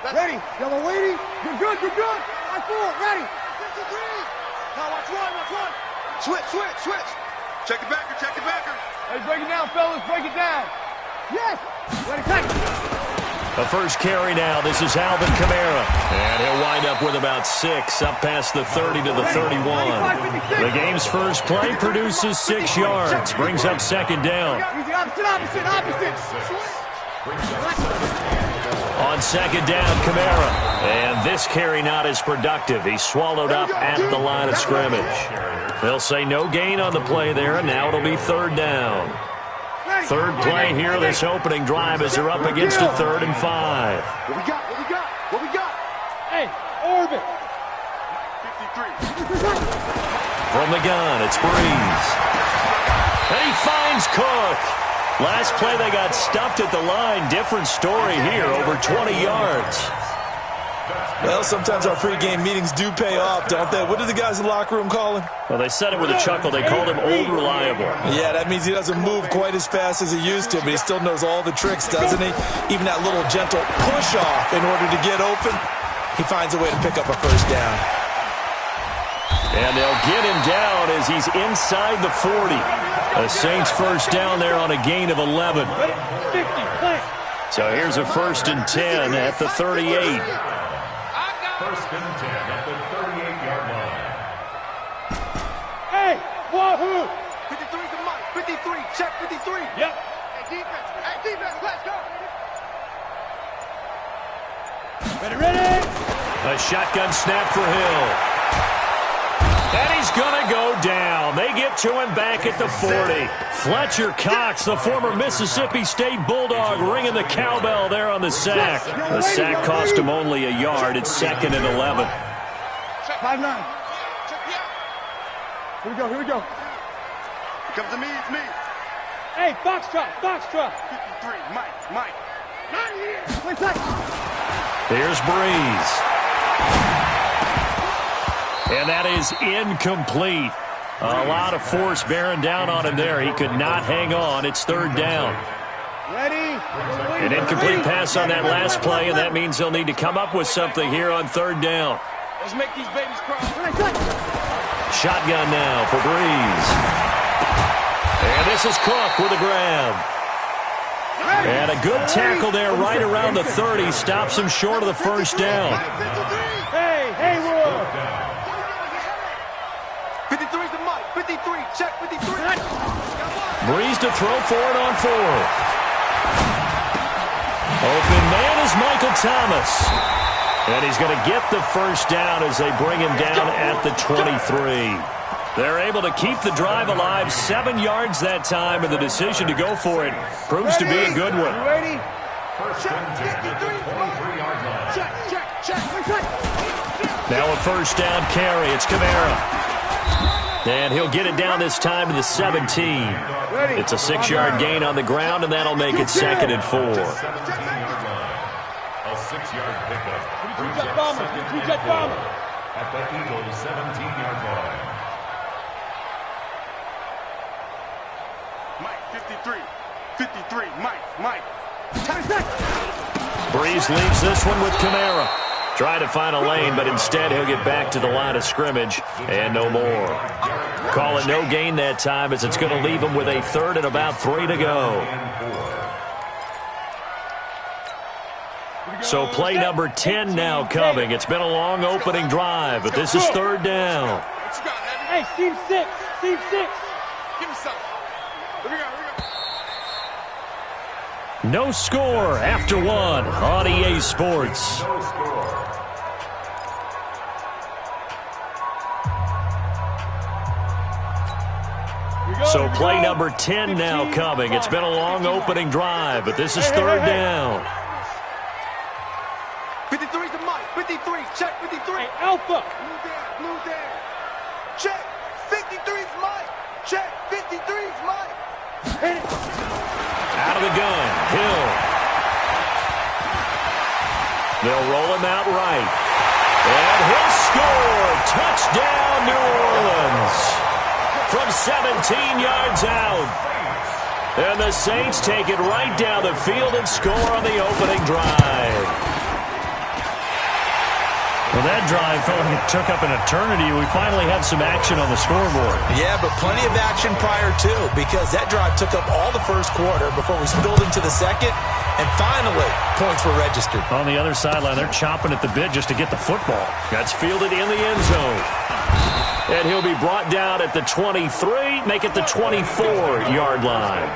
Ready. Yellow lady. You're good. You're good. I four. Ready. 53. Now watch one. Watch one. Switch. Check it backer. Hey, break it down, fellas. Break it down. Yes. Ready, take. The first carry now. This is Alvin Kamara. And he'll wind up with about 6, up past the 30 to the 31. The game's first play produces 6 yards. Brings up second down. Easy, opposite. On second down, Kamara. And this carry not as productive. He's swallowed up at the line of scrimmage. They'll say no gain on the play there, and now it'll be third down. Third play here, this opening drive, as they're up against a 3rd and 5. What we got? Hey, orbit. 53. From the gun, it's Breeze. And he finds Cook. Last play, they got stuffed at the line. Different story here, over 20 yards. Well, sometimes our pregame meetings do pay off, don't they? What do the guys in the locker room call him? Well, they said it with a chuckle. They called him Old Reliable. Yeah, that means he doesn't move quite as fast as he used to, but he still knows all the tricks, doesn't he? Even that little gentle push-off in order to get open, he finds a way to pick up a first down. And they'll get him down as he's inside the 40. The Saints first down there on a gain of 11. So here's a 1st and 10 at the 38. 1st and 10 at the 38-yard line. Hey, wahoo! 53's the mic. 53. Check 53. Yep. Hey, defense, let's go. Ready. A shotgun snap for Hill. And he's going to go down. They get to him back at the 40. Fletcher Cox, the former Mississippi State Bulldog, ringing the cowbell there on the sack. The sack cost him only a yard. It's 2nd and 11. 5-9. Here we go. Come to me, it's me. Hey, box truck. 53, Mike. Not here. Wait, play. Here's Breeze. And that is incomplete. A lot of force bearing down on him there. He could not hang on. It's 3rd down. Ready. An incomplete pass on that last play, and that means they'll need to come up with something here on 3rd down. Let's make these babies cry. Shotgun now for Breeze. And this is Cook with a grab. And a good tackle there right around the 30. Stops him short of the first down. Hey, Haywood. 53's the mic. 53. Check 53. Breeze to throw for it on 4th. Open man is Michael Thomas. And he's going to get the first down as they bring him down at the 23. They're able to keep the drive alive, 7 yards that time, and the decision to go for it proves to be a good one. Ready? 1st and 10 at the 23-yard line. Check. Now a first down carry. It's Kamara. And he'll get it down this time to the 17. It's a 6-yard gain on the ground, and that'll make it 2nd and 4. 17-yard line. A 6-yard pickup. Brings up 2nd and 4 at the Eagles' 17-yard line. Mike, 53, Mike. Breeze leaves this one with Kamara. Trying to find a lane, but instead he'll get back to the line of scrimmage and no more. Call it no gain that time as it's going to leave him with a 3rd and about 3 to go. So play number 10 now coming. It's been a long opening drive, but this is 3rd down. Hey, team 6. Give me something. Here we go. No score after 1 on EA Sports. No score. So play number 10 now coming. It's been a long opening drive, but this is 3rd down. 53's the mic. 53. Check 53. Hey, Alpha. Blue down. Check. 53's mic. Check. 53's mic. Hit it. Out of the gun, Hill. They'll roll him out right. And he'll score. Touchdown, New Orleans. From 17 yards out. And the Saints take it right down the field and score on the opening drive. Well, that drive felt like it took up an eternity. We finally have some action on the scoreboard. Yeah, but plenty of action prior to, because that drive took up all the first quarter before we spilled into the second, and finally, points were registered. On the other sideline, they're chomping at the bit just to get the football. That's fielded in the end zone. And he'll be brought down at the 23, make it the 24-yard line.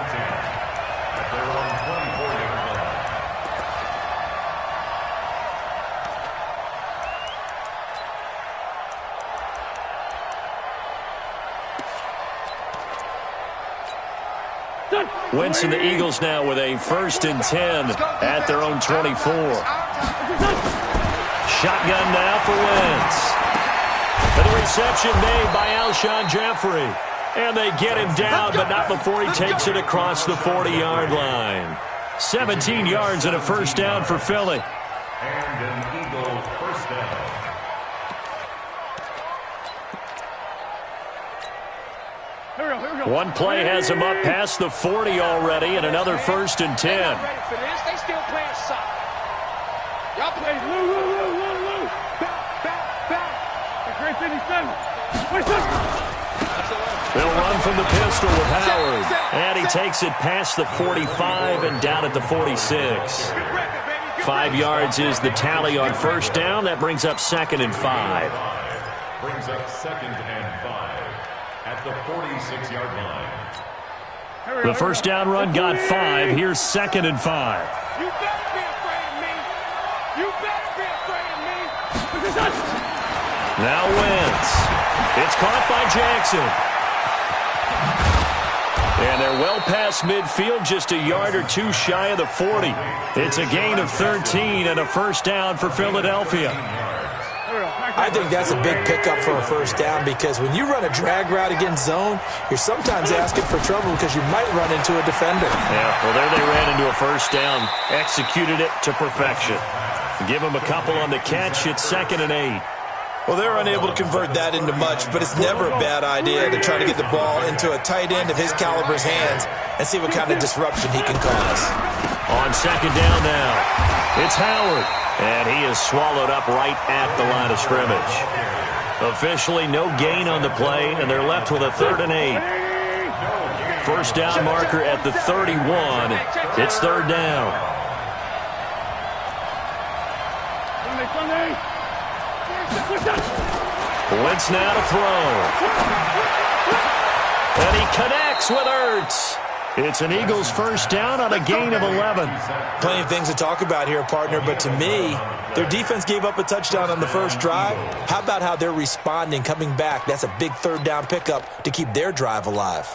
Wentz and the Eagles now with a 1st and 10 at their own 24. Shotgun now for Wentz. And the reception made by Alshon Jeffrey. And they get him down, but not before he takes it across the 40-yard line. 17 yards and a 1st down for Philly. And an Eagle 1st down. One play has him up past the 40 already, and another 1st and 10. They still playing soccer. Y'all play Lou. Back. That's great 57. They'll run from the pistol with Howard. And he takes it past the 45 and down at the 46. 5 yards is the tally on 1st down. That brings up 2nd and 5. Brings up 2nd and 5 at the 46-yard line. The 1st down run got 5. Here's 2nd and 5. You better be afraid of me. You better be afraid of me. Now Wentz. It's caught by Jackson. And they're well past midfield, just a yard or two shy of the 40. It's a gain of 13 and a 1st down for Philadelphia. I think that's a big pickup for a 1st down, because when you run a drag route against zone, you're sometimes asking for trouble because you might run into a defender. Yeah, well, there they ran into a 1st down, executed it to perfection. Give them a couple on the catch. It's 2nd and 8. Well, they're unable to convert that into much, but it's never a bad idea to try to get the ball into a tight end of his caliber's hands and see what kind of disruption he can cause. On 2nd down now, it's Howard, and he is swallowed up right at the line of scrimmage. Officially no gain on the play, and they're left with a 3rd and 8. 1st down marker at the 31. It's 3rd down. Wentz now to throw. And he connects with Ertz. It's an Eagles 1st down on a gain of 11. Plenty of things to talk about here, partner, but to me, their defense gave up a touchdown on the first drive. How about how they're responding, coming back? That's a big 3rd down pickup to keep their drive alive.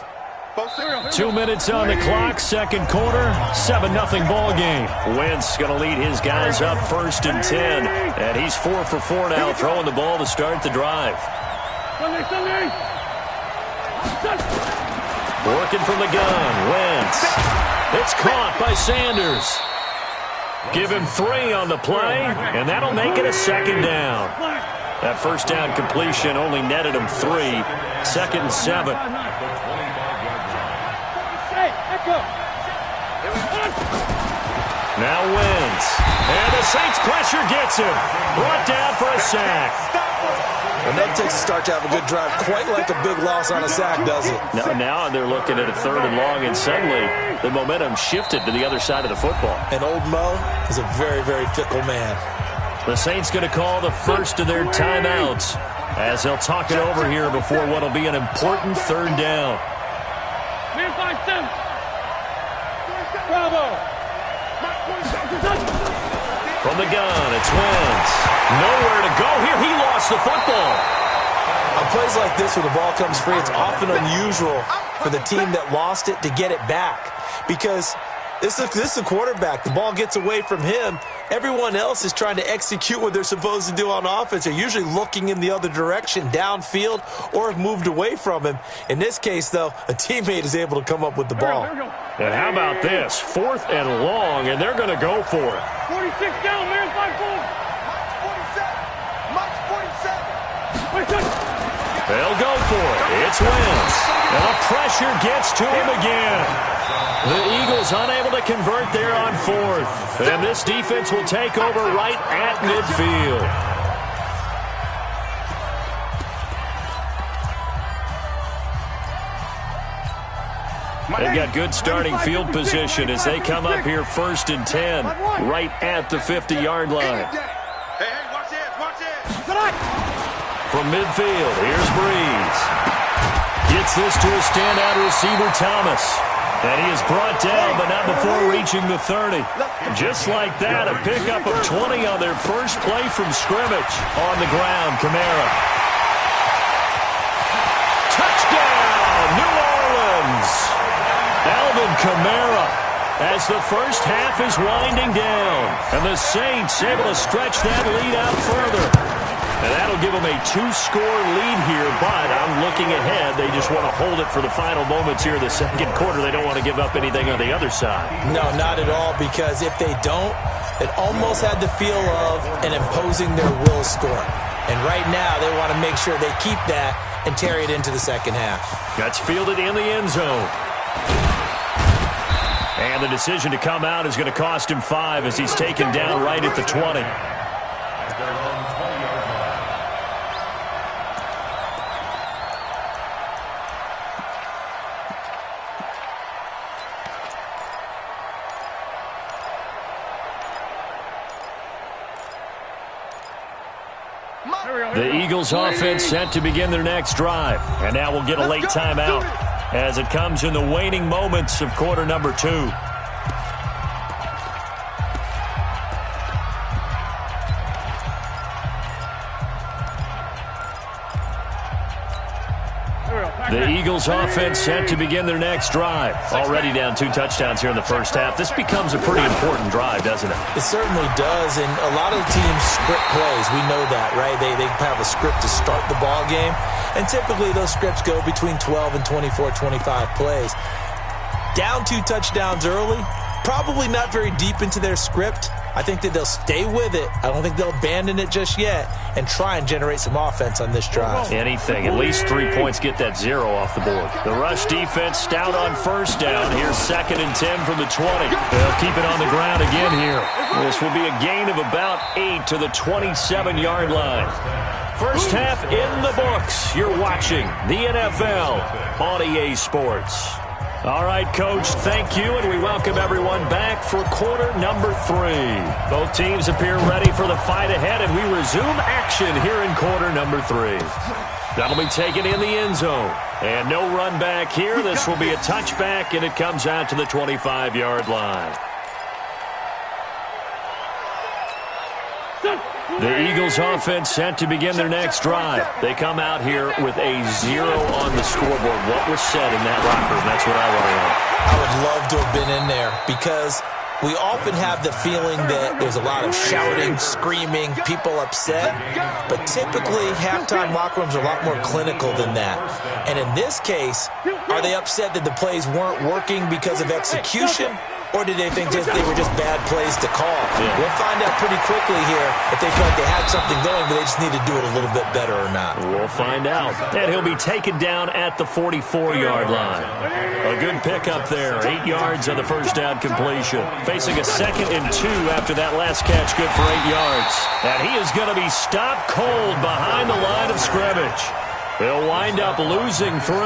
2 minutes on the clock, 2nd quarter, 7-0 ball game. Wentz going to lead his guys up 1st and 10, and he's 4 for 4 now, throwing the ball to start the drive. Working from the gun, Wentz. It's caught by Sanders. Give him 3 on the play, and that'll make it a 2nd down. That 1st down completion only netted him 3. 2nd and 7. Now Wentz. And the Saints pressure gets him. Brought down for a sack. And that takes a start to have a good drive, quite like a big loss on a sack, does it? Now they're looking at a 3rd and long, and suddenly the momentum shifted to the other side of the football. And old Mo is a very, very fickle man. The Saints going to call the first of their timeouts as they'll talk it over here before what will be an important 3rd down. Man, 5-7. Bravo. From the gun, it's Wentz. Nowhere to go here. He lost the football. On plays like this where the ball comes free, it's often unusual for the team that lost it to get it back. Because this is a quarterback. The ball gets away from him. Everyone else is trying to execute what they're supposed to do on offense. They're usually looking in the other direction, downfield, or have moved away from him. In this case, though, a teammate is able to come up with the ball. And how about this? 4th and long, and they're going to go for it. 46 down, man, 5-4. Mike's 47. They'll go for it. It's Wentz. And the pressure gets to him again. The Eagles unable to convert there on 4th. And this defense will take over right at midfield. They've got good starting field position as they come up here 1st and 10, right at the 50-yard line. Hey, watch this, watch this. From midfield, here's Breeze. Gets this to a standout receiver, Thomas. And he is brought down, but not before reaching the 30. Just like that, a pickup of 20 on their first play from scrimmage. On the ground, Kamara. Touchdown, New Orleans. Alvin Kamara, as the first half is winding down. And the Saints able to stretch that lead out further. And that'll give them a 2-score lead here, but I'm looking ahead. They just want to hold it for the final moments here in the second quarter. They don't want to give up anything on the other side. No, not at all, because if they don't, it almost had the feel of an imposing their will score. And right now, they want to make sure they keep that and carry it into the second half. That's fielded in the end zone. And the decision to come out is going to cost him 5 as he's taken down right at the 20. The Eagles offense set to begin their next drive. And now we'll get a late timeout as it comes in the waning moments of quarter number 2. The Eagles offense set to begin their next drive. Already down 2 touchdowns here in the first half. This becomes a pretty important drive, doesn't it? It certainly does, and a lot of teams script plays. We know that, right? They have a script to start the ball game, and typically those scripts go between 12 and 24, 25 plays. Down 2 touchdowns early, probably not very deep into their script. I think that they'll stay with it. I don't think they'll abandon it just yet and try and generate some offense on this drive. Anything. At least 3 points get that 0 off the board. The rush defense stout on first down. Here's 2nd and 10 from the 20. They'll keep it on the ground again here. This will be a gain of about 8 to the 27-yard line. First half in the books. You're watching the NFL on EA Sports. All right, Coach, thank you, and we welcome everyone back for quarter number 3. Both teams appear ready for the fight ahead, and we resume action here in quarter number 3. That'll be taken in the end zone. And no run back here. This will be a touchback, and it comes out to the 25-yard line. The Eagles offense set to begin their next drive. They come out here with a 0 on the scoreboard. What was said in that locker room? That's what I want to know. I would love to have been in there because we often have the feeling that there's a lot of shouting, screaming, people upset. But typically, halftime locker rooms are a lot more clinical than that. And in this case, are they upset that the plays weren't working because of execution? Or did they think they were just bad plays to call? Yeah. We'll find out pretty quickly here if they felt they had something going, but they just need to do it a little bit better or not. We'll find out. And he'll be taken down at the 44-yard line. A good pickup there. 8 yards on the first down completion. Facing a 2nd and 2 after that last catch, good for 8 yards. And he is going to be stopped cold behind the line of scrimmage. They'll wind up losing 3.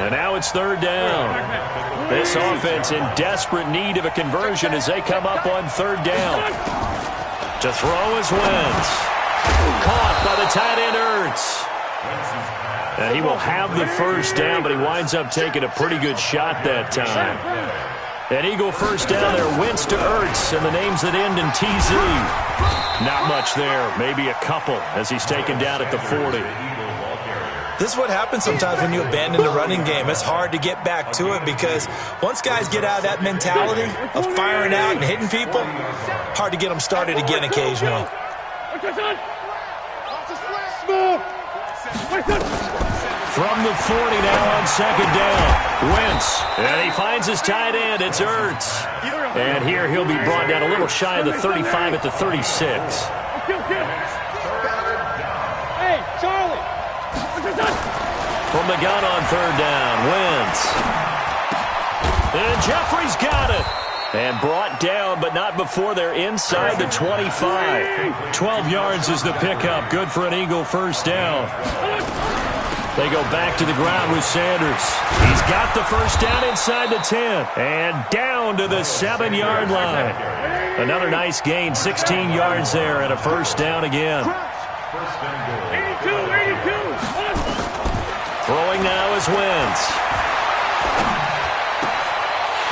And now it's 3rd down. This offense in desperate need of a conversion as they come up on 3rd down. To throw is Wentz. Caught by the tight end Ertz. And he will have the first down, but he winds up taking a pretty good shot that time. An Eagle first down there. Wentz to Ertz, and the names that end in TZ. Not much there. Maybe a couple as he's taken down at the 40. This is what happens sometimes when you abandon the running game. It's hard to get back to it because once guys get out of that mentality of firing out and hitting people, hard to get them started again occasionally. From the 40 now on 2nd down. Wentz. And he finds his tight end. It's Ertz. And here he'll be brought down a little shy of the 35 at the 36. Hey, Charlie. From the gun on 3rd down, Wentz. And Jeffrey's got it. And brought down, but not before they're inside the 25. 12 yards is the pickup. Good for an Eagle first down. They go back to the ground with Sanders. He's got the first down inside the 10 and down to the 7-yard line. Another nice gain, 16 yards there and a first down again. 82. Throwing now is Wentz.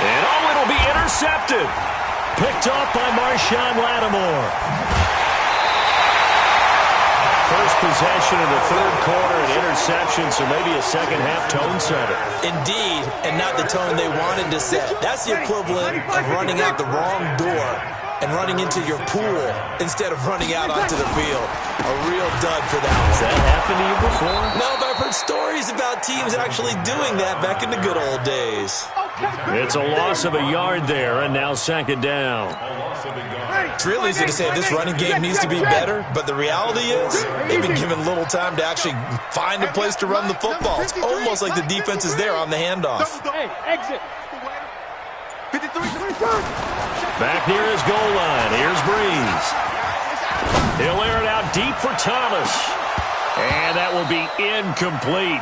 And it'll be intercepted. Picked off by Marshawn Lattimore. First possession of the third quarter, an interception, so maybe a second-half tone setter. Indeed, and not the tone they wanted to set. That's the equivalent of running out the wrong door and running into your pool instead of running out onto the field. A real dud for that one. Has that happened to you before? No, but I've heard stories about teams actually doing that back in the good old days. It's a loss of a yard there, and now second down. It's real easy to say this running game needs to be better, but the reality is they've been given little time to actually find a place to run the football. It's almost like the defense is there on the handoff. Hey, exit. 53. Back near his goal line. Here's Breeze. He'll air it out deep for Thomas. And that will be incomplete.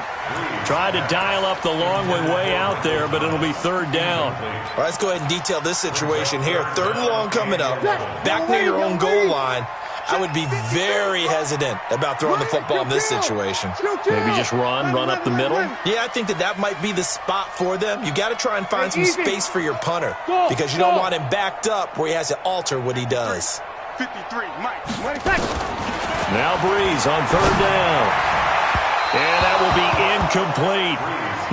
Tried to dial up the long way out there, but it'll be third down. All right, let's go ahead and detail this situation here. Third and long coming up. Back near your own goal line. I would be very hesitant about throwing the football in this situation. Maybe just run up the middle. Yeah, I think that might be the spot for them. You got to try and find some space for your punter because you don't want him backed up where he has to alter what he does. 53, Mike. Now Breeze on third down. And that will be incomplete.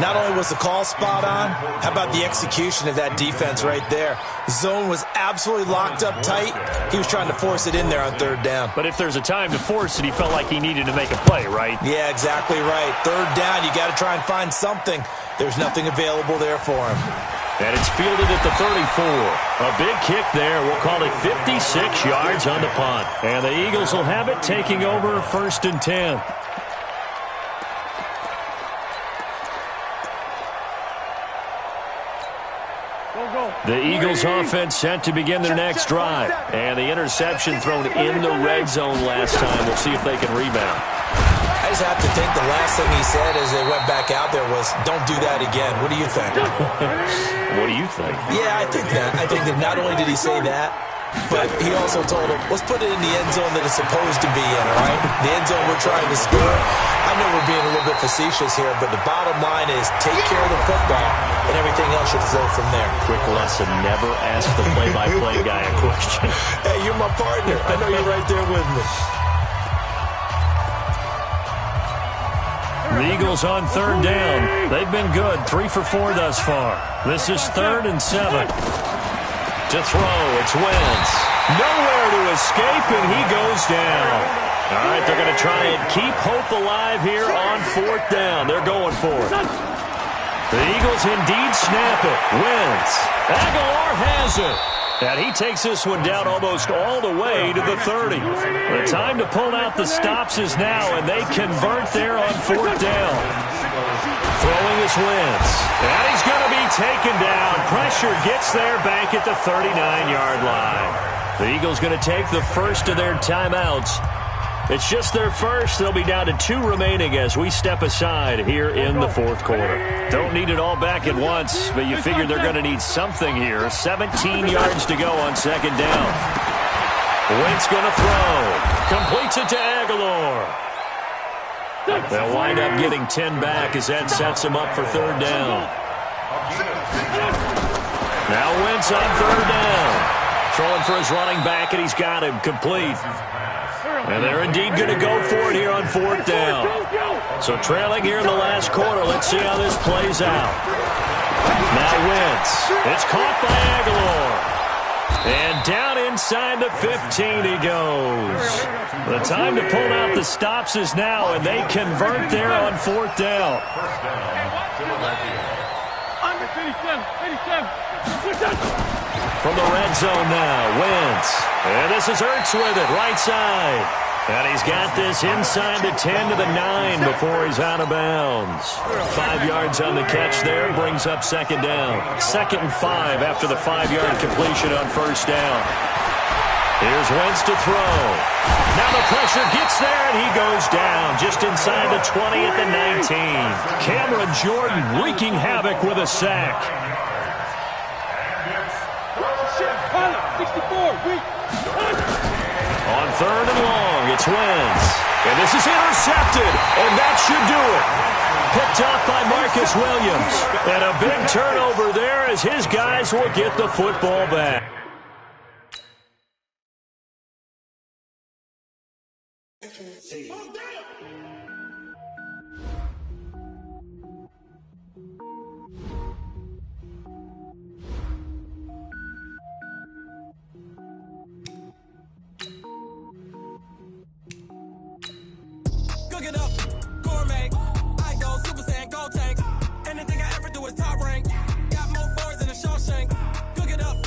Not only was the call spot on, how about the execution of that defense right there? Zone was absolutely locked up tight. He was trying to force it in there on third down. But if there's a time to force it, he felt like he needed to make a play, right? Yeah, exactly right. Third down, you got to try and find something. There's nothing available there for him. And it's fielded at the 34. A big kick there. We'll call it 56 yards on the punt. And the Eagles will have it, taking over first and 10. The Eagles offense set to begin their next drive. And the interception thrown in the red zone last time. We'll see if they can rebound. I just have to think the last thing he said as they went back out there was, don't do that again. What do you think? What do you think? Yeah, I think that. I think that not only did he say that, but he also told him, let's put it in the end zone that it's supposed to be in, all right? The end zone we're trying to score. I know we're being a little bit facetious here, but the bottom line is take care of the football, and everything else should flow from there. Quick lesson, never ask the play-by-play guy a question. Hey, you're my partner. I know you're right there with me. The Eagles on third down. They've been good, 3 for 4 thus far. This is 3rd and 7. To throw, it's Wentz. Nowhere to escape, and he goes down. All right, they're going to try and keep hope alive here on 4th down. They're going for it. The Eagles indeed snap it. Wentz. Aguilar has it. And he takes this one down almost all the way to the 30. The time to pull out the stops is now, and they convert there on 4th down. Throwing is Wentz. And he's going to be taken down. Pressure gets there back at the 39-yard line. The Eagles going to take the first of their timeouts. It's just their first. They'll be down to 2 remaining as we step aside here in the 4th quarter. Don't need it all back at once, but you figure they're going to need something here. 17 yards to go on 2nd down. Wentz going to throw. Completes it to Aguilar. They'll wind up getting 10 back as that sets him up for 3rd down. Now Wentz on 3rd down. Throwing for his running back, and he's got him complete. And they're indeed going to go for it here on 4th down. So trailing here in the last quarter. Let's see how this plays out. Now Wentz. It's caught by Aguilar. And down inside the 15 he goes. The time to pull out the stops is now, and they convert there on 4th down. From the red zone now, Wentz. And this is Ertz with it, right side. And he's got this inside the 10 to the 9 before he's out of bounds. 5 yards on the catch there, brings up 2nd down. 2nd and 5 after the 5-yard completion on 1st down. Here's Wentz to throw. Now the pressure gets there, and he goes down just inside the 20 at the 19. Cameron Jordan wreaking havoc with a sack. 64, weak. On 3rd and long, it's Wentz. And this is intercepted, and that should do it. Picked off by Marcus Williams. And a big turnover there as his guys will get the football back. Cook it up, gourmet. I go Super Saiyan, go tank. Anything I ever do is top rank. Got more boards than a Shawshank. Cook it up,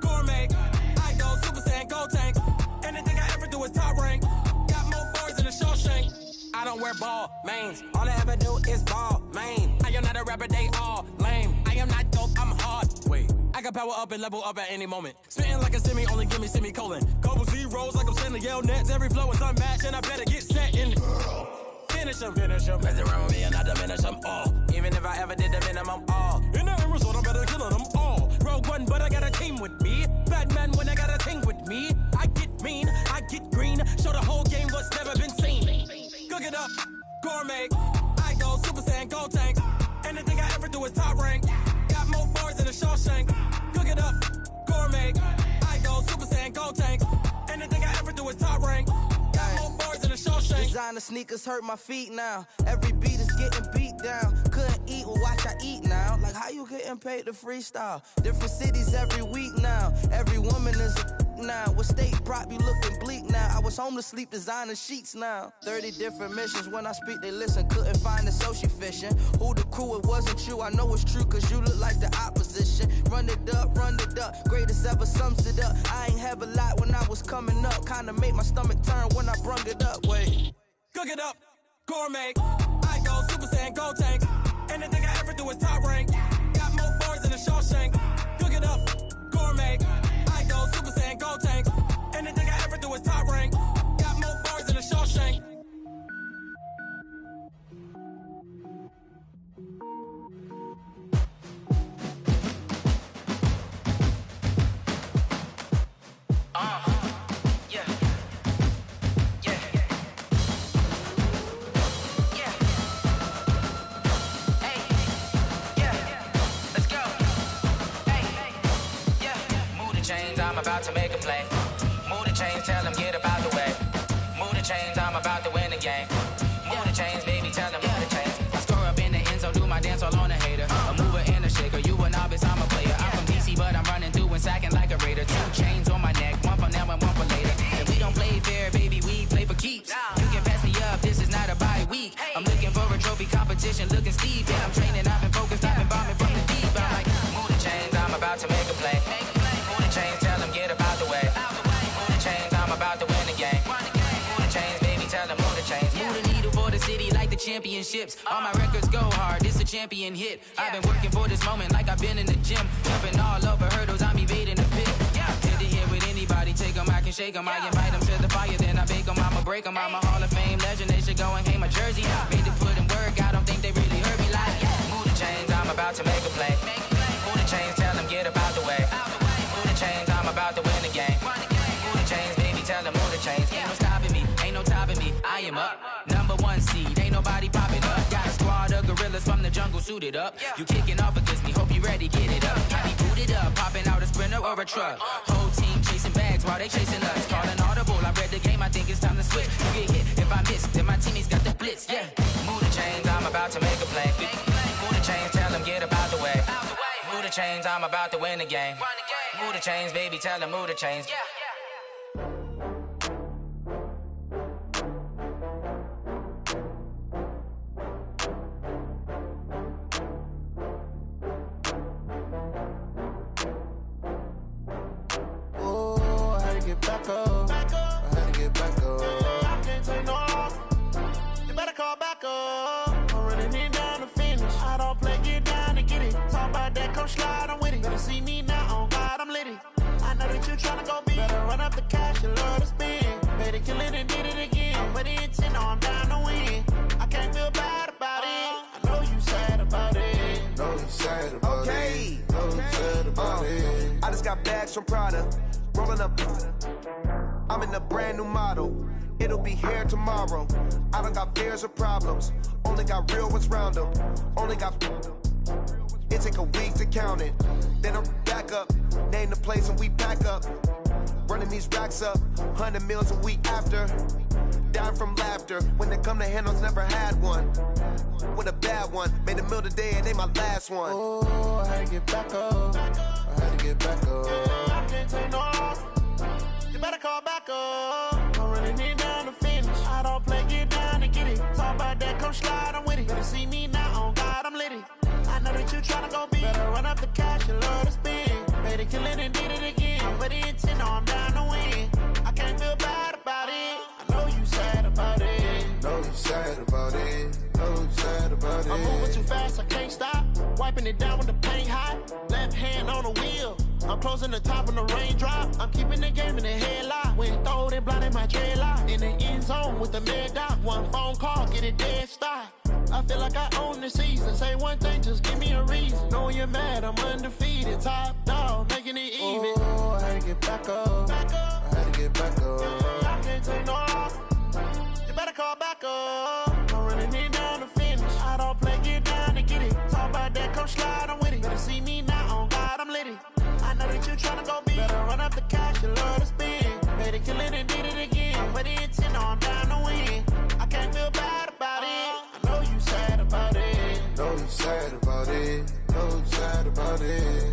gourmet. I go Super Saiyan, go tank. Anything I ever do is top rank. Got more boards than a Shawshank. I don't wear ball mains. All I ever do is ball main. I am not a rapper, they all lame. I am not dope, I'm hard. Wait, I can power up and level up at any moment. Spitting like a semi, only give me semicolon. Couple zeros like I'm sending yell nets. Every flow is unmatched and I better get set in. Finish them. Mess around with me and I diminish them all. Even if I ever did the minimum, all. In the end result, I'm better killing them all. Rogue One, but I got a team with me. Batman when I got a team with me. I get mean, I get green. Show the whole game what's never been seen. Cook it up, gourmet. I go Super Saiyan, go tank. Anything I ever do is top rank. Got more boards than a Shawshank. Cook it up, gourmet. I go Super Saiyan, go tank. Anything I ever do is top rank. Got more boards than a Shawshank. Designer sneakers hurt my feet now. Every beat is getting beat down. Couldn't eat, well watch I eat now. Like how you getting paid to freestyle? Different cities every week now. Every woman is a now. What state prop you looking bleak now? I was home to sleep designer sheets now. 30 different missions. When I speak they listen. Couldn't find the social fishing. Who the crew, it wasn't you. I know it's true cause you look like the opposition. Run it up. Greatest ever sums it up. I ain't have a lot when I was coming up. Kinda made my stomach turn when I brung it up. Wait. Cook it up, gourmet. I go Super Saiyan, go tank. Anything I ever do is top rank. Got more boards than a Shawshank. Cook it up, gourmet. I go Super Saiyan, go tank. Anything I ever do is top rank. Got more boards than a Shawshank. I'm about to make a play. Move the chains, tell them get about the way. Move the chains, I'm about to win the game. Move the chains, baby, tell them move the chains. I score up in the end zone, do my dance all on a hater. A mover and a shaker, you a novice, I'm a player. I'm from DC, but I'm running through and sacking like a raider. 2 chains on my neck, one for now and one for later. And we don't play fair, baby, we play for keeps. You can pass me up, this is not a bye week. I'm looking for a trophy competition, looking steep. And I'm training, I've been focused, I've been bombing from the deep. I'm like, move the chains, I'm about to make a play. Move the chains, tell them get about the way. Move the chains, I'm about to win the game. Move the chains, baby, tell them move the chains. Move the needle for the city like the championships. All my records go hard, this a champion hit. I've been working for this moment like I've been in the gym. Jumping all over hurdles, I'm evading the pit. Hit the hit with anybody, take them, I can shake them. I invite them to the fire, then I bake them, I'ma break them. I'm a Hall of Fame legend, they should go and hang my jersey. Made to put in work, I don't think they really heard me like. Move the chains, I'm about to make a play. Move the chains, tell them get about the way. Move the chains, I'm about to win the game. Move the chains, baby, tell them move the chains. Ain't no stopping me, ain't no topping me. I am up, #1 seed, ain't nobody popping up. Got a squad of gorillas from the jungle suited up. You kicking off against me, hope you ready, get it up. I be booted up, popping out a Sprinter or a truck. Whole team chasing bags while they chasing us. Calling audible, I read the game, I think it's time to switch. You get hit, if I miss, then my teammates got the blitz, yeah. Move the chains, I'm about to make a play. Move the chains, tell them get about the way. Move the chains, I'm about to win the game. Move the chains, baby, tell them move the chains. Oh, I had to get back up. I had to get back up. I can't take no loss. You better call back up. I'm running it down to finish. I don't play, get down to get it. Talk about that, come slide, I'm with it. Better see me now, on God, I'm litty. I know that you you tryna go be. Better run up the cash, you love to spend. Better kill it and did it again. Put in 10, no, I'm down to win. I can't feel bad about it. I know you sad about it. Know you sad about it. Know you sad about it. I just got bags from Prada. Rolling up. I'm in a brand new model. It'll be here tomorrow. I don't got fears or problems. Only got real ones round them. Only got. It take a week to count it. Then I'm back up. Name the place and we pack up. Running these racks up. 100 meals a week after. Down from laughter. When they come to handles, never had one. With a bad one. Made a meal today and they my last one. Oh, I had to get back up. I had to get back up. I can't take no loss. You better call back up. I'm running it down to finish. I don't play, get down and get it. Talk about that, come slide, I'm with it. Better see me now, on God, I'm litty. I know that you tryna go big. Better run up the cash, you love to spend. Better kill it and did it again. Put in 10, no, I'm down to win. I can't feel bad about it. I know you sad about it. Know you sad about it. Know you sad about it. I'm moving too fast, I can't stop. Wiping it down with the paint hot. Left hand on the wheel. I'm closing the top when the raindrop. I'm keeping the game in the headlock. When throwed and blinded my dreadlock. In the end zone with the mad dot. One phone call, get it dead stop. I feel like I own the season. Say one thing, just give me a reason. Knowing you're mad, I'm undefeated. Top dog, making it even. Oh, I had to get back up. I had to get back up. I can't take no loss. You better call back up. I'm running it down to finish. I don't play, get down to get it. Talk about that, come slide, I'm with it. Better see me now, on God, I'm litty. I know that you tryna go big. Better run up the cash, you love to spend. Better kill it and did it again. Put in 10, no, I'm down to win. I can't feel bad about it. I know you sad about it. Know you sad about it. Know you sad about it.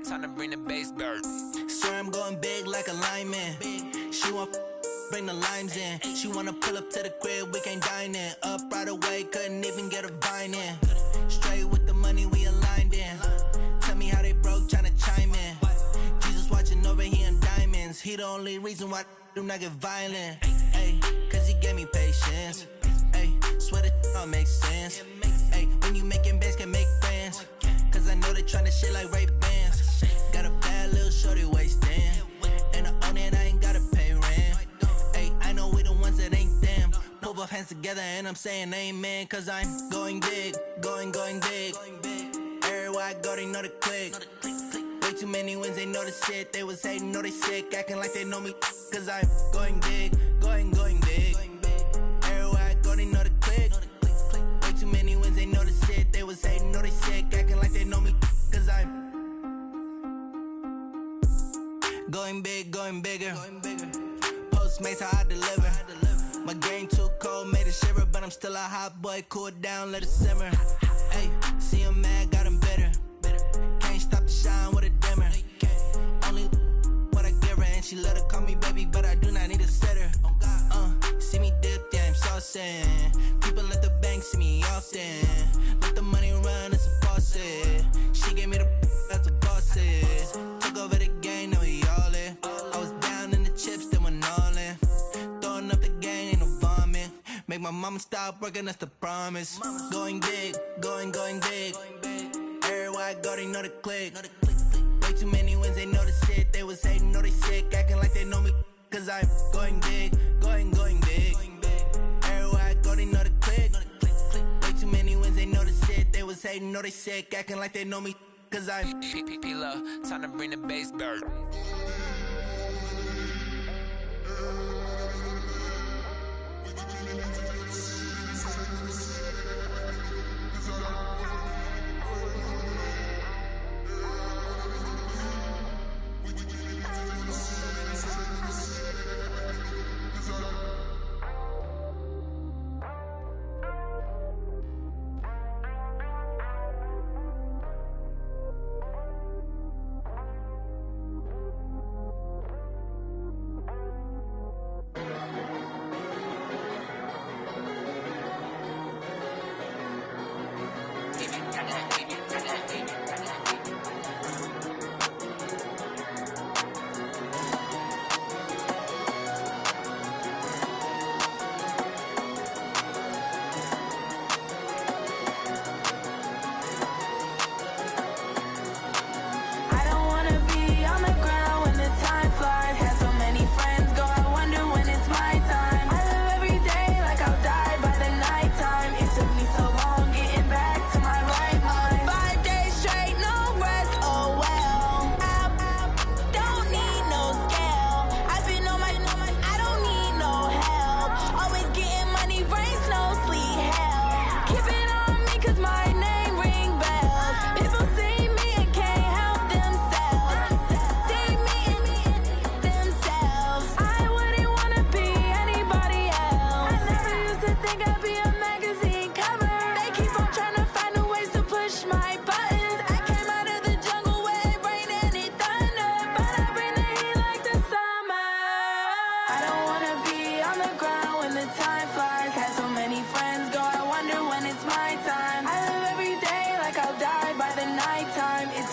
Time to bring the bass bird. Swear I'm going big like a lineman. She want bring the limes in. She wanna pull up to the crib, we can't dine in. Up right away, couldn't even get a vine in. Straight with the money, we aligned in. Tell me how they broke, tryna chime in. Jesus watching over here in diamonds. He the only reason why I do not get violent. Ay, cause he gave me patience. Ay, swear that all makes sense. Ay, when you making bands, can make friends. Cause I know they tryna shit like Ray Bans. Got a bad little shorty wasting. And I own it, I ain't gotta pay rent. Ay, I know we the ones that ain't them. Pull both hands together and I'm saying amen. Cause I'm going big, going big. Everywhere I go, they know the click. Way too many wins, they know the shit. They was hating, know they sick, acting like they know me. Cause I'm going big, going big. Everywhere I go, they know the click. Way too many wins, they know the shit. They was hating, know they sick, acting like they know me. Cause I'm going big, going bigger. Postmates, how I deliver. My game too cold, made it shiver. But I'm still a hot boy, cool down, let it simmer. Hey, see him mad, got him bitter. Can't stop the shine with a dimmer. Only what I give her, and she let her call me baby, but I do not need a sitter. See me dip, yeah, I'm saucing. People at the bank see me often. Let the money run, it's a faucet. She gave me the that's a bosses. Took over the game, now we all in. I was down in the chips, then went all in. Throwing up the game, ain't no vomit. Make my mama stop working, that's the promise. Going big, going big. Everywhere I go, they know the click. Way too many wins, they know the shit. They was hating, know they sick, acting like they know me. Cause I'm going big, going big. Everywhere I go, they know the click. Way too many wins, they know the shit. They was hating, know they sick, acting like they know me. Cause I'm P-P-P-Love, time to bring the bass bird.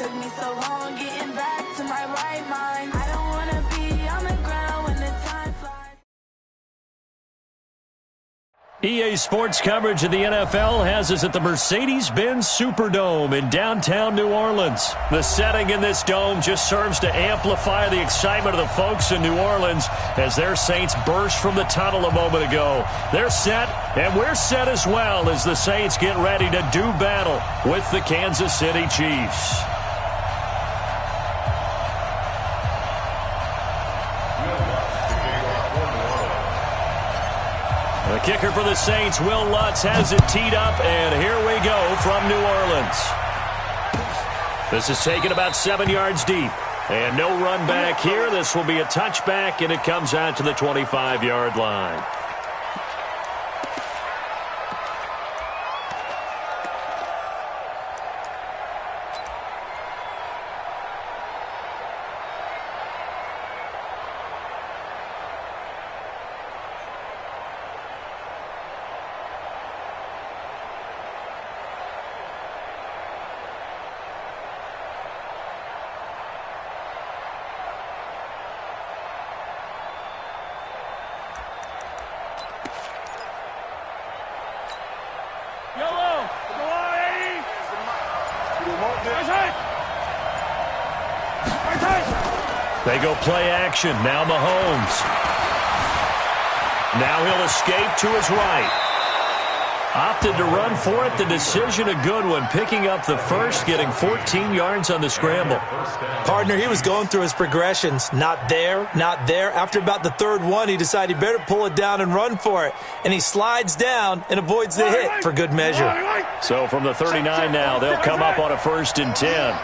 took me so long getting back to my right mind. I don't wanna be on the ground when the time flies. EA Sports coverage of the NFL has us at the Mercedes-Benz Superdome in downtown New Orleans. The setting in this dome just serves to amplify the excitement of the folks in New Orleans as their Saints burst from the tunnel a moment ago. They're set, and we're set as well as the Saints get ready to do battle with the Kansas City Chiefs. The kicker for the Saints, Will Lutz, has it teed up, and here we go from New Orleans. This is taken about 7 yards deep, and no run back here. This will be a touchback, and it comes out to the 25-yard line. They go play action. Now Mahomes. Now he'll escape to his right. Opted to run for it. The decision a good one. Picking up the first, getting 14 yards on the scramble. Partner, he was going through his progressions. Not there, not there. After about the third one, he decided he better pull it down and run for it. And he slides down and avoids the hit for good measure. So from the 39 now, they'll come up on a 1st and 10.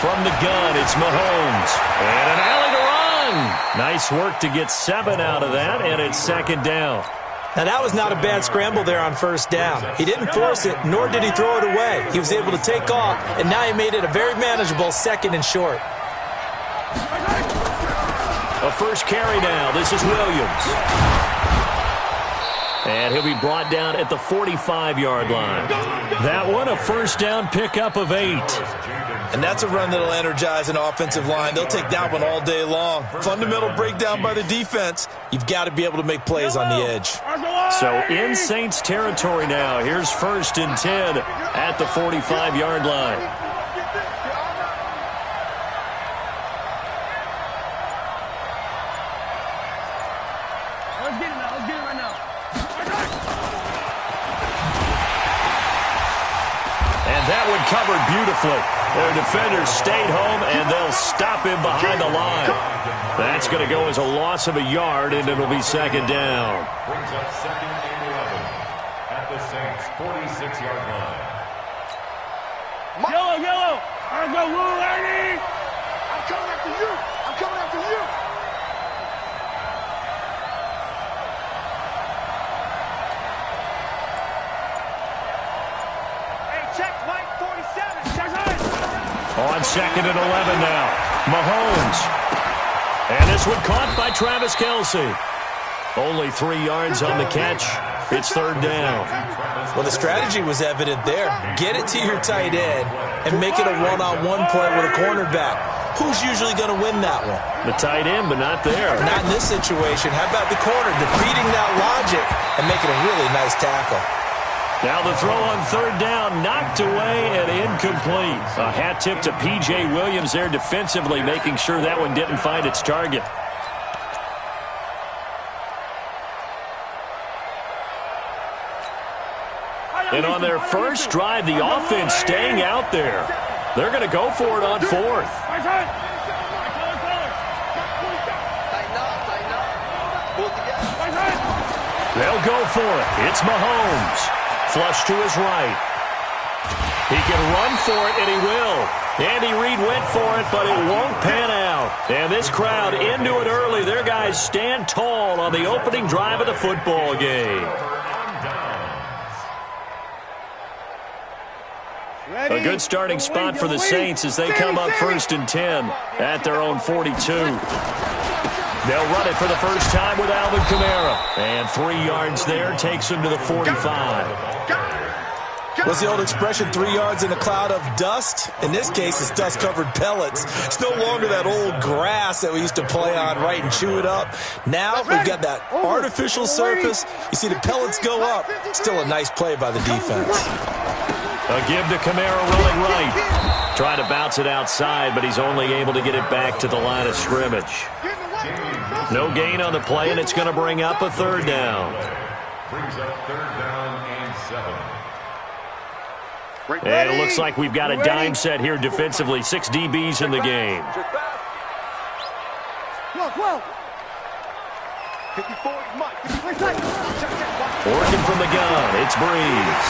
From the gun, it's Mahomes. And an alley to run. Nice work to get 7 out of that, and it's 2nd down. Now, that was not a bad scramble there on 1st down. He didn't force it, nor did he throw it away. He was able to take off, and now he made it a very manageable 2nd and short. A first carry now. This is Williams. And he'll be brought down at the 45-yard line. That one, a 1st down pickup of 8. And that's a run that'll energize an offensive line. They'll take that one all day long. Fundamental breakdown by the defense. You've got to be able to make plays on the edge. So in Saints territory now. Here's 1st and 10 at the 45-yard line. And that one covered beautifully. Their defenders stayed home, and they'll stop him behind the line. That's going to go as a loss of a yard, and it'll be 2nd down. Brings up 2nd and 11 at the Saints' 46-yard line. Yellow, yellow. I'm going to rule, lady. I'm coming after you. I'm coming after you. Hey, check white 47. Check it. On 2nd and 11 now. Mahomes. And this one caught by Travis Kelce. Only 3 yards on the catch. It's 3rd down. Well, the strategy was evident there. Get it to your tight end and make it a one-on-one play with a cornerback. Who's usually going to win that one? The tight end, but not there. Not in this situation. How about the corner defeating that logic and making a really nice tackle? Now the throw on 3rd down, knocked away and incomplete. A hat tip to P.J. Williams there defensively, making sure that one didn't find its target. And on their first drive, the offense staying out there. They're going to go for it on 4th. They'll go for it. It's Mahomes. Flush to his right. He can run for it, and he will. Andy Reid went for it, but it won't pan out. And this crowd into it early. Their guys stand tall on the opening drive of the football game. A good starting spot for the Saints as they come up 1st and 10 at their own 42. They'll run it for the first time with Alvin Kamara. And 3 yards there takes him to the 45. What's the old expression, 3 yards in a cloud of dust? In this case, it's dust-covered pellets. It's no longer that old grass that we used to play on, right, and chew it up. Now we've got that artificial surface. You see the pellets go up. Still a nice play by the defense. A give to Kamara rolling right. Trying to bounce it outside, but he's only able to get it back to the line of scrimmage. No gain on the play, and it's going to bring up a third down. Brings up third down and 7. And it looks like we've got a dime set here defensively. 6 DBs in the game. Working from the gun, it's Breeze.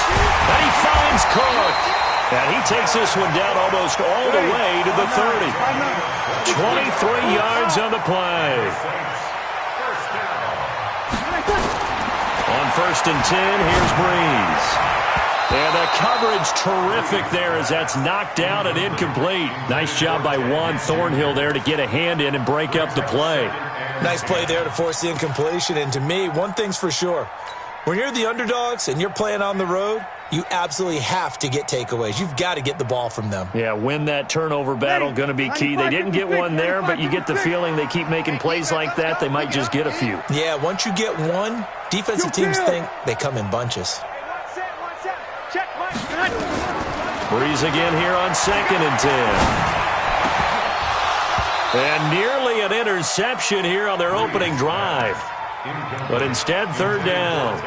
And he finds Cook. And he takes this one down almost all the way to the 30. 23 yards on the play. On 1st and 10, here's Breeze. And the coverage terrific there as that's knocked down and incomplete. Nice job by Juan Thornhill there to get a hand in and break up the play. Nice play there to force the incompletion. And to me, one thing's for sure. When you're the underdogs and you're playing on the road, you absolutely have to get takeaways. You've got to get the ball from them. Yeah, win that turnover battle, going to be key. They didn't get one there, but you get the feeling they keep making plays like that, they might just get a few. Yeah, once you get one, defensive teams think they come in bunches. Breeze again here on 2nd and 10. And nearly an interception here on their opening drive. But instead, 3rd down.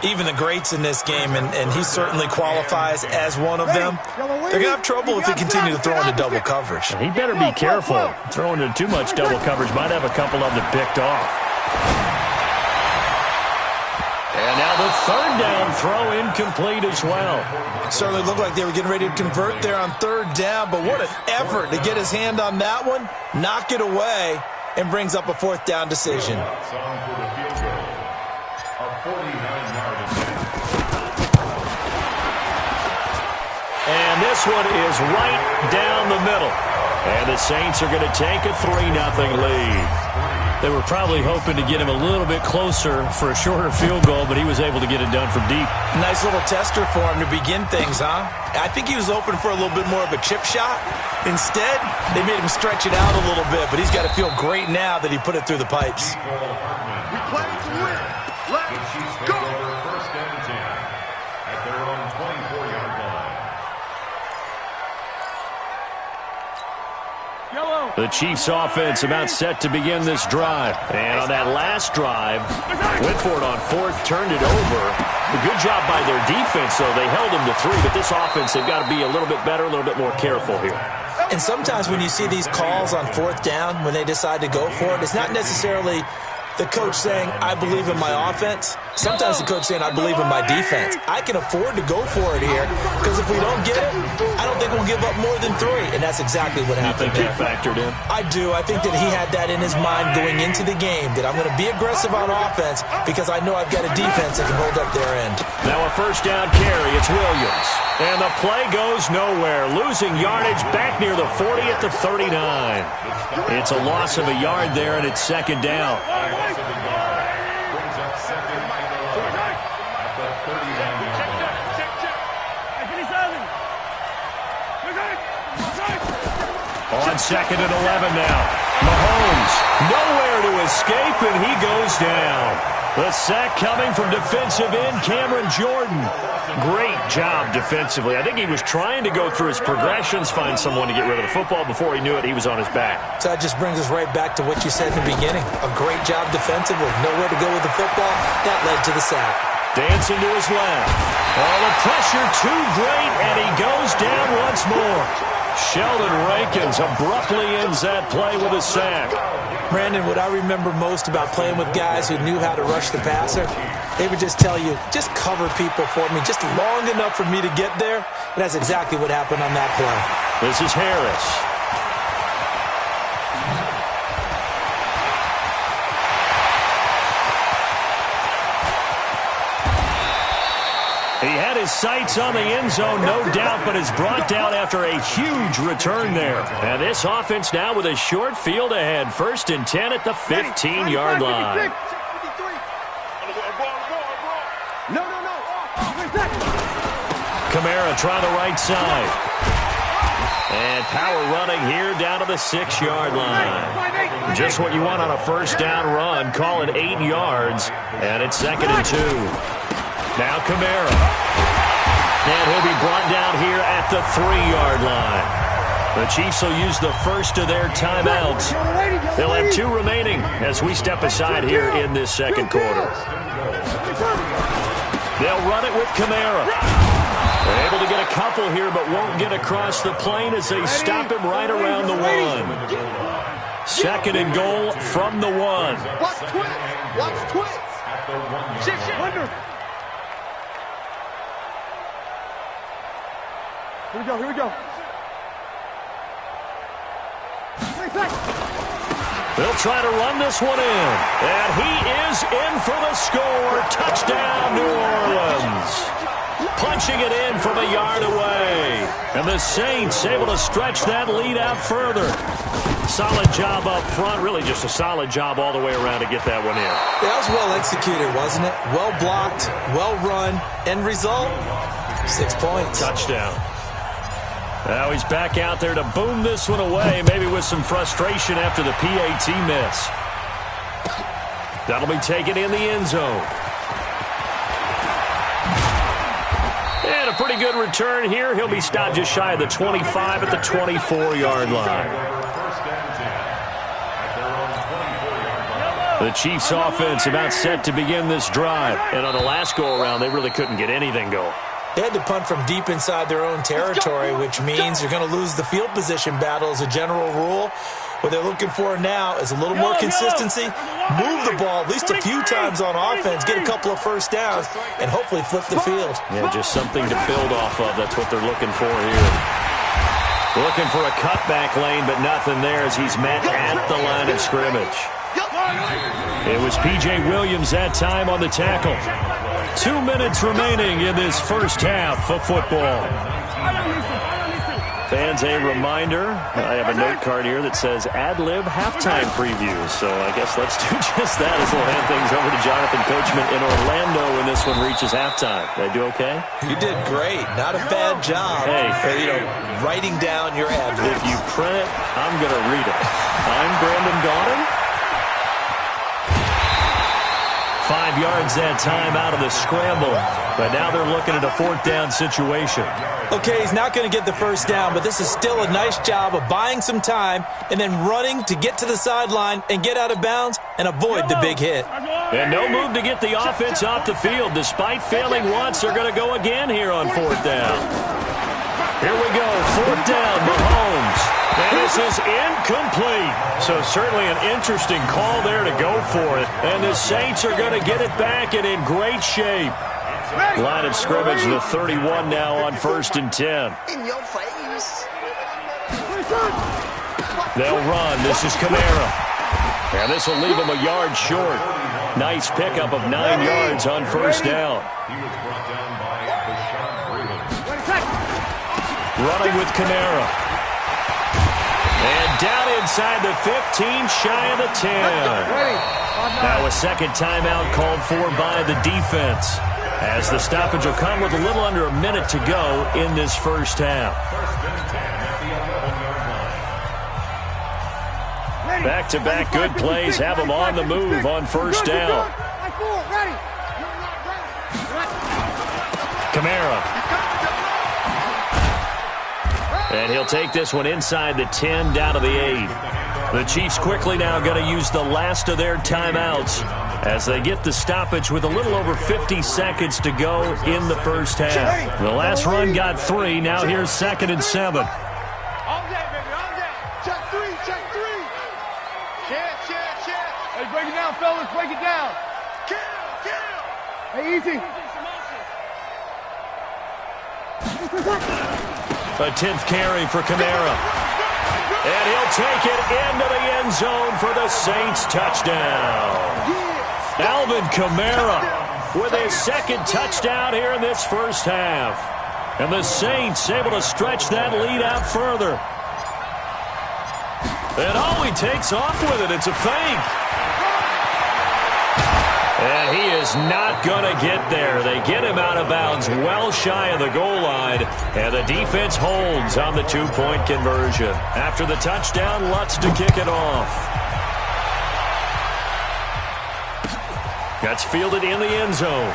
Even the greats in this game, and he certainly qualifies as one of them, they're going to have trouble if they continue to throw into double coverage. He better be careful. Throwing into too much double coverage might have a couple of them picked off. And now the 3rd down throw incomplete as well. Certainly looked like they were getting ready to convert there on 3rd down, but what an effort to get his hand on that one, knock it away, and brings up a 4th down decision. And this one is right down the middle. And the Saints are going to take a 3-0 lead. They were probably hoping to get him a little bit closer for a shorter field goal, but he was able to get it done from deep. Nice little tester for him to begin things, huh? I think he was open for a little bit more of a chip shot. Instead, they made him stretch it out a little bit, but he's got to feel great now that he put it through the pipes. We play to win. Let's go. 1st and 10 at their own 24-yard line. The Chiefs offense about set to begin this drive. And on that last drive, went for it on 4th, turned it over. A good job by their defense, though. They held them to 3, but this offense, they've got to be a little bit better, a little bit more careful here. And sometimes when you see these calls on 4th down, when they decide to go for it, it's not necessarily the coach saying, I believe in my offense. Sometimes the coach saying, I believe in my defense. I can afford to go for it here because if we don't get it, I don't think we'll give up more than 3. And that's exactly what happened. You think that factored in? I do. I think that he had that in his mind going into the game, that I'm going to be aggressive on offense because I know I've got a defense that can hold up their end. Now a 1st down carry. It's Williams. And the play goes nowhere. Losing yardage back near the 40 at the 39. It's a loss of a yard there, and it's 2nd down. On 2nd and 11 now. Mahomes, nowhere to escape, and he goes down. The sack coming from defensive end Cameron Jordan. Great job defensively. I think he was trying to go through his progressions, find someone to get rid of the football. Before he knew it, he was on his back. So that just brings us right back to what you said in the beginning. A great job defensively. Nowhere to go with the football. That led to the sack. Dancing to his left. Oh, the pressure too great, and he goes down once more. Sheldon Rankins abruptly ends that play with a sack. Brandon, what I remember most about playing with guys who knew how to rush the passer, they would just tell you, just cover people for me, just long enough for me to get there. And that's exactly what happened on that play. This is Harris. He had his sights on the end zone, no doubt, but is brought down after a huge return there. And this offense now with a short field ahead. 1st and 10 at the 15-yard line. Kamara trying the right side. And power running here down to the 6-yard line. Just what you want on a first down run. Call it 8 yards. And it's 2nd and 2. Now Kamara. And he'll be brought down here at the 3-yard line. The Chiefs will use the first of their timeouts. They'll have 2 remaining as we step aside here in this second quarter. They'll run it with Kamara. They're able to get a couple here, but won't get across the plane as they stop him right around the 1. 2nd and goal from the 1. Watch twits. Watch twits. Shit. Here we go. They'll try to run this one in. And he is in for the score. Touchdown, New Orleans. Punching it in from a yard away. And the Saints able to stretch that lead out further. Solid job up front. Really just a solid job all the way around to get that one in. That was well executed, wasn't it? Well blocked, well run. End result, 6 points. Touchdown. Now he's back out there to boom this one away, maybe with some frustration after the PAT miss. That'll be taken in the end zone. And a pretty good return here. He'll be stopped just shy of the 25 at the 24-yard line. The Chiefs offense about set to begin this drive. And on the last go-around, they really couldn't get anything going. They had to punt from deep inside their own territory, which means you're going to lose the field position battle as a general rule. What they're looking for now is a little more consistency, move the ball at least a few times on offense, get a couple of first downs, and hopefully flip the field. Yeah, just something to build off of. That's what they're looking for here. Looking for a cutback lane, but nothing there as he's met at the line of scrimmage. It was P.J. Williams that time on the tackle. 2 minutes remaining in this first half of football. Fans, a reminder, I have a note card here that says ad-lib halftime previews. So I guess let's do just that as we'll hand things over to Jonathan Coachman in Orlando when this one reaches halftime. Did I do okay? You did great. Not a bad job. Hey, writing down your ad-libs. If you print it, I'm going to read it. I'm Brandon Gaudin. 5 yards that time out of the scramble. But now they're looking at a 4th down situation. Okay, he's not going to get the first down, but this is still a nice job of buying some time and then running to get to the sideline and get out of bounds and avoid the big hit. And no move to get the offense off the field. Despite failing once, they're going to go again here on 4th down. Here we go, 4th down, Mahomes. And this is incomplete. So certainly an interesting call there to go for it. And the Saints are going to get it back and in great shape. Line of scrimmage, the 31 now on 1st and 10. In your face. They'll run. This is Kamara. And this will leave him a yard short. Nice pickup of 9 yards on 1st down. He was brought down by Bashaud Breeland. Running with Kamara. And down inside the 15, shy of the 10. Now a second timeout called for by the defense, as the stoppage will come with a little under a minute to go in this first half. Back-to-back good plays have them on the move on 1st down. Kamara. And he'll take this one inside the 10 down to the 8. The Chiefs quickly now going to use the last of their timeouts as they get the stoppage with a little over 50 seconds to go in the first half. The last run got 3. Now here's 2nd and 7. All day, baby, all day. Check 3, check 3. Check. Hey, break it down, fellas, break it down. Kill. Hey, easy. A 10th carry for Kamara. And he'll take it into the end zone for the Saints touchdown. Alvin Kamara with his 2nd touchdown here in this first half. And the Saints able to stretch that lead out further. And he takes off with it. It's a fake. And he is not going to get there. They get him out of bounds well shy of the goal line, and the defense holds on the two-point conversion. After the touchdown, Lutz to kick it off. That's fielded in the end zone.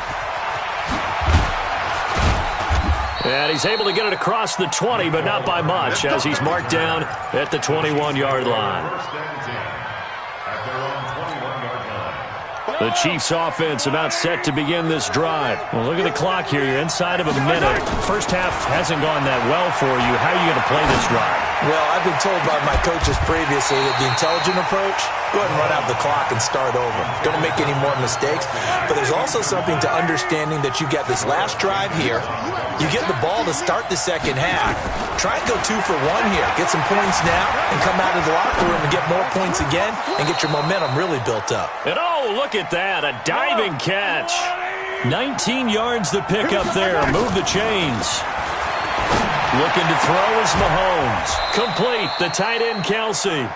And he's able to get it across the 20, but not by much, as he's marked down at the 21-yard line. The Chiefs' offense about set to begin this drive. Well, look at the clock here. You're inside of a minute. First half hasn't gone that well for you. How are you going to play this drive? Well, I've been told by my coaches previously that the intelligent approach, go ahead and run out the clock and start over. Don't make any more mistakes. But there's also something to understanding that you get this last drive here. You get the ball to start the second half. Try and go 2 for 1 here. Get some points now and come out of the locker room and get more points again and get your momentum really built up. And oh, look at that. A diving catch. 19 yards to pick up there. Move the chains. Looking to throw is Mahomes. Complete. The tight end, Kelsey.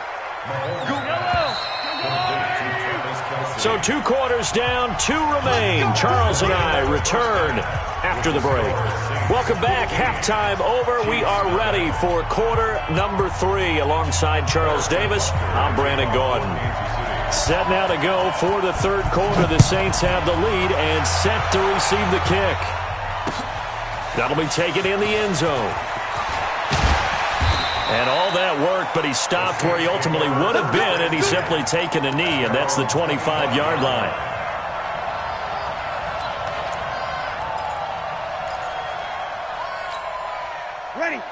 So 2 quarters down, 2 remain. Charles and I return after the break. Welcome back. Halftime over. We are ready for quarter number 3. Alongside Charles Davis, I'm Brandon Gordon. Set now to go for the third quarter. The Saints have the lead and set to receive the kick. That'll be taken in the end zone. And all that work, but he stopped where he ultimately would have been, and he's simply taken a knee, and that's the 25-yard line.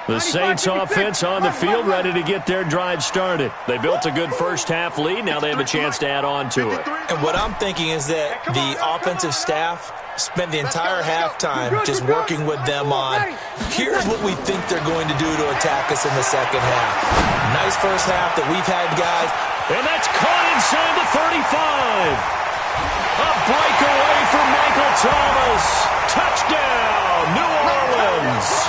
The Saints offense on the field, ready to get their drive started. They built a good first-half lead. Now they have a chance to add on to it. And what I'm thinking is that the offensive staff spent the entire halftime just working with them on, here's what we think they're going to do to attack us in the second half. Nice first half that we've had, guys. And that's caught inside the 35. A breakaway for Michael Thomas. Touchdown, New Orleans.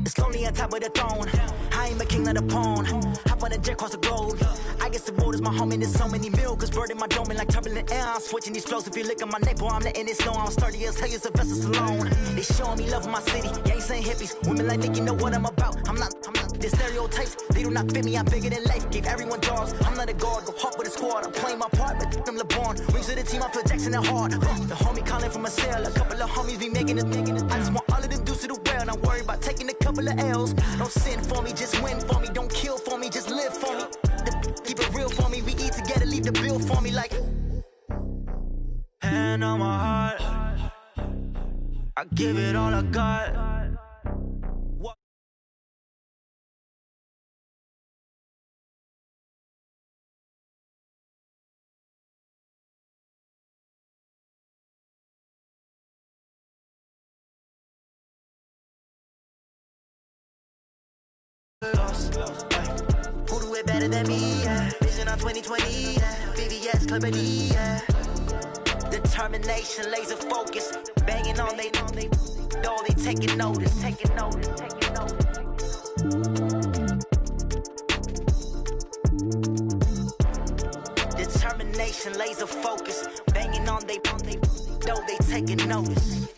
It's lonely on top of the throne. I ain't a king of the pawn. Hop on a jet across the globe. I guess the world is my home and there's so many milkers burning my dome like turbulent air. I'm switching these flows. If you look at my neck, boy, I'm letting it snow. I'm sturdy as hell, it's a vessel alone. They showing me love in my city. Gang saying hippies. Women like me, you know what I'm about. I'm not. The stereotypes, they do not fit me. I'm bigger than life. Gave everyone jobs. I'm not a guard. Go hard with a squad. I'm playing my part, but them LeBron. Rings to the team, I feel Jackson and hard. The homie calling from a cell. A couple of homies be making it. I just want all of them dudes to the well. Not worry about taking a couple of L's. Don't sin for me, just win for me. Don't kill for me, just live for me. Keep it real for me. We eat together, leave the bill for me like. Hand on my heart. I give it all I got. Who do it better than me? Yeah. Vision on 2020. Yeah. VVS, Clarity. Yeah. Determination, laser focus. Banging on they door, they taking notice. Determination, laser focus. Banging on they door, they taking notice.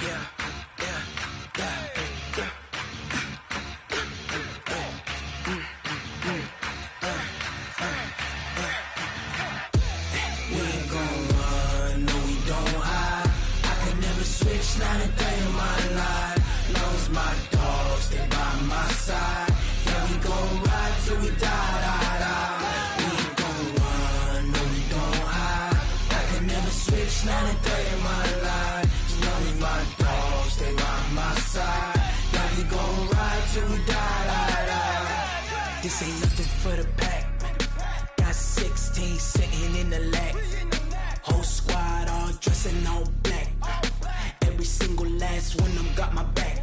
Yeah. Not a day in my life. Long as my dogs stay by my side. Yeah, we gon' ride till we die. We ain't gon' run, no, we don't hide. I can never switch, not a day in my life. As long as my dogs stay by my side. Yeah, we gon' ride till we die. This ain't nothing for the pack. Got 16 sitting in the lag. Whole squad all dressing all black. Every single last one of them got my back.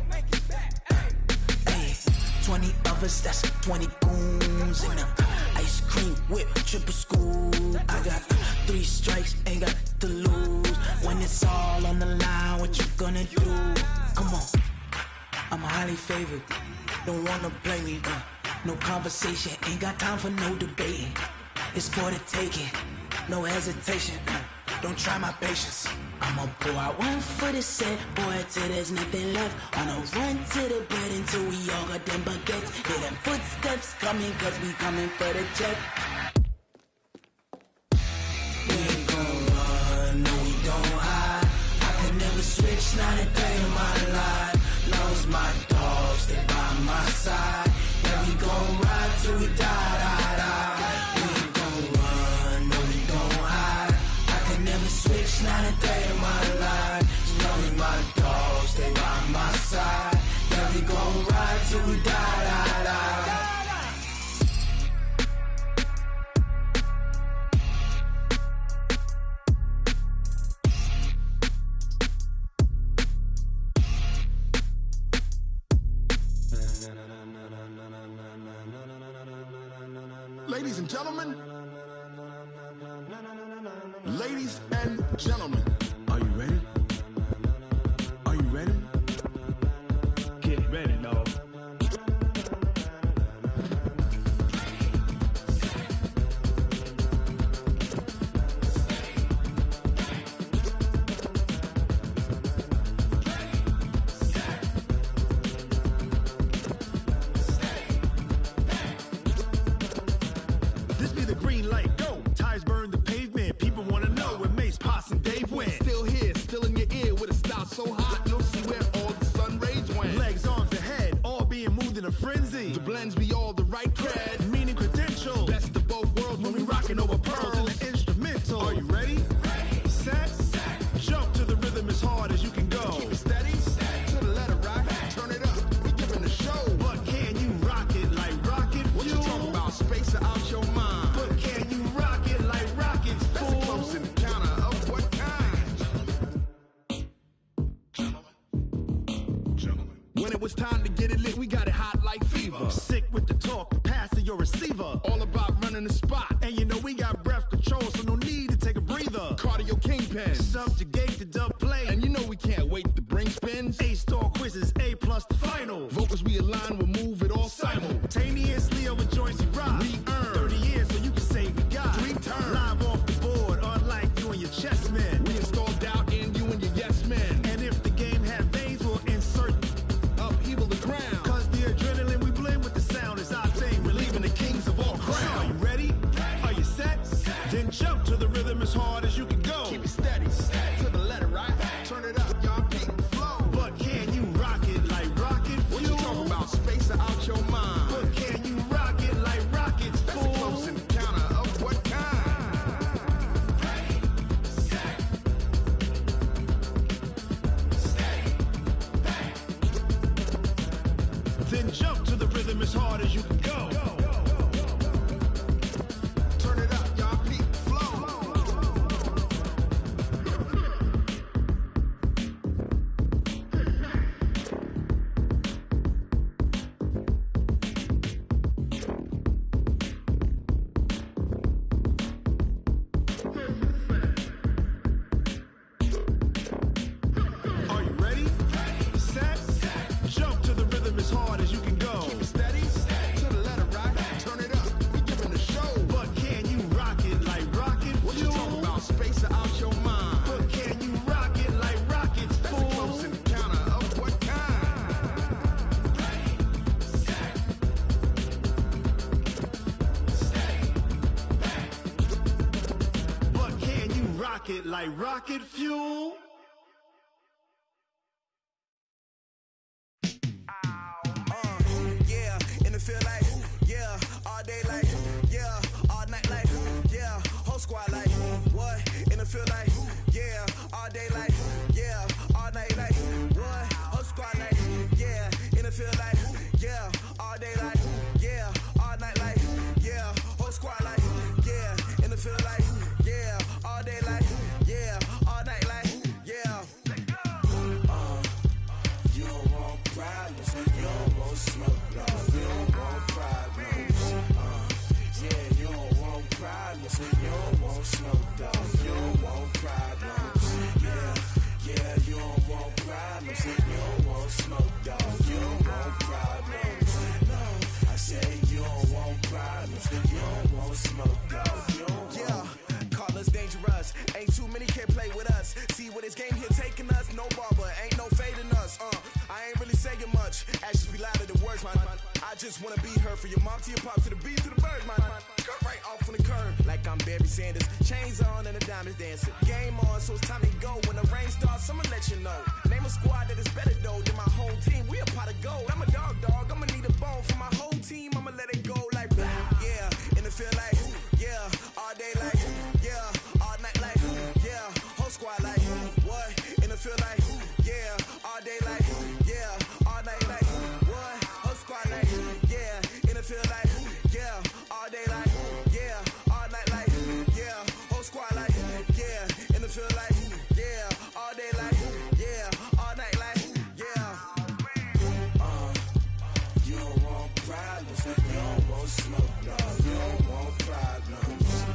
Hey, 20 of us, that's 20 goons in them. Ice Cream whip, triple school. I got 3 strikes, ain't got to lose. When it's all on the line, what you gonna do? Come on, I'm highly favored. Don't wanna play me, no conversation, ain't got time for no debating. It's for the taking, no hesitation. Don't try my patience. I'ma pour out one for the set, boy, till there's nothing left. On a run to the bed until we all got them baguettes. Hear them footsteps coming, cause we coming for the check. We ain't gon' run, no we don't hide. I could never switch, not a day in my life. Now it's my dogs, they by my side. Yeah, we gon' ride till we die, die, die. We ain't gon' run, no we don't hide. I could never switch, not a day in my life. As long as my dogs, they by my side. Yeah, we gon' ride till we die, die, die. Ladies and gentlemen, ladies and gentlemen, are you ready? Are you ready? Get ready, dog. This be the green light, go. Tires burn the pavement. People wanna know where Mace, Potts, and Dave went. Still here, still in your ear with a style so hot, you'll see where all the sun rays went. Legs, arms, and head, all being moved in a frenzy. The blends be all the right cred, meaning credentials. Best of both worlds when we rockin' over pearls in the instrumental. Are you ready? Set, jump to the rhythm as hard as you can go. Keep it steady, to the letter right. Turn it up, we giving the show. But can you rock it like rocket fuel? What you talking about? Space or out your mind? But can you rock it like rockets, fool? That's a close encounter of what kind? Gentlemen. When it was time to get it lit, we got it hot like fever. Sick with the talk, pass to your receiver. All about running the spot. And you know we got breath control, so no need to take a breather. Cardio kingpin, subjugate the dub play. And you know we can't wait to bring spins. A-star quizzes, A+ the final. Vocals we align, we'll move it all simultaneously over joints we rock. We earn 30 years, so you can say we got 3 turns. Live off the board, unlike you and your chess men. We install doubt in you and your yes men. And if the game had veins, we'll insert upheaval the ground. Cause the adrenaline we blend with the sound is our thing, relieving the kings of all crowns. So are you ready? Are you set? Then jump to the rhythm as hard as you can go. Keep it steady, to the letter right. Turn it up, y'all keep the flow. But can you rock it like rocket fuel? What you talking about? Space or out your mind? But can you rock it like rockets, fool? That's a close encounter of what kind? Then jump to the rhythm as hard as you can go. Turn it up, y'all peak flow. Are you ready? Set, jump to the rhythm as hard as you can go. Keep it steady, to the letter right. Turn it up, we giving the show. But can you rock it like rocket fuel? What you talking about? Space or out your mind? But can you rock it like rockets, fool? That's a close encounter of what kind? But can you rock it like rocket fuel? Yeah, and it feel like, yeah, all day like, yeah, all night like, yeah, whole squad like, what? And it feel like, yeah, all day like, yeah, all night like, what? Whole squad like, yeah, and it feel like, yeah, all day like, yeah, all night like, yeah, whole squad like, yeah, and it feel like, yeah, all day like, yeah, all night like, yeah. You don't want problems, you don't want smoke, no. You don't want problems, yeah, you don't dog. You don't want problems. Yeah, you don't want problems. You don't want smoke, dog. You don't want problems. No, I say you don't want problems. You don't want smoke, dog. You don't want. Call us dangerous. Ain't too many can play with us. See what this game here taking us. No barber, ain't no fading us. I ain't really saying much. Actions be louder than words, man. I just wanna be heard from your mom to your pop to the beat to the birds, man. Cut right off on the curb like I'm Barry Sanders. Chains on and the diamonds dancing. Game on, so it's time to go. When the rain starts, I'ma let you know. Name a squad that is better though than my home team. We a pot of gold. I'm a dog. I'ma need a bone for my whole team. I'ma let it go like blah. Yeah, and it feel like yeah, all day like yeah, all night like yeah, whole squad like what? And it feel like yeah, all day like yeah, all night like what? Whole squad like yeah, and it feel like yeah, all day like yeah, all night like yeah, whole squad like yeah, and it feel like yeah, all day like yeah, all night like yeah. You don't want problems. You don't want smoke, dog. You don't want problems.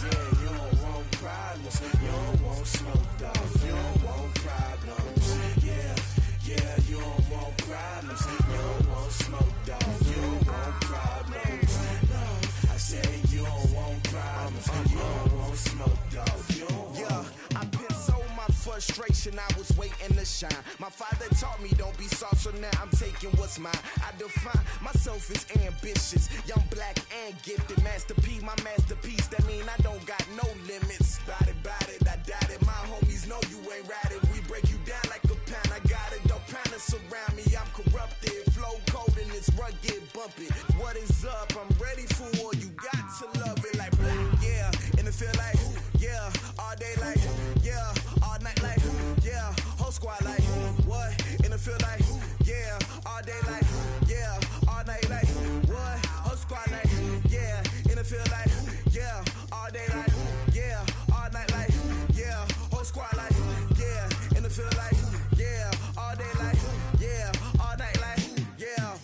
Yeah, you don't want problems. You don't want smoke, dog. You don't want problems. Yeah, you don't want problems. You don't want smoke, dog. You don't want problems. No, I say you don't want problems. You don't want smoke, dog. You don't want. I put so my frustration, I was waiting to shine. My father taught me don't be soft, so now I'm taking what's mine. I define myself as ambitious, young, black, and gifted. Master P, my masterpiece. That mean I don't got no limits. Bout it, I doubt it. My homies know you ain't ratted. We break you down like a pound. I got it, don't panic surround me. I'm corrupted, flow cold and it's rugged, bumpy. What is up? I'm ready for war. You got to love it like black, yeah. And it feel like yeah, all day like yeah, all night like yeah, whole squad like what? And it feel like yeah, all day like yeah, all night like what? Whole squad like yeah, and it feel like yeah, all day like yeah, all night like yeah, whole squad like yeah, and it feel like yeah, all day like yeah, all night like yeah.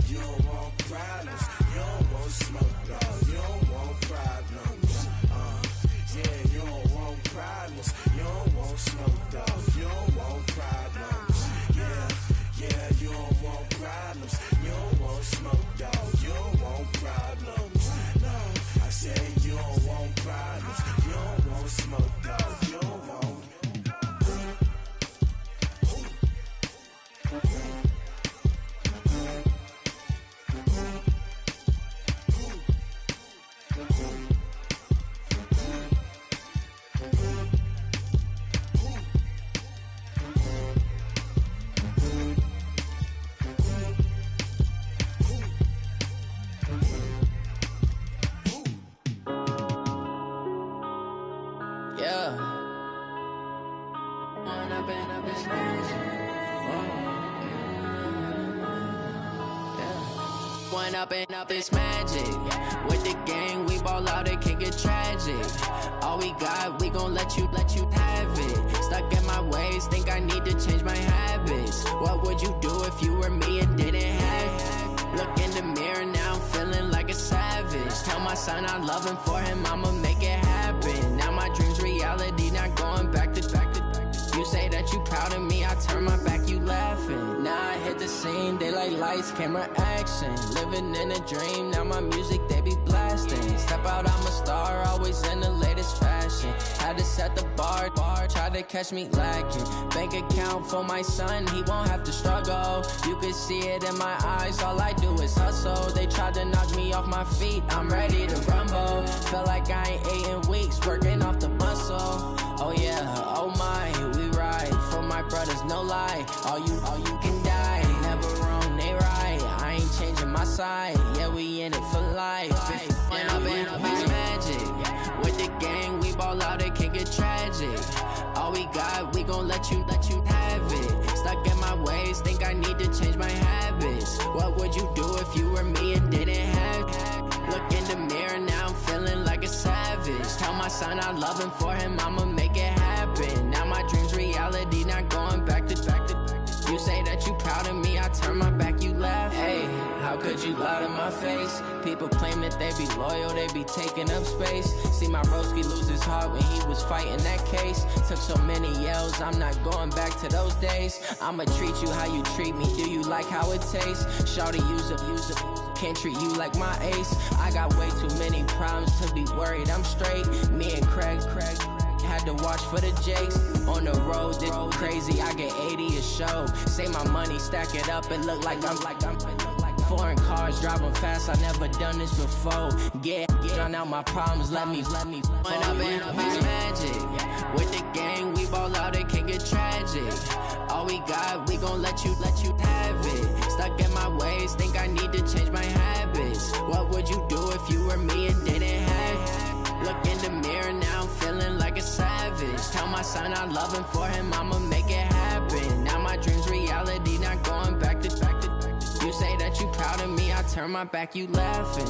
You don't want problems. You don't want smoke, dog. You don't want problems. Yeah, you don't want problems. You don't want smoke, dog. You don't want problems. Yeah, you don't want problems. You don't want smoke, dog. You don't want problems. No, I say you don't want problems. You don't want smoke, dog. You don't want. Up this magic. With the gang, we ball out, it can get tragic. All we got, we gon' let you have it. Stuck in my ways, think I need to change my habits. What would you do if you were me and didn't have it? Look in the mirror, now I'm feeling like a savage. Tell my son I love him, for him I'ma make it happen. Now my dream's reality, not going back to. You say that you proud of me, I turn my back, you laughing. Now I hit the scene, daylight lights, camera action. Living in a dream, now my music, they be blasting. Step out, I'm a star, always in the latest fashion. Had to set the bar, try to catch me lacking. Bank account for my son, he won't have to struggle. You can see it in my eyes, all I do is hustle. They tried to knock me off my feet, I'm ready to rumble. Felt like I ain't ate in weeks, working off the muscle. Oh yeah, oh my, we ride for my brothers, no lie. All you can die, never wrong, they right. I ain't changing my side, yeah, we in it for life. When I've been up, it's magic. With the gang, we ball out, it can get tragic. All we got, we gon' let you have it. Stuck in my ways, think I need to change my habits. What would you do if you were me and didn't have it? Look in the mirror, now I'm feeling like a savage. Tell my son I love him, for him I'ma make it happen. Now my dream's reality, not going back to. You say that you proud of me, I turn my back, you laugh. Hey, how could you lie to my face. People claim that they be loyal, they be taking up space. See my broski lose his heart when he was fighting that case. Took so many yells, I'm not going back to those days. I'ma treat you how you treat me, do you like how it tastes? Shawty, use it, can't treat you like my ace. I got way too many problems to be worried, I'm straight. Me and Craig had to watch for the Jakes. On the road, this crazy, I get 80 a show. Say my money, stack it up, it look like I'm foreign cars, driving fast, I never done this before. Get drown out my problems, let me When up in a beach magic. With the gang, we ball out, it can get tragic. All we got, we gon' let you have it. Stuck in my ways, think I need to change my habits. What would you do if you were me and didn't have it? Look in the mirror, now I'm feeling like a savage. Tell my son I love him, for him I'ma make it happen. Now my dream's reality, not going back to. You say that you proud of me, I turn my back, you laughing.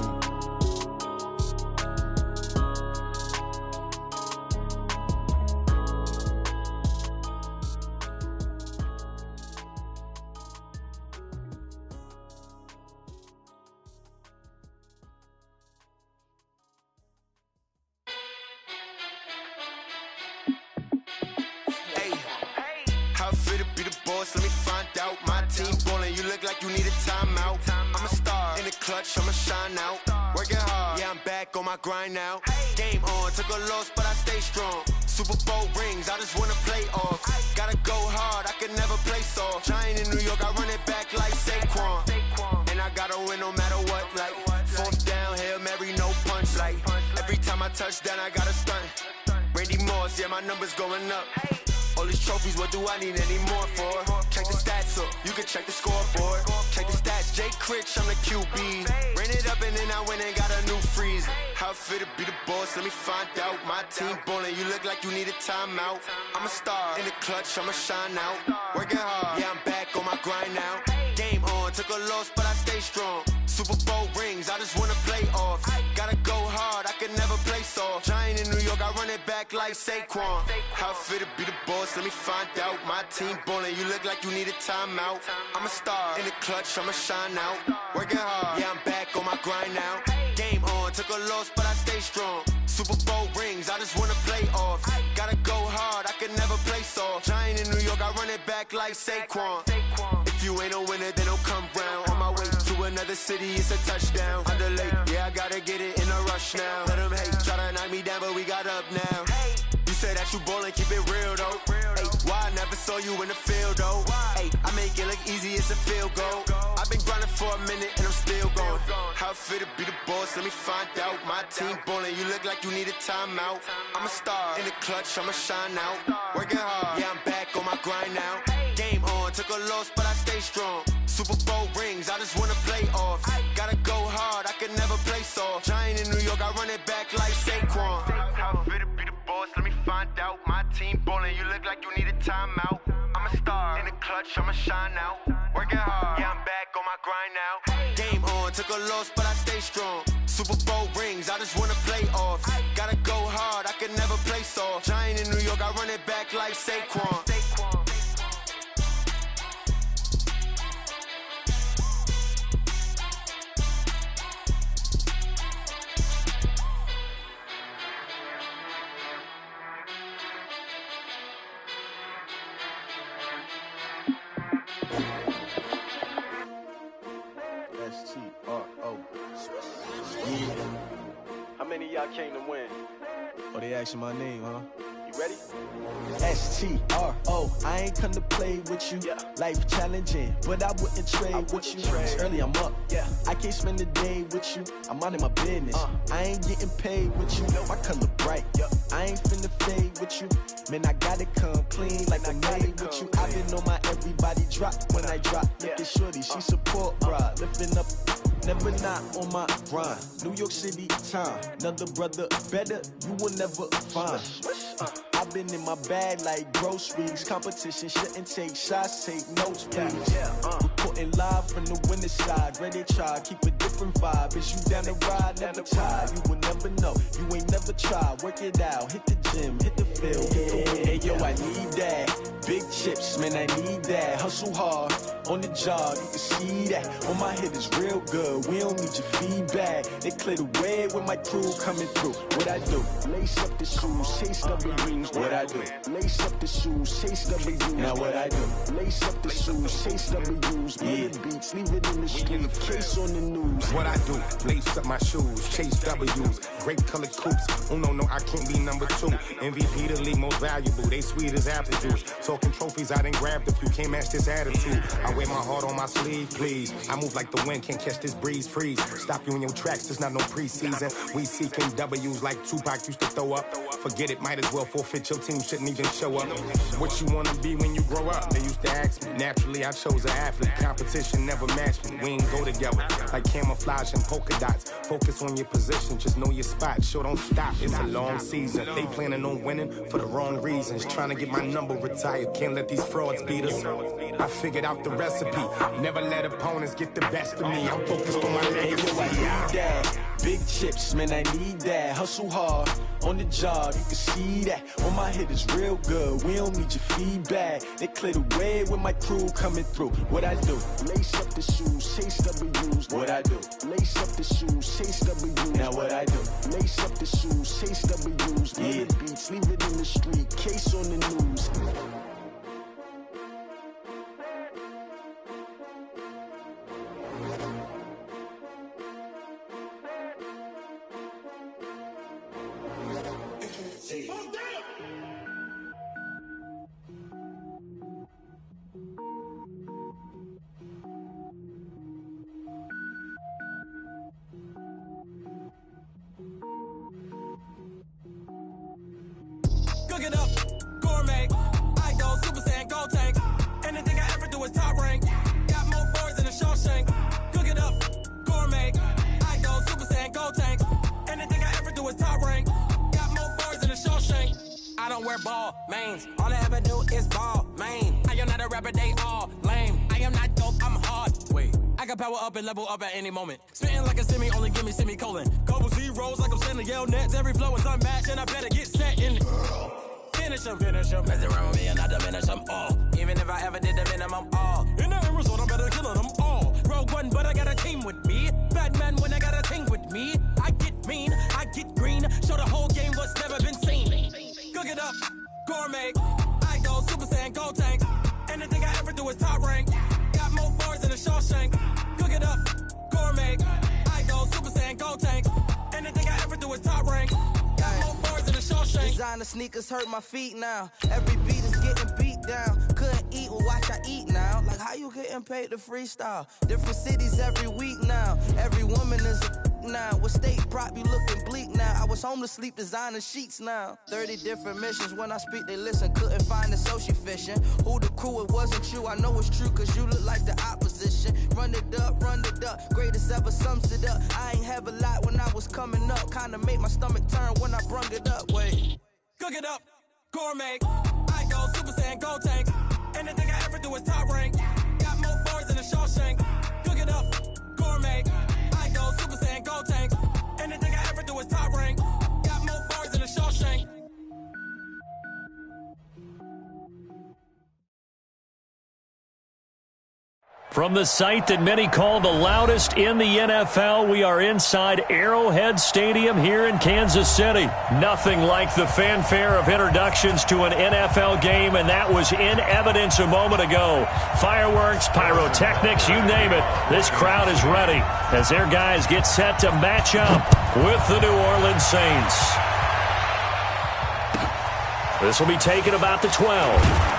How fit to be the boss? Let me find out. My team ballin', you look like you need a timeout. I'm a star in the clutch, I'ma shine out. Working hard, yeah, I'm back on my grind now. Game on, took a loss, but I stay strong. Super Bowl rings, I just wanna play off. Gotta go hard, I can never play soft. Giant in New York, I run it back like Saquon. And I gotta win no matter what, like fourth down, Hail Mary, no punch. Like every time I touch down, I gotta stunt. Randy Moss, yeah, my numbers going up. All these trophies, what do I need any more for? Check the stats up, you can check the scoreboard. Check the stats, Jay Critch, I'm the QB. Ran it up and then I went and got a new freeze. How fit to be the boss, let me find out. My team ballin', you look like you need a timeout. I'm a star in the clutch, I'ma shine out. Working hard, yeah, I'm back on my grind now. Game on, took a loss, but I stay strong. Super Bowl rings, I just wanna play off. Gotta go hard, I can never play soft. Giant in New York, I run it back like Saquon. How fit to be the boss, let me find out. My team ballin', you look like you need a timeout. I'm a star in the clutch, I'ma shine out. Working hard, yeah, I'm back on my grind now. Game on, took a loss, but I stay strong. Super Bowl rings, I just wanna play off. Gotta go hard, I can never play soft. Giant in New York, I run it back like Saquon. If you ain't a winner, then don't come round. On my way to another city, it's a touchdown. Underlay, yeah, I gotta get it in a rush now. Let them hate, try to knock me down, but we got up now. You say that you ballin', keep it real though. Hey, why I never saw you in the field though? Hey, I make it look easy, it's a field goal. I've been grinding for a minute and I'm still going. How fit to be the boss, let me find out. My team ballin', you look like you need a timeout. I'm a star in the clutch, I'ma shine out. Working hard, yeah, I'm back on my grind now. Game on, took a loss, but I stay strong. Super Bowl rings, I just wanna play off. Gotta go hard, I can never play soft. Giant in New York, I run it back like Saquon. How fit to be the boss, let me find out. My team ballin', you look like you need a timeout. I'm a star in the clutch, I'ma shine out. Working hard, yeah, I'm back on my grind now. Game on, took a loss, but I stay strong. Super Bowl rings, I just wanna play off. Gotta go hard, I can never play soft. Giant in New York, I run it back like Saquon. S-T-R-O. How many of y'all came to win? Oh, they asking my name, huh? You ready? S-T-R-O. I ain't come to play with you. Life challenging, but I wouldn't trade with you. It's early, I'm up. I can't spend the day with you. I'm out of my business. I ain't getting paid with you. My color bright. I ain't finna fade with you. Man, I gotta come clean like I'm made with you. I've been on my everybody drop when I drop. Look at shorty, she support, bruh. Lifting up, never not on my grind. New York City time, another brother better, you will never find. I've been in my bag like groceries. Competition shouldn't take shots, take notes, please. Reporting live from the winter side. Ready to try, keep a different vibe. Is you down the ride, never tired. You will never know, you ain't never tried. Work it out, hit the gym, hit the field. Hey yo, I need that. big chips, man, I need that. Hustle hard on the job, you can see that. On my head is real good, we don't need your feedback. They clear the way with my crew coming through. What I do? Lace up the shoes, chase W's. What I do? Lace up the shoes, chase W's. Now what I do? Lace up the shoes, chase W's. Yeah, beats, leave it in the street, case on the news. What I do? Lace up my shoes, chase W's. Grape colored coops. Oh no, I can't be number 2. MVP the league most valuable. They sweet as apple juice. Talking trophies, I done grabbed a few. Can't match this attitude. I wear my heart on my sleeve, please. I move like the wind, can't catch this breeze, freeze. Stop you in your tracks, there's not no preseason. We seeking W's like Tupac used to throw up. Forget it, might as well forfeit. Your team shouldn't even show up. What you wanna be when you grow up? They used to ask me. Naturally, I chose an athlete. Competition never matched me. We ain't go together like camouflage and polka dots. Focus on your position, just know your spot. Sure, don't stop. It's a long season. They planning on winning for the wrong reasons. Trying to get my number retired. Can't let these frauds beat us. I figured out the recipe. Never let opponents get the best of me. I'm focused on my legacy. I need that. Big chips, man, I need that. Hustle hard on the job, you can see that. On my head is real good, we don't need your feedback. They clear the way with my crew coming through. What I do? Lace up the shoes, chase W's. What I do? Lace up the shoes, chase W's. Now what I do? Lace up the shoes, chase W's. Yeah, beats, leave it in the street, case on the news. Cook it up, gourmet. I go Super Saiyan, gold tank. Anything I ever do is top rank. Got more boys than a Shawshank. Cook it up, gourmet. I go Super Saiyan, gold tank. Anything I ever do is top rank. Got more boys than a Shawshank. I don't wear ball mains. All I ever do is ball main. I am not a rapper, they all lame. I am not dope, I'm hard. Wait, I can power up and level up at any moment. Spitting like a semi, only give me semicolon. Couple zeros like I'm sending yell nets. Every flow is unmatched and I better get set in. Finish them. Mess around with me and I diminish them all. Even if I ever did the minimum all. In the end result, I'm better killing them all. Rogue One, but I got a team with me. Batman when I got a thing with me. I get mean, I get green. Show the whole game what's never been seen. Cook it up, gourmet. I go Super Saiyan, gold tank. Anything I ever do is top rank. Got more boys than a Shawshank. Cook it up, gourmet. I go Super Saiyan, gold tank. Anything I ever do is top rank. Got more boys than a Shawshank. Designer sneakers hurt my feet now. Every beat is getting beat down. Couldn't eat, well watch I eat now. Like how you getting paid to freestyle? Different cities every week now. Every woman is a now. With state prop, you looking bleak now. I was home to sleep, designer sheets now. 30 different missions. When I speak, they listen. Couldn't find it, so she fishing. Who the crew? It wasn't you. I know it's true, cause you look like the opposition. Run it up, greatest ever sums it up. I ain't have a lot when I was coming up. Kinda made my stomach turn when I brung it up. Wait. Cook it up, gourmet. I go Super Saiyan, gold tank. Anything I ever do is top rank. Got more boys than a Shawshank. Cook it up, gourmet. I go Super Saiyan, gold tank. Anything I ever do is top rank. Got more boys than a Shawshank. From the site that many call the loudest in the NFL, we are inside Arrowhead Stadium here in Kansas City. Nothing like the fanfare of introductions to an NFL game, and that was in evidence a moment ago. Fireworks, pyrotechnics, you name it. This crowd is ready as their guys get set to match up with the New Orleans Saints. This will be taken about the 12.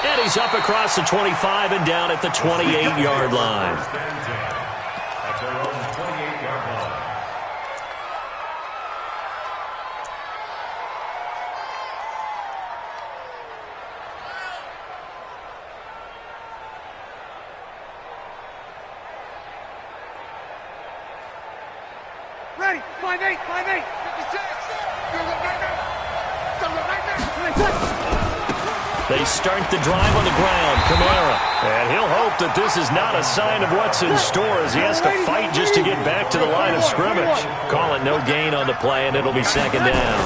And he's up across the 25 and down at the 28-yard line. At their own 28-yard line. Ready, 5'8", 5'8", 56. Go right now. Go right now. They start the drive on the ground. Kamara. And he'll hope that this is not a sign of what's in store as he has to fight just to get back to the line of scrimmage. Call it no gain on the play, and it'll be second down.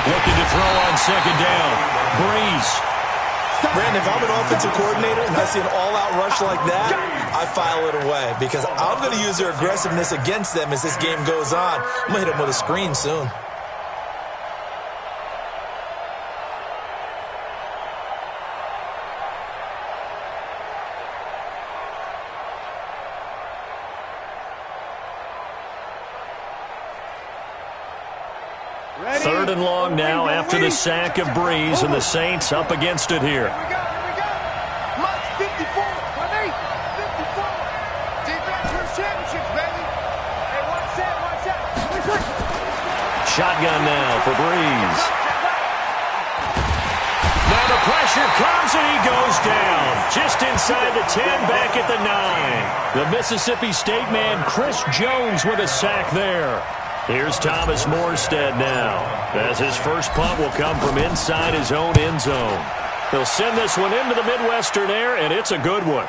Looking to throw on second down. Breeze. Brandon, if I'm an offensive coordinator and I see an all-out rush like that, I file it away because I'm going to use their aggressiveness against them as this game goes on. I'm going to hit them with a screen soon. Third and long now after the sack of Breeze, and the Saints up against it here. Mike's 54. 54. Defense wins championships, baby. Hey, watch that. Shotgun now for Breeze. Now the pressure comes, and he goes down. Just inside the 10, back at the 9. The Mississippi State man, Chris Jones, with a sack there. Here's Thomas Morstead now, as his first punt will come from inside his own end zone. He'll send this one into the Midwestern air, and it's a good one.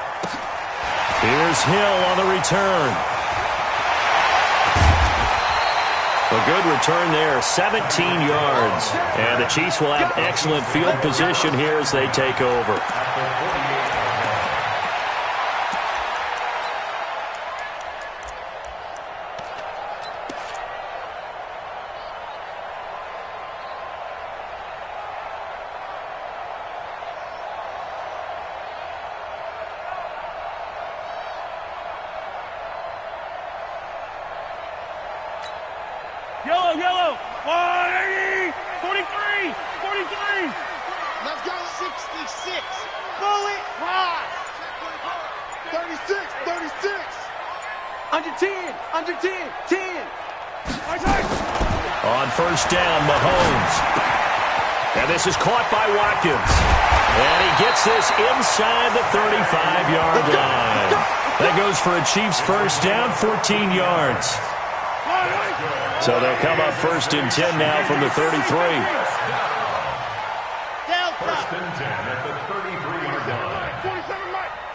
Here's Hill on the return. A good return there, 17 yards. And the Chiefs will have excellent field position here as they take over. Yellow. 180. 43. 43. Let's go. 66. Bullet high. 36. 36. Under 10. Under 10. 10. On first down, Mahomes. And this is caught by Watkins. And he gets this inside the 35-yard line. That goes for a Chiefs first down, 14 yards. So they'll come up first and 10 now from the 33. First and 10 at the 33-yard line. 47,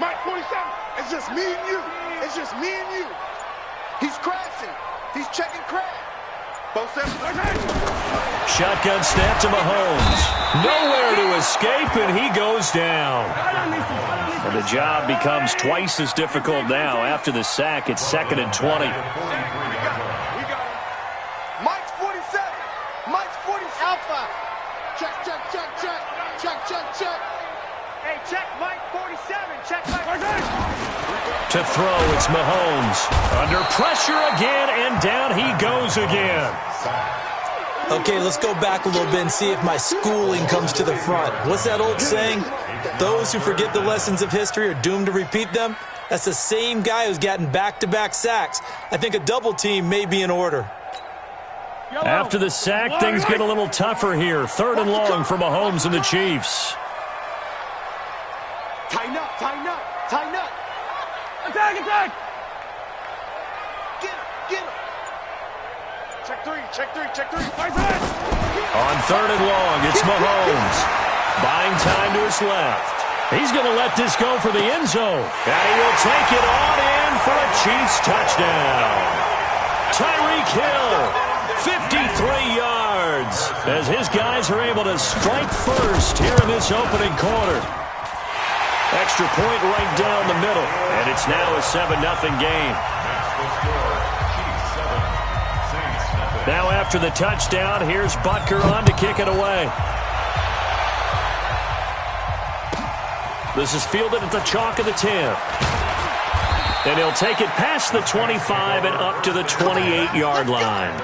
Mike, 47. It's just me and you. It's just me and you. He's crashing. He's checking crash. Both sides. Shotgun snap to Mahomes. Nowhere to escape, and he goes down. And the job becomes twice as difficult now. After the sack, it's 2nd and 20. Mike's 47. Mike's 47. Alpha. Check. Hey, check Mike 47. Check Mike 47. To throw, it's Mahomes. Under pressure again, and down he goes again. Okay, let's go back a little bit and see if my schooling comes to the front. What's that old saying? Those who forget the lessons of history are doomed to repeat them. That's the same guy who's gotten back-to-back sacks. I think a double team may be in order. After the sack, things get a little tougher here. 3rd and long for Mahomes and the Chiefs. Tighten up. Attack. Get him. Check three. On 3rd and long, it's Mahomes. Buying time to his left. He's going to let this go for the end zone. And he will take it on in for a Chiefs touchdown. Tyreek Hill, 53 yards, as his guys are able to strike first here in this opening quarter. Extra point right down the middle, and it's now a 7-0 game. Now after the touchdown, here's Butker on to kick it away. This is fielded at the chalk of the 10. And he'll take it past the 25 and up to the 28-yard line.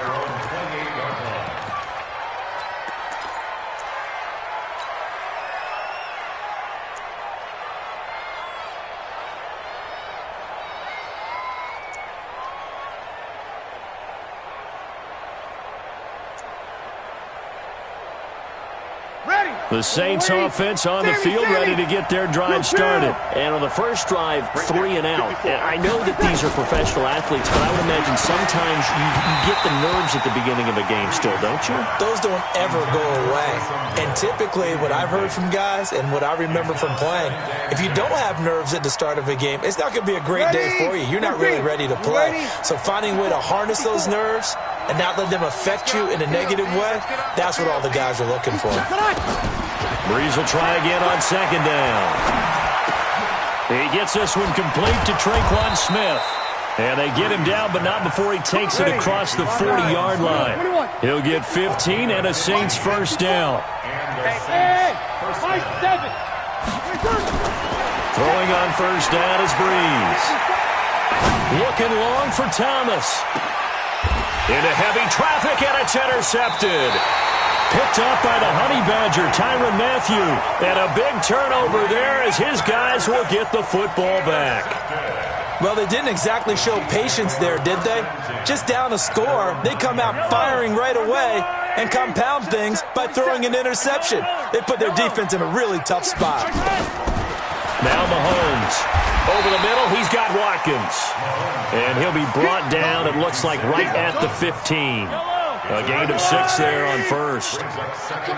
The Saints offense on the field ready to get their drive started. And on the first drive, 3 and out. And I know that these are professional athletes, but I would imagine sometimes you get the nerves at the beginning of a game still, don't you? Those don't ever go away. And typically what I've heard from guys and what I remember from playing, if you don't have nerves at the start of a game, it's not going to be a great day for you. You're not really ready to play. So finding a way to harness those nerves and not let them affect you in a negative way, that's what all the guys are looking for. Breeze will try again on second down. He gets this one complete to Traquan Smith. And they get him down, but not before he takes it across the 40-yard line. He'll get 15 and a Saints first down. Throwing on first down is Breeze. Looking long for Thomas. Into heavy traffic, and it's intercepted. Picked up by the Honey Badger, Tyrann Mathieu. And a big turnover there as his guys will get the football back. Well, they didn't exactly show patience there, did they? Just down a score, they come out firing right away and compound things by throwing an interception. They put their defense in a really tough spot. Now Mahomes. Over the middle, he's got Watkins. And he'll be brought down, it looks like, right at the 15. A gain of 6 there on first.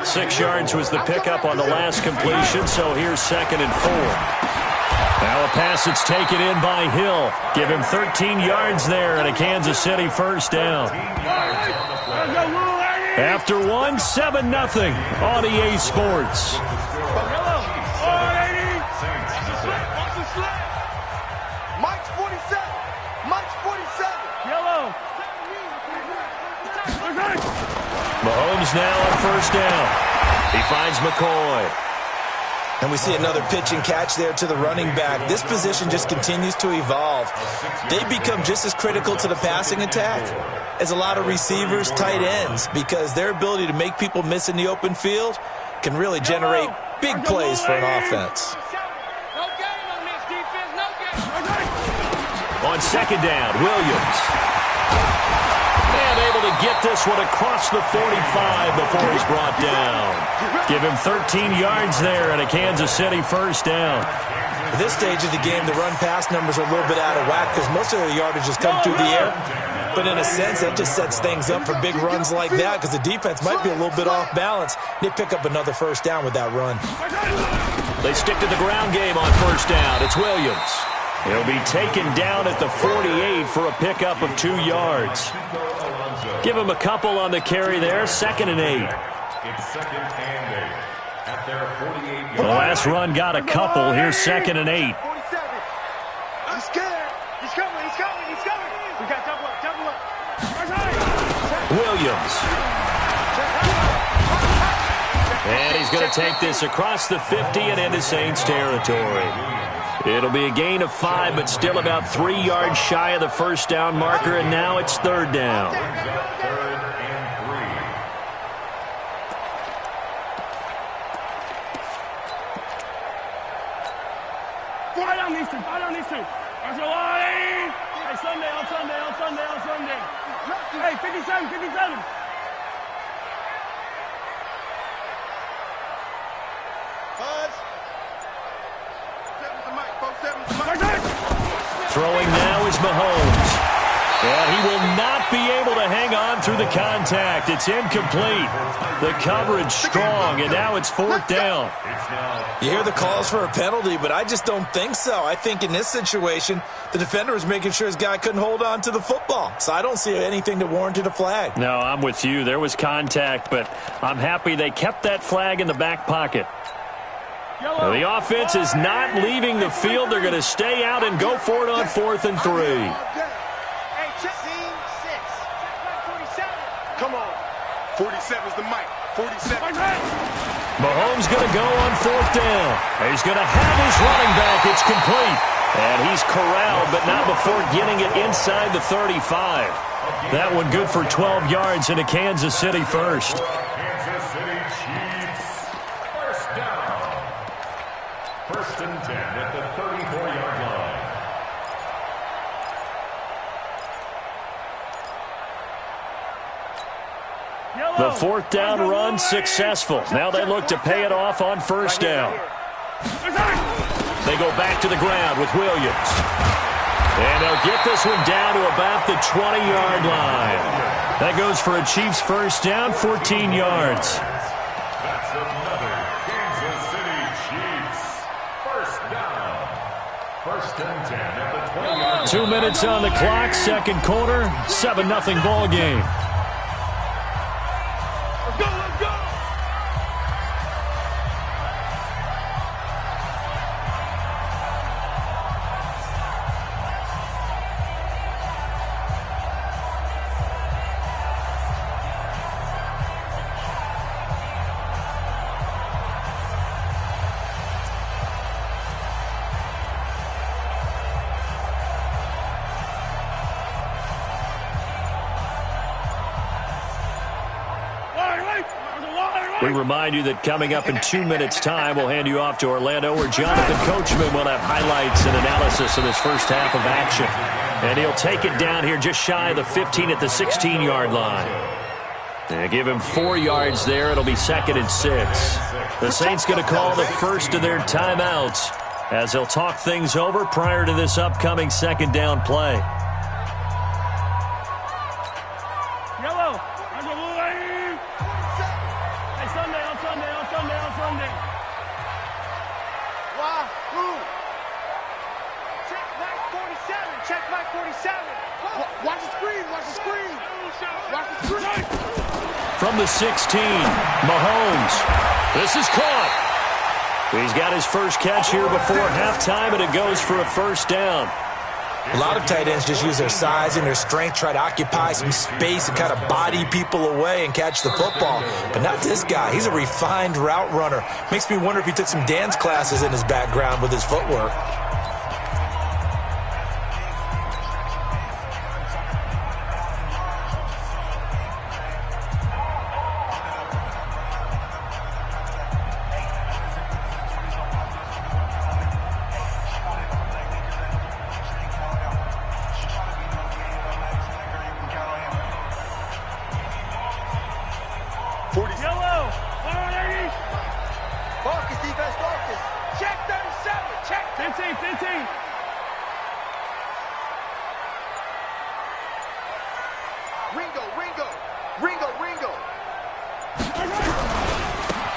6 yards was the pickup on the last completion, so here's 2nd and 4. Now a pass that's taken in by Hill. Give him 13 yards there and a Kansas City first down. After one, 7-0 on EA Sports. Mike's 47. Mike's 47. Yellow. Mahomes now on first down. He finds McCoy. And we see another pitch and catch there to the running back. This position just continues to evolve. They become just as critical to the passing attack as a lot of receivers, tight ends, because their ability to make people miss in the open field can really generate big plays for an offense. On second down, Williams. And able to get this one across the 45 before he's brought down. Give him 13 yards there and a Kansas City first down. At this stage of the game, the run-pass numbers are a little bit out of whack because most of the yardage has come through the air. But in a sense, that just sets things up for big runs like that because the defense might be a little bit off balance. They pick up another first down with that run. They stick to the ground game on first down. It's Williams. He'll be taken down at the 48 for a pickup of 2 yards. Give him a couple on the carry there. 2nd and 8. It's 2nd and 8 at their 48. The last run got a couple. Here's 2nd and 8. He's scared. He's coming. He's coming. He's coming. We got double up. Double up. Williams. And he's going to take this across the 50 and into Saints territory. It'll be a gain of 5, but still about 3 yards shy of the first down marker, and now it's 3rd down. Fly down these two. Fly down these two. That's a line. Hey, Sunday, on Sunday, on Sunday, on Sunday. Hey, 57, 57. Throwing now is Mahomes. And he will not be able to hang on through the contact. It's incomplete. The coverage strong, and now it's 4th down. You hear the calls for a penalty, but I just don't think so. I think in this situation, the defender was making sure his guy couldn't hold on to the football. So I don't see anything that warranted a flag. No, I'm with you. There was contact, but I'm happy they kept that flag in the back pocket. Well, the offense is not leaving the field. They're going to stay out and go for it on 4th and 3. Come on. 47's the mic. 47. Mahomes going to go on 4th down. He's going to have his running back. It's complete. And he's corralled, but not before getting it inside the 35. That one good for 12 yards into Kansas City first. Kansas City Chiefs. First down. 1st and 10 at the 34-yard line. The 4th down run successful. Now they look to pay it off on first down. They go back to the ground with Williams. And they'll get this one down to about the 20-yard line. That goes for a Chiefs first down, 14 yards. That's another Kansas City Chiefs. First down. 1st and 10 at the 20-yard line. 2 minutes on the clock, 2nd quarter, 7-0 ball game. We remind you that coming up in 2 minutes' time, we'll hand you off to Orlando, where Jonathan Coachman will have highlights and analysis of this first half of action. And he'll take it down here just shy of the 15 at the 16-yard line. And give him 4 yards there. It'll be 2nd and 6. The Saints going to call the first of their timeouts as they'll talk things over prior to this upcoming second down play. Yellow. Hey, Sunday, on Sunday. Wahoo. Check back 47. Watch the screen. From the 16, Mahomes. This is caught. He's got his first catch here before halftime, and it goes for a first down. A lot of tight ends just use their size and their strength, try to occupy some space and kind of body people away and catch the football. But not this guy. He's a refined route runner. Makes me wonder if he took some dance classes in his background with his footwork.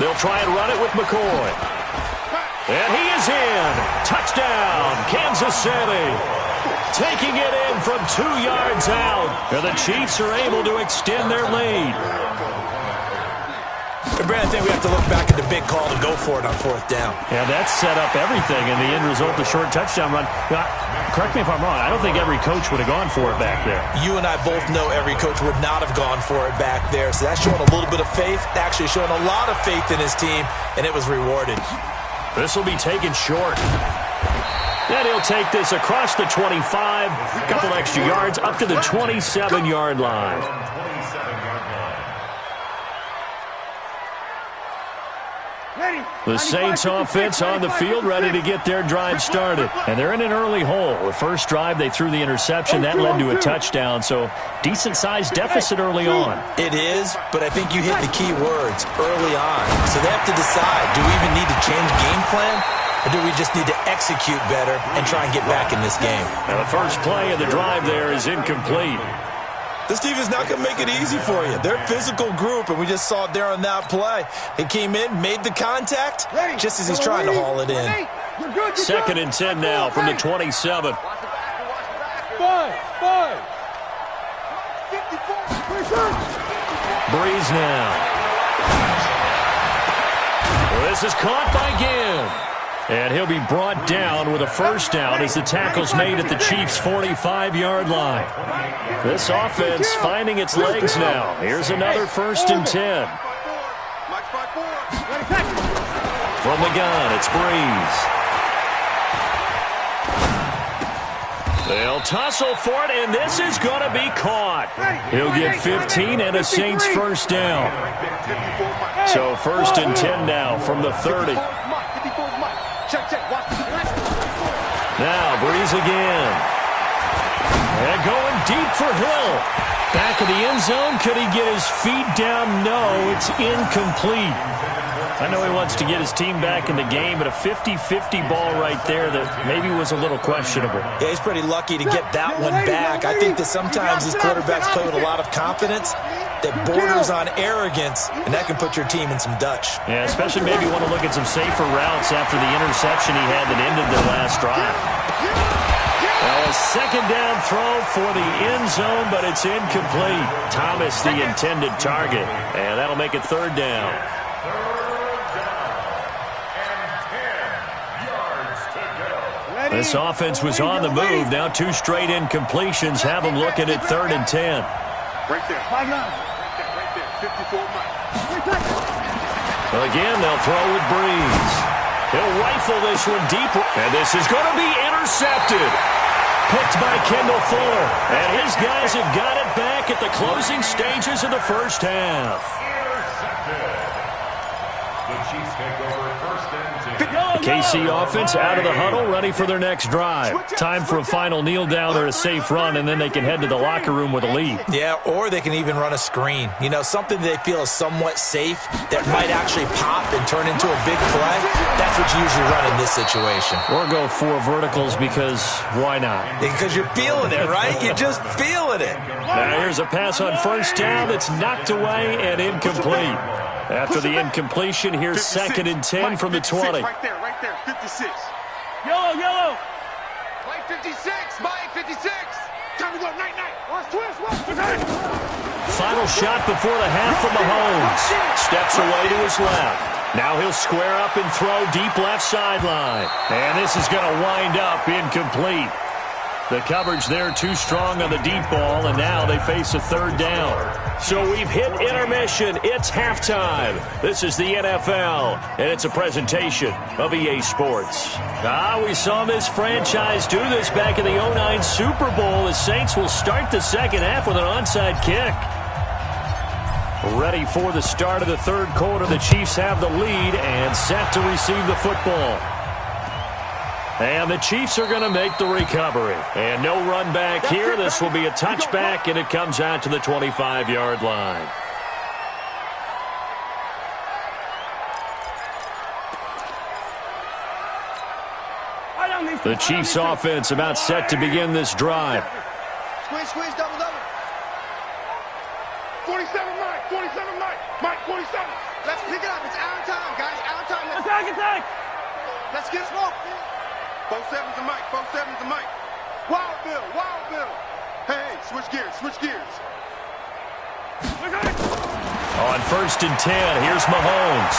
They'll try and run it with McCoy. And he is in. Touchdown, Kansas City. Taking it in from 2 yards out. And the Chiefs are able to extend their lead. Brad, I think we have to look back at the big call to go for it on 4th down. Yeah, that set up everything, and the end result, the short touchdown run. Correct me if I'm wrong. I don't think every coach would have gone for it back there. You and I both know every coach would not have gone for it back there, so that's showing a little bit of faith, actually showing a lot of faith in his team, and it was rewarded. This will be taken short. And he'll take this across the 25, a couple extra yards, up to the 27-yard line. The Saints offense on the field, ready to get their drive started. And they're in an early hole. The first drive, they threw the interception. That led to a touchdown, so decent-sized deficit early on. It is, but I think you hit the key words, early on. So they have to decide, do we even need to change game plan? Or do we just need to execute better and try and get back in this game? And the first play of the drive there is incomplete. This team is not going to make it easy for you. They're a physical group, and we just saw it there on that play. He came in, made the contact, just as he's trying to haul it in. 2nd and 10 now from the 27. Breeze now. This is caught by Ginn. And he'll be brought down with a first down as the tackle's made at the Chiefs' 45-yard line. This offense finding its legs now. Here's another 1st and 10. From the gun, it's Breeze. They'll tussle for it, and this is going to be caught. He'll get 15 and a Saints first down. So 1st and 10 now from the 30. Now Breeze again. And going deep for Hill. Back of the end zone. Could he get his feet down? No, it's incomplete. I know he wants to get his team back in the game, but a 50-50 ball right there that maybe was a little questionable. Yeah, he's pretty lucky to get that one back. I think that sometimes these quarterbacks play with a lot of confidence that borders on arrogance, and that can put your team in some Dutch. Yeah, especially maybe want to look at some safer routes after the interception he had that ended their last drive. Well, a second down throw for the end zone, but it's incomplete. Thomas, the intended target, and that'll make it 3rd down. This offense was on the move. Now 2 straight incompletions have them looking at 3rd and 10. Right there. 5-9. Right there. 54 miles. Again, they'll throw with Breeze. He'll rifle this one deep. And this is going to be intercepted. Picked by Kendall Fuller. And his guys have got it back at the closing stages of the first half. Chiefs take over 1st and 10. The KC offense out of the huddle, ready for their next drive. Time for a final kneel down or a safe run, and then they can head to the locker room with a lead. Yeah, or they can even run a screen. You know, something they feel is somewhat safe that might actually pop and turn into a big play. That's what you usually run in this situation. Or go 4 verticals because why not? Because you're feeling it, right? You're just feeling it. Now here's a pass on 1st down that's knocked away and incomplete. After the incompletion, here's 2nd and 10 from the 20. Right there, 56. Yellow. Mike 56, Mike 56. Time to go, night. Watch twist. Final shot before the half from Mahomes. Steps away to his left. Now he'll square up and throw deep left sideline. And this is going to wind up incomplete. The coverage there too strong on the deep ball, and now they face a 3rd down. So we've hit intermission. It's halftime. This is the NFL, and it's a presentation of EA Sports. We saw this franchise do this back in the 2009 Super Bowl. The Saints will start the second half with an onside kick. Ready for the start of the 3rd quarter. The Chiefs have the lead and set to receive the football. And the Chiefs are going to make the recovery. And no run back here. This will be a touchback, and it comes out to the 25-yard line. The Chiefs offense about set to begin this drive. Squeeze, double. 47, Mike, 47. Let's pick it up. It's our time, guys. Our time. Attack. Let's get smoke. 47's a Mike. Wild Bill. Hey, switch gears. On 1st and 10, here's Mahomes.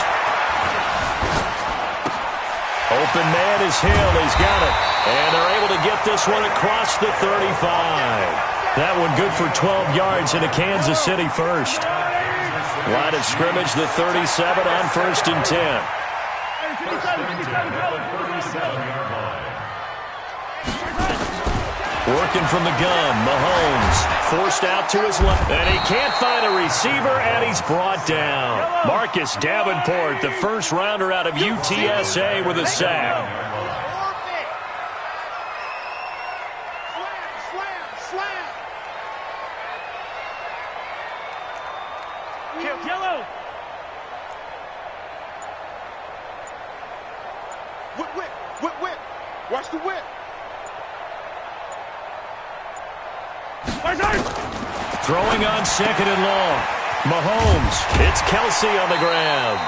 Open man is Hill. He's got it. And they're able to get this one across the 35. That one good for 12 yards into Kansas City first. Line of scrimmage, the 37 on 1st and 10. Working from the gun, Mahomes forced out to his left, and he can't find a receiver, and he's brought down. Marcus Davenport, the first rounder out of UTSA, with a sack. Slam. Yellow. Whip. Watch the whip. Throwing on 2nd and long. Mahomes. It's Kelsey on the grab.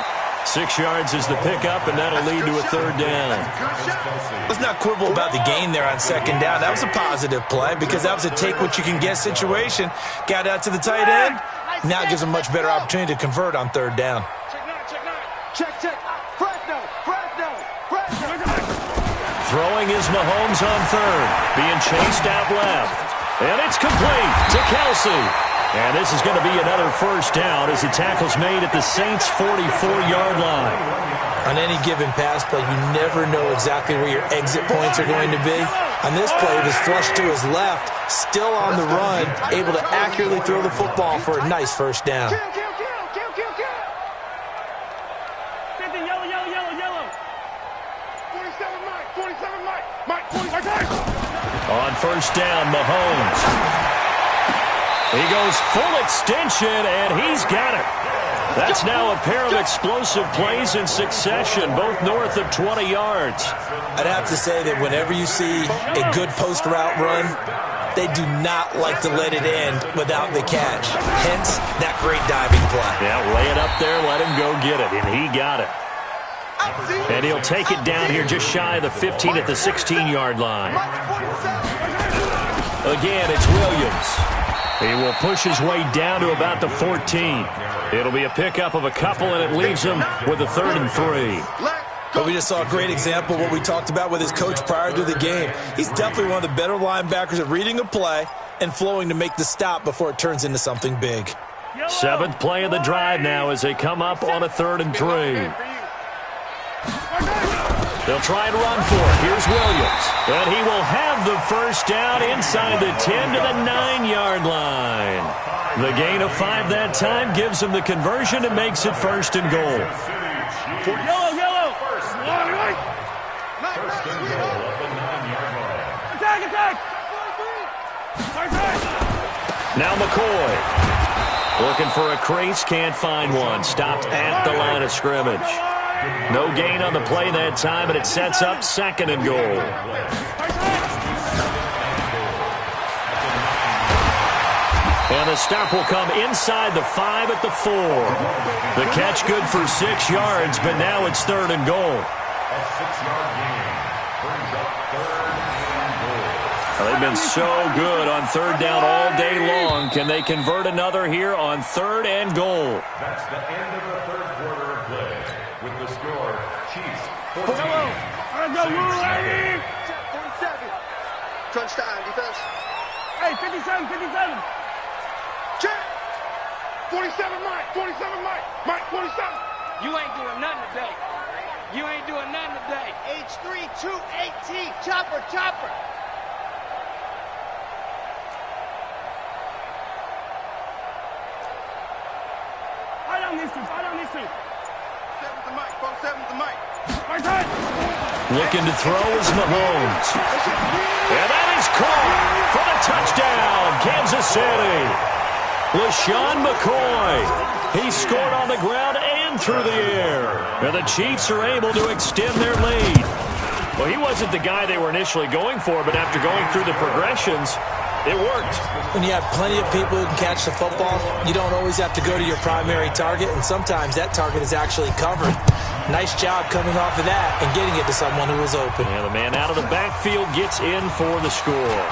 6 yards is the pickup, and that'll lead to a 3rd down. Let's not quibble about the gain there on 2nd down. That was a positive play because that was a take-what-you-can-get situation. Got out to the tight end. Now it gives them a much better opportunity to convert on 3rd down. Check. Fresno. Throwing is Mahomes on 3rd. Being chased out left. And it's complete to Kelsey. And this is going to be another 1st down as the tackle's made at the Saints' 44-yard line. On any given pass play, you never know exactly where your exit points are going to be. On this play, it was flushed to his left, still on the run, able to accurately throw the football for a nice 1st down. Kill. 47 Mike. On 1st down, Mahomes. He goes full extension, and he's got it. That's now a pair of explosive plays in succession, both north of 20 yards. I'd have to say that whenever you see a good post route run, they do not like to let it end without the catch. Hence, that great diving play. Yeah, lay it up there, let him go get it, and he got it. And he'll take it down here just shy of the 15 at the 16-yard line. Again, it's Williams. He will push his way down to about the 14. It'll be a pickup of a couple, and it leaves him with a 3rd and 3. But we just saw a great example of what we talked about with his coach prior to the game. He's definitely one of the better linebackers at reading a play and flowing to make the stop before it turns into something big. 7th play of the drive now as they come up on a 3rd and 3. They'll try and run for it. Here's Williams. And he will have the 1st down inside the 10 to the 9-yard line. The gain of 5 that time gives him the conversion and makes it 1st and goal. Yellow. First and goal at the 9-yard line. Attack! Now McCoy. Looking for a crease, can't find one. Stopped at the line of scrimmage. No gain on the play that time, and it sets up 2nd and goal. And the stop will come inside the 5 at the 4. The catch good for 6 yards, but now it's 3rd and goal. A 6-yard gain brings up 3rd and goal. They've been so good on 3rd down all day long. Can they convert another here on 3rd and goal? That's the end of the 3rd quarter of play. With the score, Chiefs 14. 47. Crunch time, defense. Hey, 57. Check. 47, Mike. 47, Mike. Mike, 47. You ain't doing nothing today. H3218. Chopper. Right on these two. 7's the Mike. 47's the Mike. Looking to throw is Mahomes. And that is caught for the touchdown, Kansas City. LaShawn McCoy. He scored on the ground and through the air. And the Chiefs are able to extend their lead. Well, he wasn't the guy they were initially going for, but after going through the progressions, it worked. When you have plenty of people who can catch the football, you don't always have to go to your primary target, and sometimes that target is actually covered. Nice job coming off of that and getting it to someone who was open. And the man out of the backfield gets in for the score.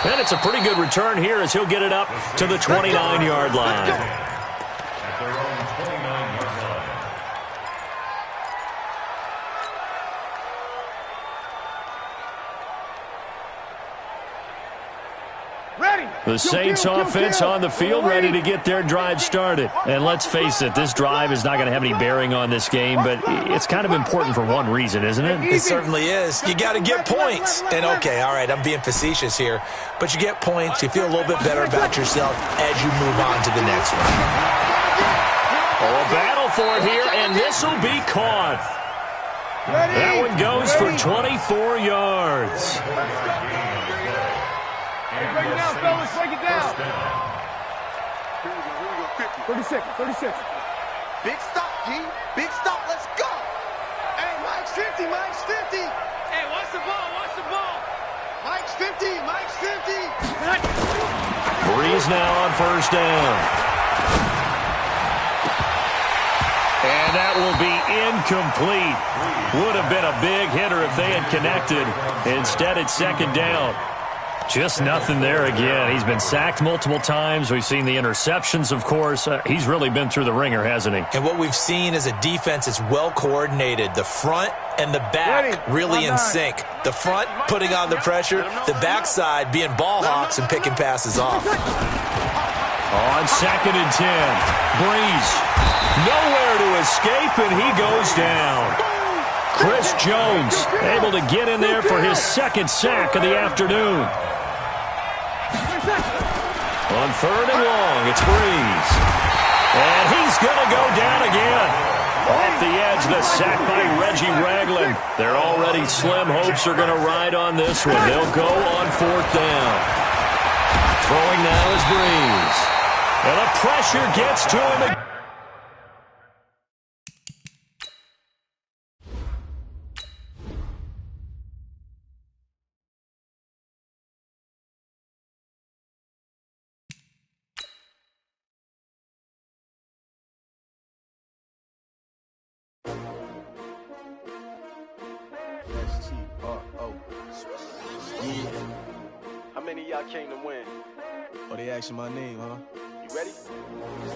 And it's a pretty good return here as he'll get it up to the 29-yard line. At their own 29-yard line. The Saints offense on the field, ready to get their drive started. And let's face it, this drive is not going to have any bearing on this game, but it's kind of important for one reason, isn't it? It certainly is. You got to get points. And okay, all right, I'm being facetious here, but you get points, you feel a little bit better about yourself as you move on to the next one. Oh, a battle for it here, and this will be caught. That one goes for 24 yards. Break it down, fellas. Break it down. 36. Big stop, G. Big stop. Let's go. Hey, Mike's 50. Hey, watch the ball. Mike's 50. Breeze now on 1st down. And that will be incomplete. Would have been a big hitter if they had connected. Instead, it's 2nd down. Just nothing there again. He's been sacked multiple times. We've seen the interceptions, of course. He's really been through the ringer, hasn't he? And what we've seen is a defense that's well coordinated. The front and the back really in sync. The front putting on the pressure, the backside being ball hawks and picking passes off. On 2nd and 10, Breeze nowhere to escape, and he goes down. Chris Jones able to get in there for his 2nd sack of the afternoon. On 3rd and long, it's Breeze. And he's going to go down again. Off the edge, the sack by Reggie Ragland. Their already slim hopes are going to ride on this one. They'll go on 4th down. Throwing now is Breeze. And the pressure gets to him again. How many of y'all came to win? Oh, they asking my name, huh? You ready?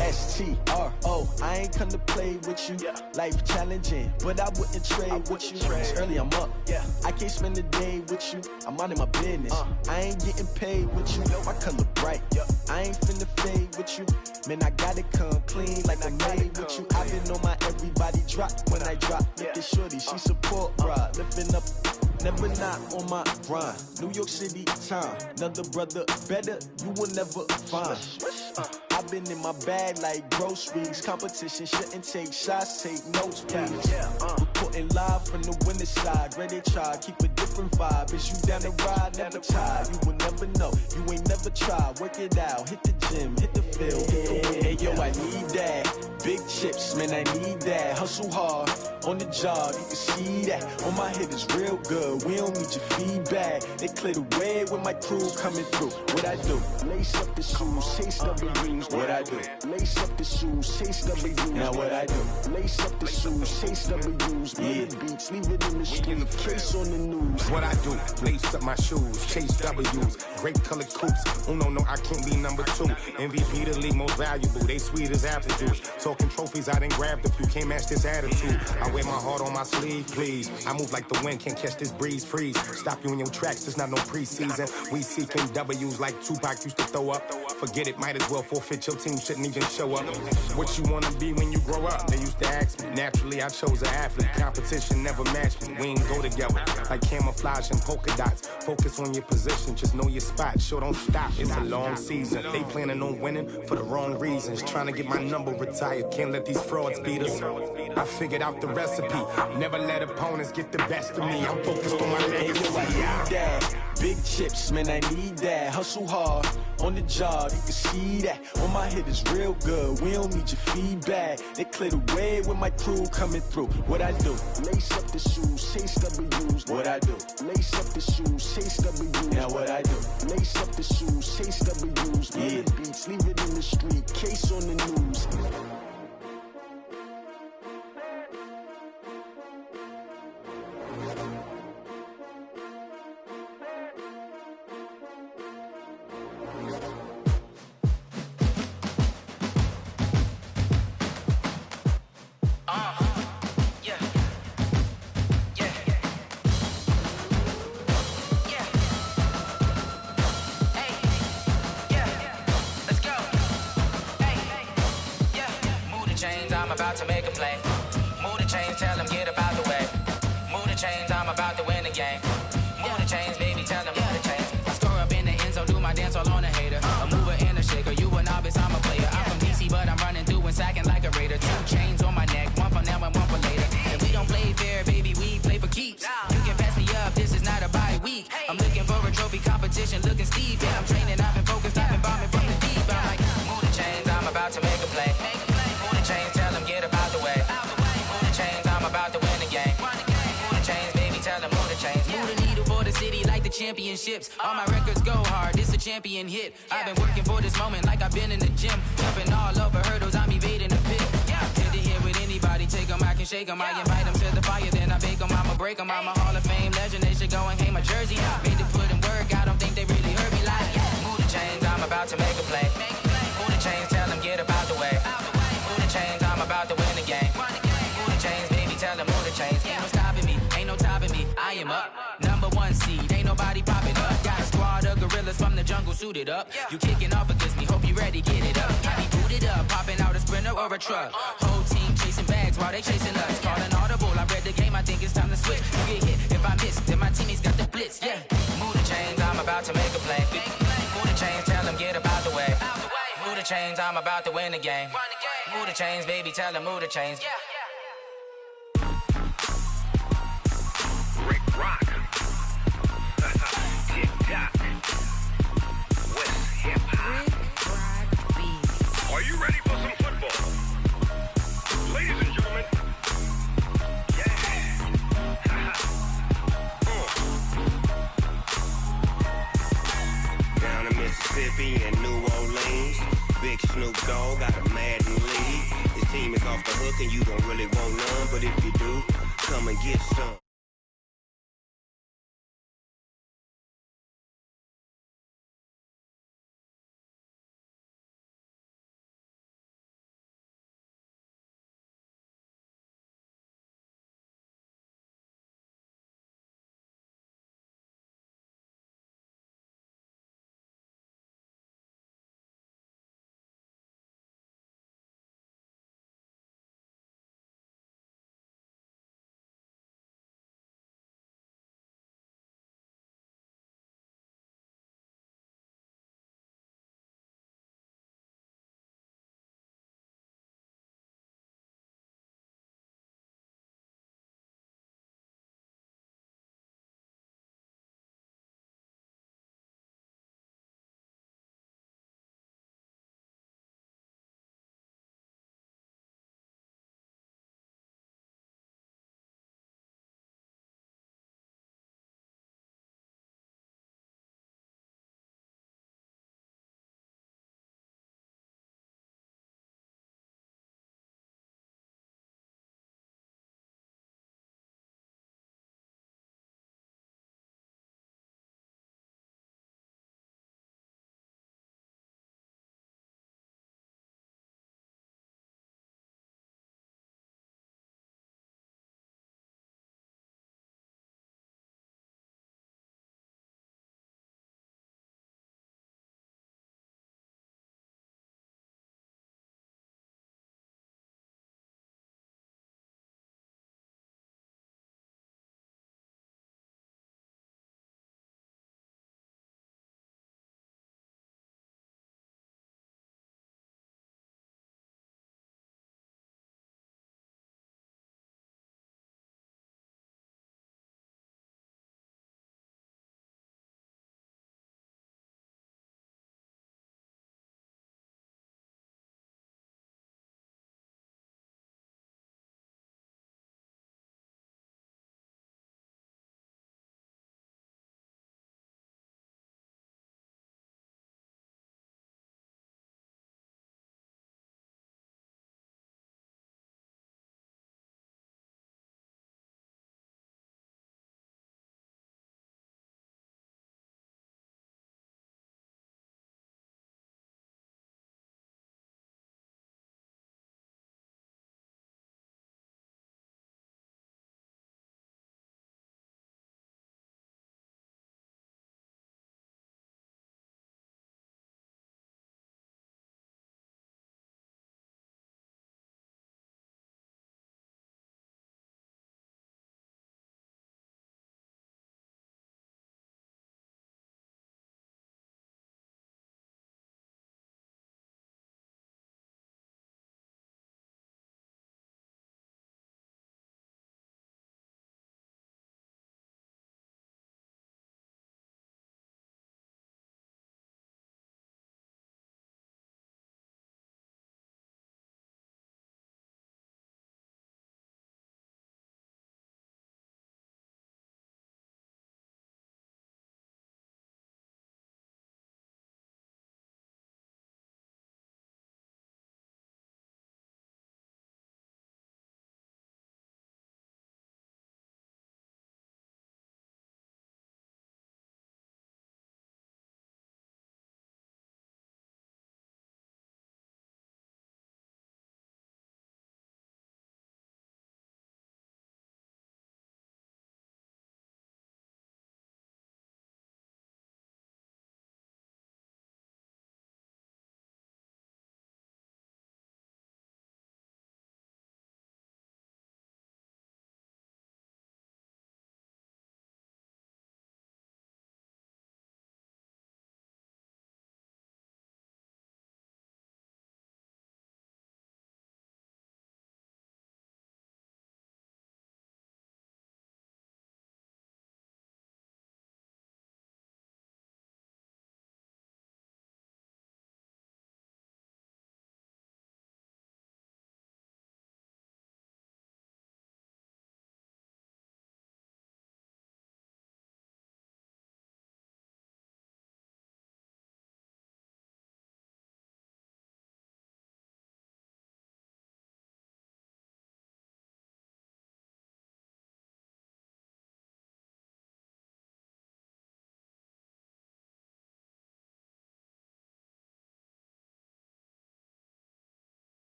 S-T-R-O. I ain't come to play with you. Life challenging, but I wouldn't trade with you. It's early, I'm up. I can't spend the day with you. I'm out of my business. I ain't getting paid with you. My color bright. I ain't finna fade with you. Man, I gotta come clean like I made with you. I've been on my everybody drop when I drop. Look at shorty, she support ride. Lifting up. Never not on my grind. New York City time. Another brother better, you will never find. I've I've been in my bag like groceries. Competition shouldn't take shots, take notes, please. Reporting live from the winter side. Ready to try, keep a different vibe. Is you down the ride? Never tired. You will never know. You ain't never tried. Work it out. Hit the gym, hit the field. Hey, yo, I need that. Big chips, man, I need that. Hustle hard on the job, you can see that. On my head is real good. We don't need your feedback. They clear the way with my crew coming through. What I do? Lace up the shoes, chase W's. What I do? Lace up the shoes, chase W's. Now what I do? Lace up the shoes, chase W's. Yeah, beats, leave it in the street, case on the news. What I do? Lace up my shoes, chase W's. Great colored coops. Oh no, I can't be number 2. MVP the league most valuable. They sweet as apple juice. Talking trophies, I done grabbed a few. Can't match this attitude. I wear my heart on my sleeve, please. I move like the wind, can't catch this breeze, freeze. Stop you in your tracks, there's not no preseason. We seeking W's like Tupac used to throw up. Forget it, might as well forfeit. Your team shouldn't even show up. What you wanna be when you grow up? They used to ask me. Naturally, I chose an athlete. Competition never matched me. We ain't go together like camouflage and polka dots. Focus on your position, just know your spot. Sure, don't stop. It's a long season. They planning on winning for the wrong reasons. Trying to get my number retired. Can't let these frauds beat us. I figured out the recipe. Never let opponents get the best of me. I'm focused on my legacy. Hey, yo, I need that. Big chips, man, I need that. Hustle hard on the job, you can see that. On my head is real good. We don't need your feedback. They clear the way with my crew coming through. What I do? Lace up the shoes, chase W's. What I do? Lace up the shoes, chase W's. Now what I do? Lace up the shoes, chase W's. Yeah, beats, leave it in the street, case on the news. I'm about to make a play. Move the chains, tell them get about the way. Move the chains, I'm about to win the game. Move the chains, baby, tell them move the chains. I score up in the end zone, do my dance all on a hater. A mover and a shaker, you a novice, I'm a player. I'm from DC, but I'm running through and sacking like a raider. 2 chains on my neck, one for now and one for later. And we don't play fair, baby, we play for keeps. You can pass me up, this is not a bye week. I'm looking for a trophy competition, looking steep. Yeah, I'm training, I've been focused, I've been bombing from the deep. I'm like, move the chains, I'm about to make a play. Move the chains, tell them get about the way. Move the chains, I'm about to win the game. Move the chains, baby, tell them move the chains. Move the needle for the city like the championships. All my records go hard, this a champion hit. I've been working for this moment like I've been in the gym. Jumping all over hurdles, I'm evading the pit. Head to head with anybody, take them, I can shake them. I invite them to the fire, then I bake them, I'ma break them. I'm a Hall of Fame legend, they should go and hang my jersey. Made to put in work, I don't think they really heard me like, move the chains, I'm about to make a play. Move the chains, tell them get about the way. Move the chains, I'm about to win the game. Move the chains, baby, tell them move the chains. Ain't no stopping me, ain't no topping me. I am up, number 1 seed, ain't nobody popping up. Got a squad of gorillas from the jungle suited up. You kicking off against me, hope you ready, get it up. I be booted up, popping out a sprinter or a truck. Whole team chasing bags while they chasing us. Calling audible, I read the game, I think it's time to switch. You get hit, if I miss, then my teammates got the blitz, yeah. Move the chains, I'm about to make a play. Move the chains, tell them get about the way. Move the chains, I'm about to win the game. Move the chains, baby, tell them move the chains. Rick Rock. Tick-tock. West hip-hop. Are you ready for some football? Ladies and gentlemen. Down in Mississippi and New Orleans, Big Snoop Dogg got a Madden league. His team is off the hook and you don't really want none, but if you do, come and get some.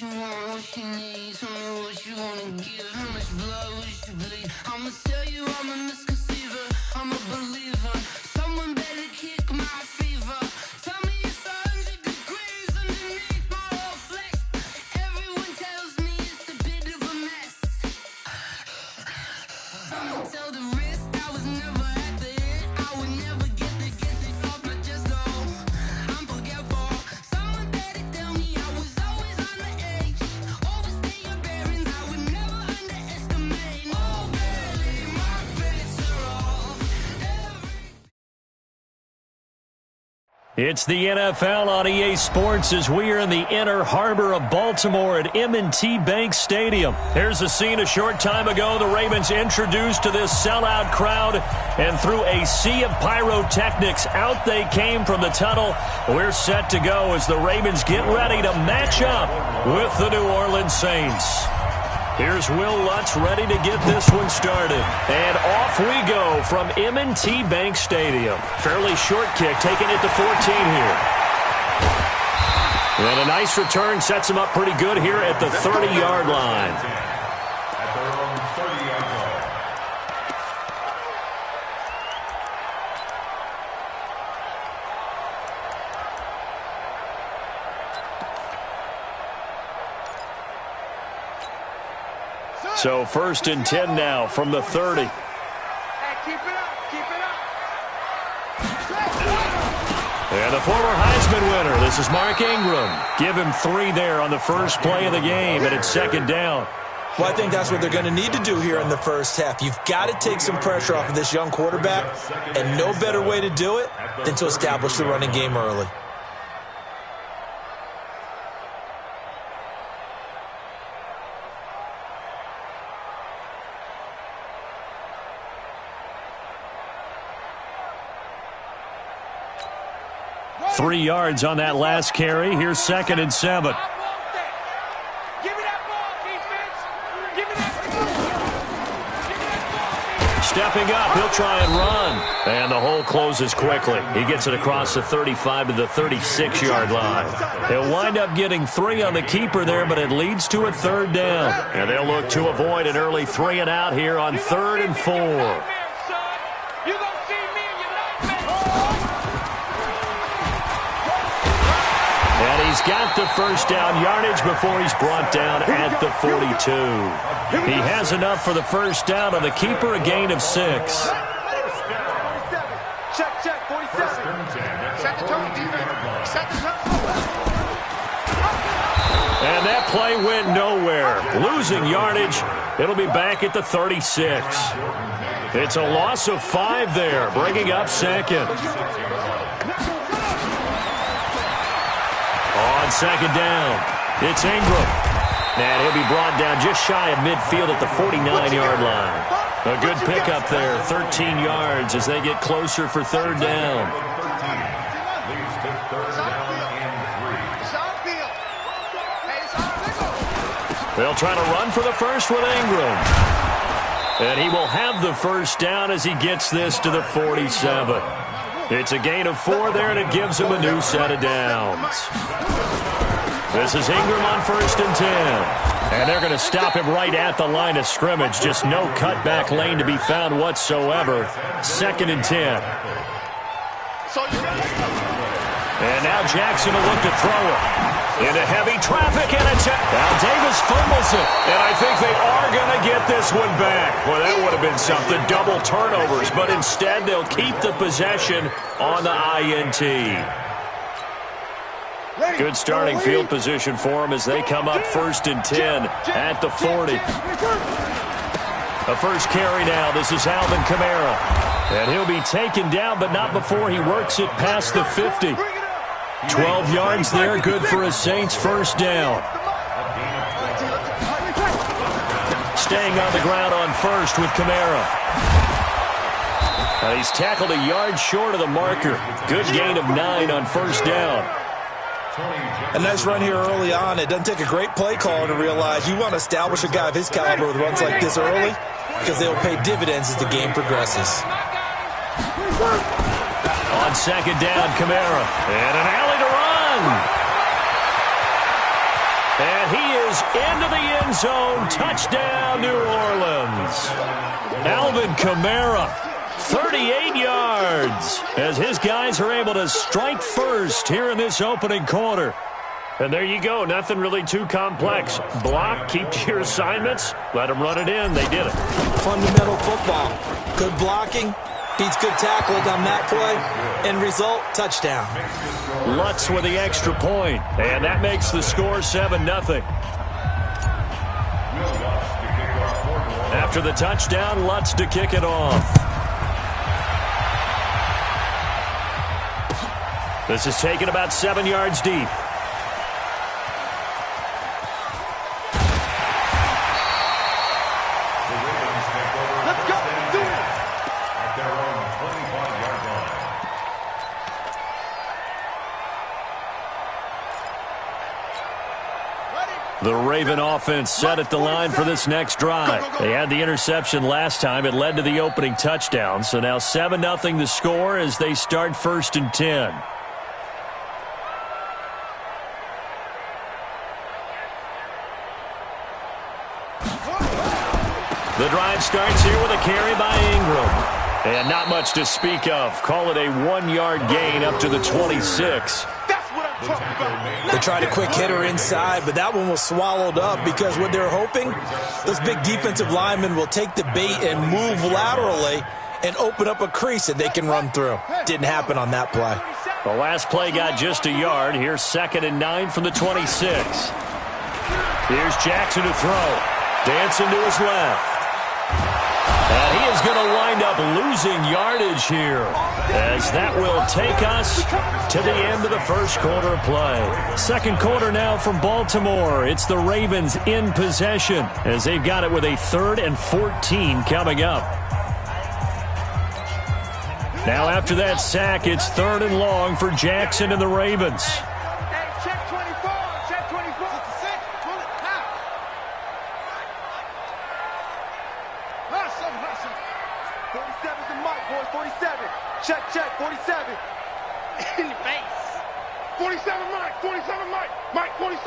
you want, what you need. Tell me what you wanna give. How much blood would you bleed? I'ma tell you I'm a misconceiver. I'm a believer. Someone better kick my fever. Tell me it's 100 degrees underneath my whole flesh. Everyone tells me it's a bit of a mess. Someone tell the risk I was never at the end. I would never get the off my chest though. I'm forgetful. Someone better tell me I was always on the edge. Overstay your bearings, I would never underestimate. Oh baby, my bets are off. It's the NFL on EA Sports as we are in the inner harbor of Baltimore at M&T Bank Stadium. Here's a scene a short time ago. The Ravens introduced to this sellout crowd, and through a sea of pyrotechnics, out they came from the tunnel. We're set to go as the Ravens get ready to match up with the New Orleans Saints. Here's Will Lutz ready to get this one started. And off we go from M&T Bank Stadium. Fairly short kick, taking it to 14 here. And a nice return sets him up pretty good here at the 30-yard line. At their own 30-yard line. So 1st and 10 now from the 30. Hey, keep it up, keep it up. And the former Heisman winner, this is Mark Ingram. Give him 3 there on the first play of the game, and it's 2nd down. Well, I think that's what they're going to need to do here in the first half. You've got to take some pressure off of this young quarterback, and no better way to do it than to establish the running game early. Three yards on that last carry. Here's 2nd and 7. Stepping up, he'll try and run. And the hole closes quickly. He gets it across the 35 to the 36-yard line. He'll wind up getting 3 on the keeper there, but it leads to a 3rd down. And they'll look to avoid an early 3 and out here on 3rd and 4. And he's got the first down yardage before he's brought down at the 42. He has enough for the first down on the keeper, a gain of 6. Check, 47. Set the tone, defense. Set the tone. And that play went nowhere. Losing yardage. It'll be back at the 36. It's a loss of 5 there, bringing up 2nd. On 2nd down, it's Ingram. And he'll be brought down just shy of midfield at the 49-yard line. A good pickup there, 13 yards as they get closer for 3rd down. They'll try to run for the first with Ingram. And he will have the first down as he gets this to the 47. It's a gain of 4 there, and it gives him a new set of downs. This is Ingram on 1st and 10. And they're going to stop him right at the line of scrimmage. Just no cutback lane to be found whatsoever. 2nd and 10. And now Jackson will look to throw it. Into heavy traffic, and now Davis fumbles it. And I think they are going to get this one back. Well, that would have been something, double turnovers. But instead, they'll keep the possession on the INT. Good starting field position for them as they come up 1st and 10 at the 40. The first carry now. This is Alvin Kamara. And he'll be taken down, but not before he works it past the 50. 12 yards there, good for a Saints first down. Staying on the ground on 1st with Kamara. He's tackled a yard short of the marker. Good gain of 9 on 1st down. A nice run here early on. It doesn't take a great play caller to realize you want to establish a guy of his caliber with runs like this early because they will pay dividends as the game progresses. On 2nd down, Kamara. And an alley to run. And he goes into the end zone. Touchdown, New Orleans. Alvin Kamara, 38 yards, as his guys are able to strike first here in this opening quarter. And there you go. Nothing really too complex. Block, keep to your assignments, let them run it in. They did it. Fundamental football. Good blocking beats good tackling on that play. End result, touchdown. Lutz with the extra point, and that makes the score 7-0. After the touchdown, Lutz to kick it off. This is taken about 7 yards deep. The Raven offense set at the line for this next drive. They had the interception last time. It led to the opening touchdown. So now 7-0 the score as they start 1st and 10. The drive starts here with a carry by Ingram. And not much to speak of. Call it a 1-yard gain up to the 26. They tried a quick hitter inside, but that one was swallowed up because what they're hoping, those big defensive linemen will take the bait and move laterally and open up a crease that they can run through. Didn't happen on that play. The last play got just a yard. Here's 2nd and 9 from the 26. Here's Jackson to throw. Dancing to his left. And he is going to wind up losing yardage here, as that will take us to the end of the first quarter of play. Second quarter now from Baltimore. It's the Ravens in possession, as they've got it with a 3rd and 14 coming up. Now after that sack, it's 3rd and long for Jackson and the Ravens. Check, 47. In the face. 47, Mike, 47, Mike. Mike, 47.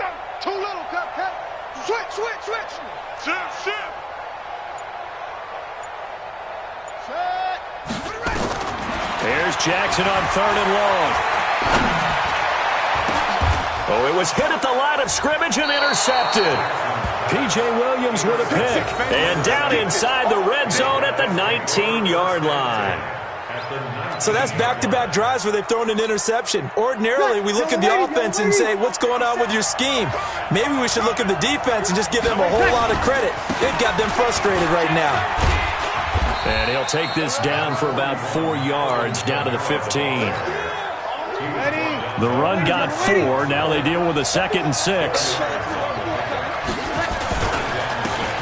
Too little, cut. Switch. Shift. There's Jackson on 3rd and long. Oh, it was hit at the line of scrimmage and intercepted. P.J. Williams with a pick. And down inside the red zone at the 19-yard line. So that's back-to-back drives where they've thrown an interception. Ordinarily, we look at the offense and say, what's going on with your scheme? Maybe we should look at the defense and just give them a whole lot of credit. They've got them frustrated right now. And he'll take this down for about 4 yards, down to the 15. The run got 4. Now they deal with a 2nd and 6.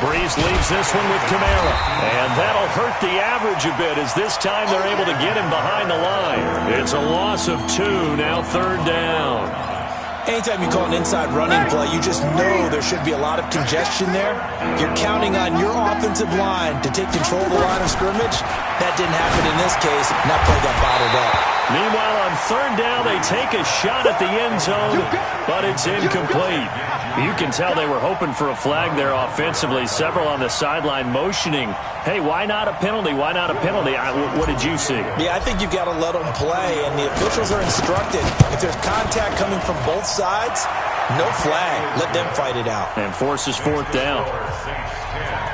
Breeze leaves this one with Kamara. And that'll hurt the average a bit, as this time they're able to get him behind the line. It's a loss of 2, now 3rd down. Anytime you call an inside running play, you just know there should be a lot of congestion there. You're counting on your offensive line to take control of the line of scrimmage. That didn't happen in this case, and that play got bottled up. Meanwhile, on 3rd down, they take a shot at the end zone, but it's incomplete. You can tell they were hoping for a flag there offensively. Several on the sideline motioning, hey, why not a penalty? Why not a penalty? What did you see? Yeah, I think you've got to let them play, and the officials are instructed. If there's contact coming from both sides, no flag. Let them fight it out. And forces 4th down.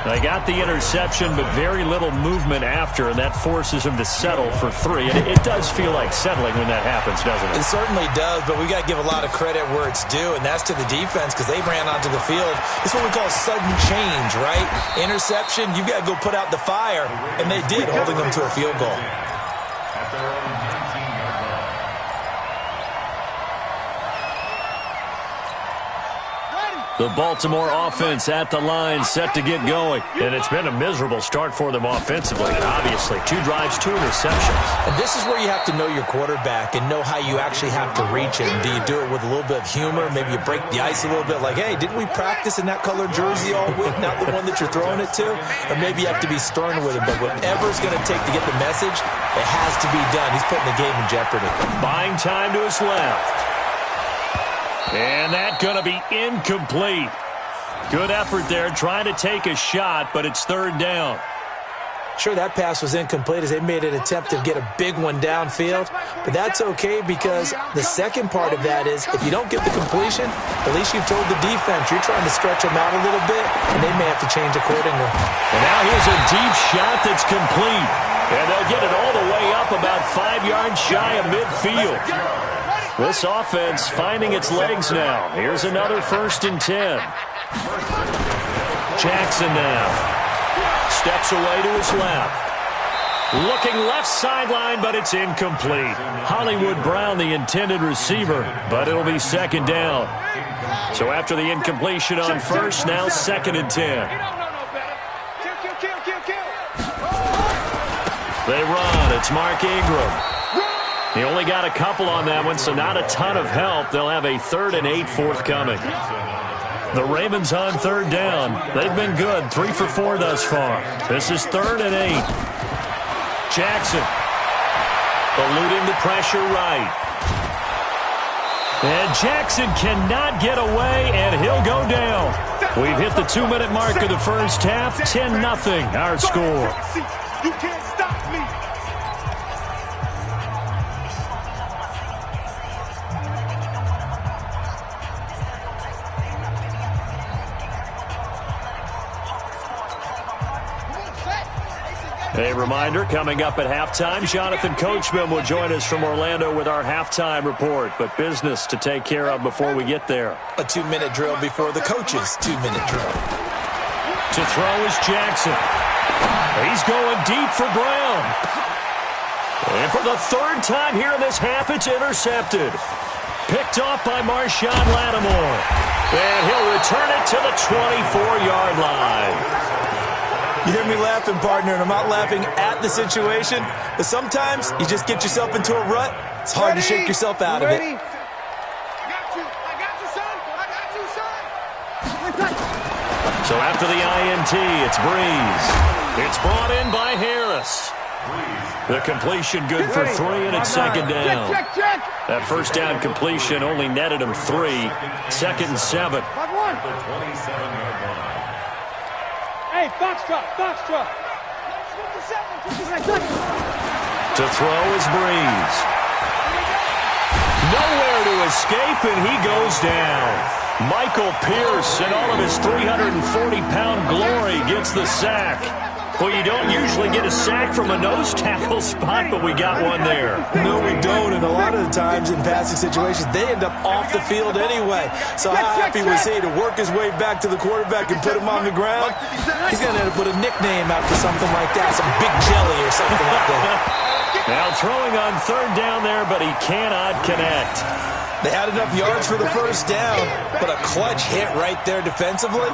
They got the interception, but very little movement after, and that forces them to settle for 3. And it does feel like settling when that happens, doesn't it? It certainly does, but we got to give a lot of credit where it's due, and that's to the defense, because they ran onto the field. It's what we call sudden change, right? Interception, you've got to go put out the fire, and they did, holding them to a field goal. The Baltimore offense at the line, set to get going. And it's been a miserable start for them offensively, obviously. 2 drives, 2 interceptions. And this is where you have to know your quarterback and know how you actually have to reach him. Do you do it with a little bit of humor? Maybe you break the ice a little bit, like, hey, didn't we practice in that colored jersey all week, not the one that you're throwing it to? Or maybe you have to be stern with him. But whatever it's going to take to get the message, it has to be done. He's putting the game in jeopardy. Buying time to his left. And that's going to be incomplete. Good effort there, trying to take a shot, but it's third down. Sure, that pass was incomplete as they made an attempt to get a big one downfield, but that's okay because the second part of that is if you don't get the completion, at least you've told the defense you're trying to stretch them out a little bit, and they may have to change accordingly. And now here's a deep shot that's complete, and they'll get it all the way up about 5 yards shy of midfield. This offense finding its legs now. Here's another 1st and 10. Jackson now. Steps away to his left. Looking left sideline, but it's incomplete. Hollywood Brown, the intended receiver, but it'll be 2nd down. So after the incompletion on 1st, now 2nd and 10. They run. It's Mark Ingram. He only got a couple on that one, so not a ton of help. They'll have a 3rd and 8 forthcoming. The Ravens on 3rd down. They've been good, 3 for 4 thus far. This is 3rd and 8. Jackson eluding the pressure right. And Jackson cannot get away, and he'll go down. We've hit the 2-minute mark of the first half. 10-0 our score. You can't stop me. A reminder, coming up at halftime, Jonathan Coachman will join us from Orlando with our halftime report, but business to take care of before we get there. A 2-minute drill before the coach's 2-minute drill. To throw is Jackson. He's going deep for Brown. And for the 3rd time here in this half, it's intercepted. Picked off by Marshawn Lattimore. And he'll return it to the 24-yard line. You hear me laughing, partner, and I'm not laughing at the situation, but sometimes you just get yourself into a rut. It's hard to shake yourself out of it. I got you, son. So after the INT, it's Breeze. It's brought in by Harris. The completion good for 3, and it's 2nd down. Check. That 1st down completion only netted him 3. 2nd and 7. Hey, Foxtrot. To throw is Breeze. Nowhere to escape, and he goes down. Michael Pierce, in all of his 340-pound glory, gets the sack. Well, you don't usually get a sack from a nose tackle spot, but we got one there. No, we don't, and a lot of the times in passing situations, they end up off the field anyway. So how happy was he to work his way back to the quarterback and put him on the ground? He's going to end up with a nickname after something like that, some Big Jelly or something like that. Now throwing on 3rd down there, but he cannot connect. They had enough yards for the 1st down, but a clutch hit right there defensively.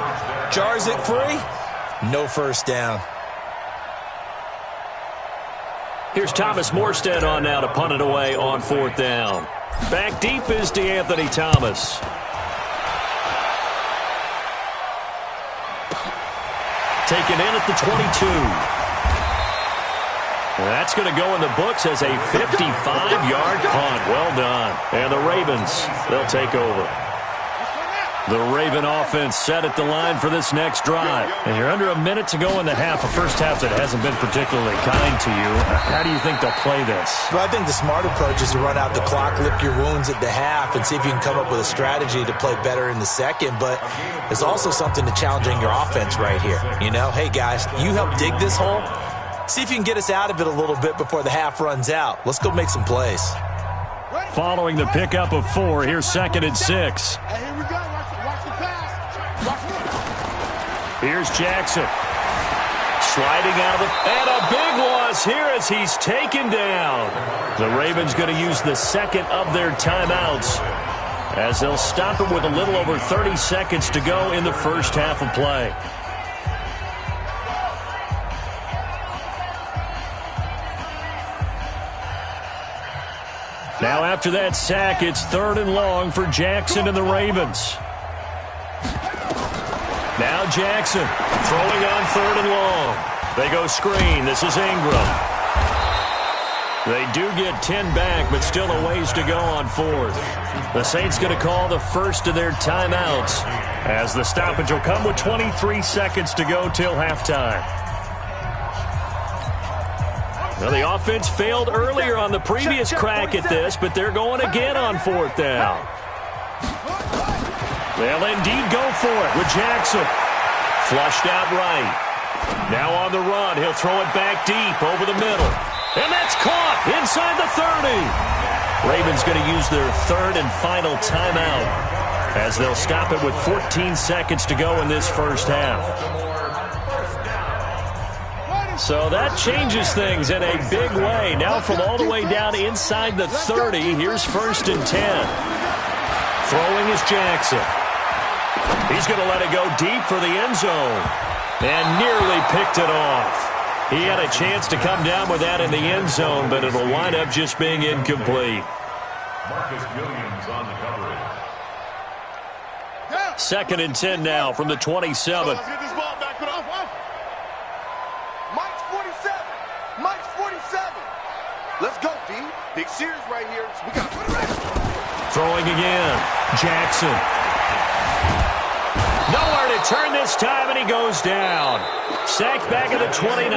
Jars it free, no 1st down. Here's Thomas Morstead on now to punt it away on 4th down. Back deep is DeAnthony Thomas. Taken in at the 22. That's going to go in the books as a 55-yard punt. Well done. And the Ravens, they'll take over. The Raven offense set at the line for this next drive. And you're under a minute to go in the half, a first half that hasn't been particularly kind to you. How do you think they'll play this? Well, I think the smart approach is to run out the clock, lick your wounds at the half, and see if you can come up with a strategy to play better in the second. But there's also something to challenging your offense right here. You know, hey, guys, you help dig this hole. See if you can get us out of it a little bit before the half runs out. Let's go make some plays. Following the pickup of 4, here's 2nd and 6. Hey, here we go. Watch the pass. Here's Jackson. Sliding out of it. And a big loss here as he's taken down. The Ravens going to use the 2nd of their timeouts as they'll stop him with a little over 30 seconds to go in the first half of play. Now after that sack, it's 3rd and long for Jackson and the Ravens. Now Jackson throwing on 3rd and long. They go screen. This is Ingram. They do get 10 back, but still a ways to go on fourth. The Saints going to call the first of their timeouts as the stoppage will come with 23 seconds to go till halftime. Well, the offense failed earlier on the previous crack at this, but they're going again on fourth down. They'll indeed go for it with Jackson. Flushed out right. Now on the run, he'll throw it back deep over the middle. And that's caught inside the 30. Ravens going to use their third and final timeout as they'll stop it with 14 seconds to go in this first half. So that changes things in a big way. Now from all the way down inside the 30, here's 1st and 10. Throwing is Jackson. He's going to let it go deep for the end zone and nearly picked it off. He had a chance to come down with that in the end zone, but it'll wind up just being incomplete. Marcus Williams on the coverage. 2nd and 10 now from the 27. Let's get this ball back. Put it off. Mike's 47. Mike's 47. Let's go, D. Big series right here. We got to put it right. Throwing again. Jackson. Nowhere to turn this time, and he goes down. Sacked back at the 29.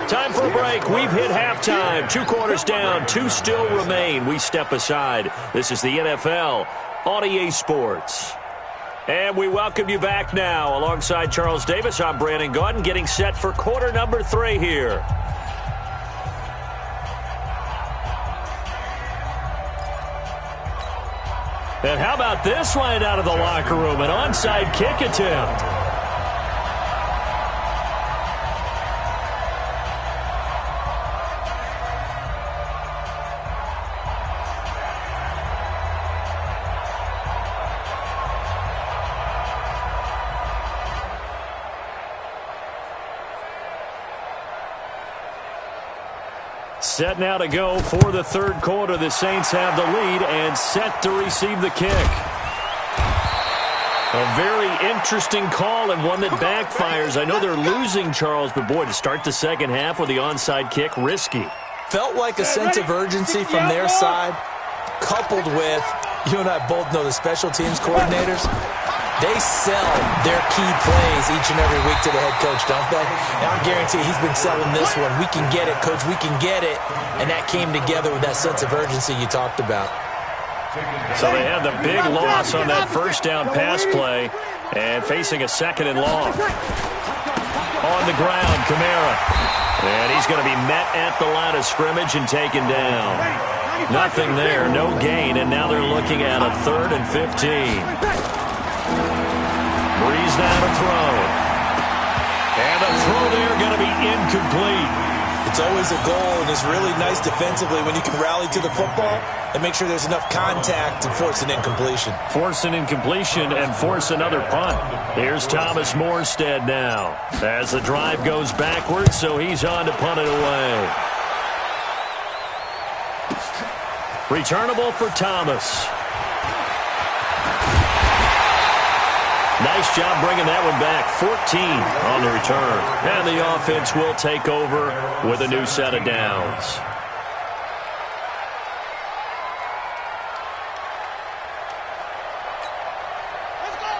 Time for a break. We've hit halftime. 2 quarters down. 2 still remain. We step aside. This is the NFL on EA Sports. And we welcome you back now. Alongside Charles Davis, I'm Brandon Gaudin, getting set for quarter number 3 here. And how about this line out of the locker room? An onside kick attempt. Set now to go for the third quarter. The Saints have the lead and set to receive the kick. A very interesting call and one that backfires. I know they're losing, Charles, but boy, to start the second half with the onside kick, risky. Felt like a sense of urgency from their side, coupled with, you and I both know the special teams coordinators. They sell their key plays each and every week to the head coach, don't they? And I guarantee he's been selling this one. We can get it, coach. We can get it. And that came together with that sense of urgency you talked about. So they had the big loss on that first down pass play and facing a 2nd and long. On the ground, Kamara. And he's going to be met at the line of scrimmage and taken down. Nothing there, no gain, and now they're looking at a 3rd and 15. Breeze down to throw. And the throw there going to be incomplete. It's always a goal, and it's really nice defensively when you can rally to the football and make sure there's enough contact to force an incompletion. Force an incompletion and force another punt. Here's Thomas Morstead now as the drive goes backwards, so he's on to punt it away. Returnable for Thomas. Nice job bringing that one back. 14 on the return. And the offense will take over with a new set of downs.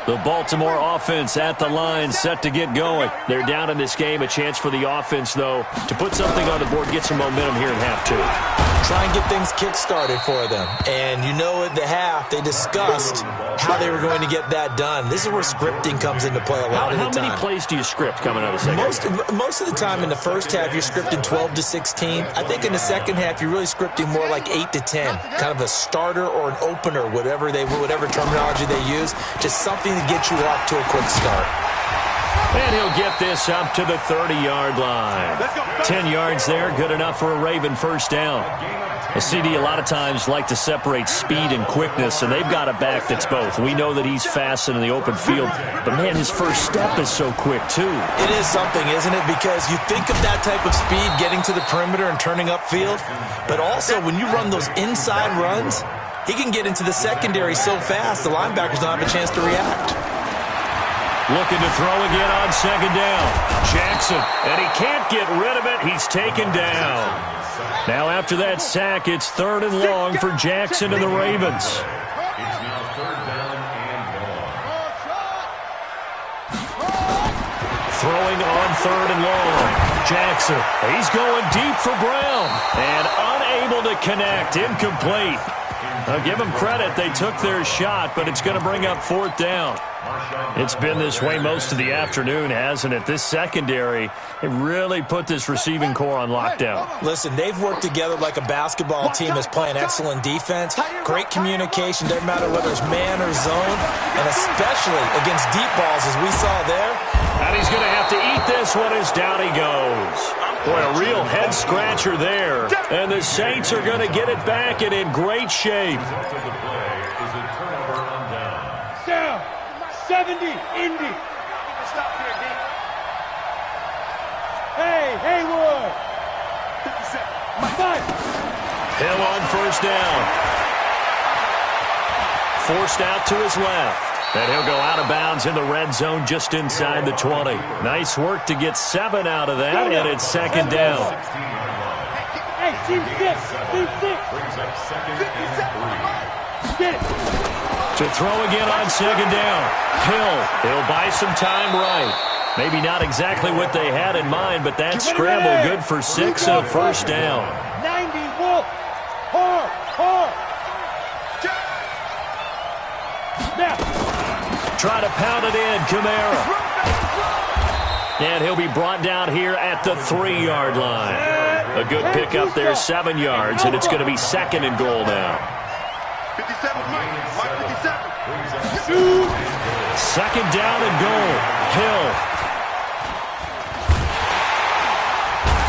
The Baltimore offense at the line, set to get going. They're down in this game. A chance for the offense, though, to put something on the board, get some momentum here in half 2. Try and get things kick-started for them. And you know at the half, they discussed how they were going to get that done. This is where scripting comes into play a lot of the time. How many plays do you script coming out of the second half? Most of the time in the first half, you're scripting 12 to 16. I think in the second half, you're really scripting more like 8 to 10. Kind of a starter or an opener, whatever terminology they use. Just something to get you off to a quick start. And he'll get this up to the 30-yard line. 10 yards there, good enough for a Raven first down. A CD a lot of times like to separate speed and quickness, and they've got a back that's both. We know that he's fast in the open field, but, man, his first step is so quick, too. It is something, isn't it? Because you think of that type of speed getting to the perimeter and turning upfield, but also when you run those inside runs, he can get into the secondary so fast the linebackers don't have a chance to react. Looking to throw again on second down. Jackson, and he can't get rid of it. He's taken down. Now after that sack, it's 3rd and long for Jackson and the Ravens. It's now 3rd down and long. Throwing on 3rd and long. Jackson, he's going deep for Brown. And unable to connect. Incomplete. I'll give them credit. They took their shot, but it's going to bring up 4th down. It's been this way most of the afternoon, hasn't it? This secondary, they really put this receiving core on lockdown. Listen, they've worked together like a basketball team that's playing excellent defense. Great communication, doesn't matter whether it's man or zone, and especially against deep balls as we saw there. And he's going to have to eat this one as down he goes. Boy, a real head-scratcher there. And the Saints are going to get it back and in great shape. Down. 70, Indy. Stop here, D. Hey, Haywood. 57. Hill on 1st down. Forced out to his left. And he'll go out of bounds in the red zone just inside the 20. Nice work to get 7 out of that, and it's 2nd down. Hey, team 6. Brings up 2nd and 3. Get it. To throw again on 2nd down. He'll buy some time right. Maybe not exactly what they had in mind, but that scramble good for 6 and a 1st down. 90, Wolf. Hard. Now. Try to pound it in, Kamara. And he'll be brought down here at the 3-yard line. A good pickup there, 7 yards, and it's going to be 2nd and goal now. 57, Mike 57. 2nd down and goal. Hill.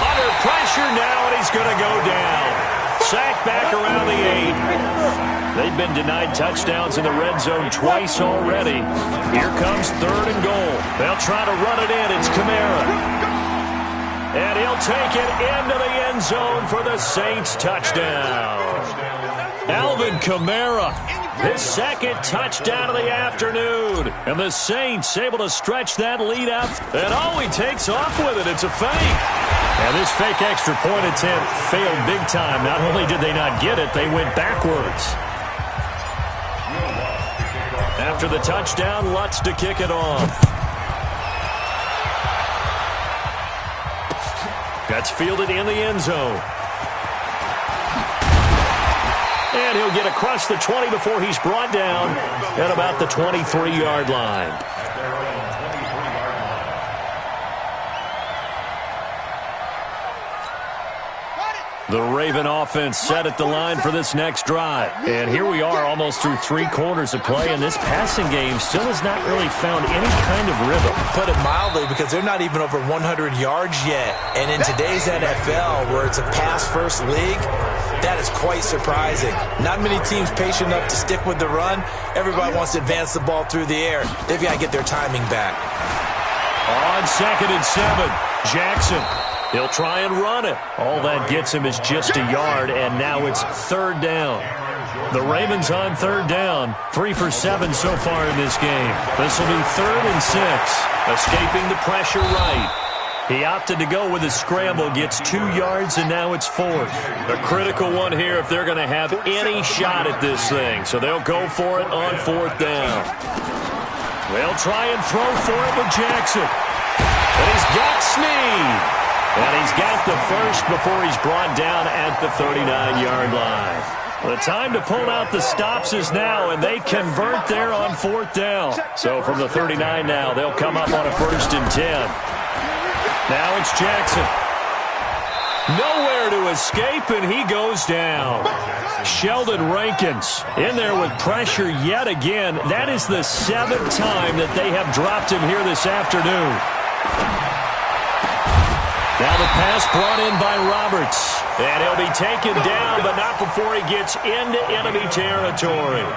Under pressure now, and he's going to go down. Sacked back around the 8. They've been denied touchdowns in the red zone twice already. Here comes 3rd and goal. They'll try to run it in. It's Kamara. And he'll take it into the end zone for the Saints touchdown. Alvin Kamara, his 2nd touchdown of the afternoon. And the Saints able to stretch that lead out. And he takes off with it. It's a fake. And this fake extra point attempt failed big time. Not only did they not get it, they went backwards. After the touchdown, Lutz to kick it off. That's fielded in the end zone. And he'll get across the 20 before he's brought down at about the 23-yard line. The Raven offense set at the line for this next drive. And here we are almost through 3 quarters of play, and this passing game still has not really found any kind of rhythm. Put it mildly, because they're not even over 100 yards yet. And in today's NFL, where it's a pass-first league, that is quite surprising. Not many teams patient enough to stick with the run. Everybody wants to advance the ball through the air. They've got to get their timing back. On 2nd and 7, Jackson. He'll try and run it. All that gets him is just a yard, and now it's 3rd down. The Ravens on 3rd down. 3 for 7 so far in this game. This will be 3rd and 6. Escaping the pressure right. He opted to go with a scramble, gets 2 yards, and now it's 4th. A critical one here if they're going to have any shot at this thing. So they'll go for it on 4th down. They'll try and throw for it with Jackson. And he's got Snead. And he's got the first before he's brought down at the 39-yard line. The time to pull out the stops is now, and they convert there on 4th down. So from the 39 now, they'll come up on a 1st and 10. Now it's Jackson. Nowhere to escape, and he goes down. Sheldon Rankins in there with pressure yet again. That is the 7th time that they have dropped him here this afternoon. Now the pass brought in by Roberts. And he'll be taken down, but not before he gets into enemy territory.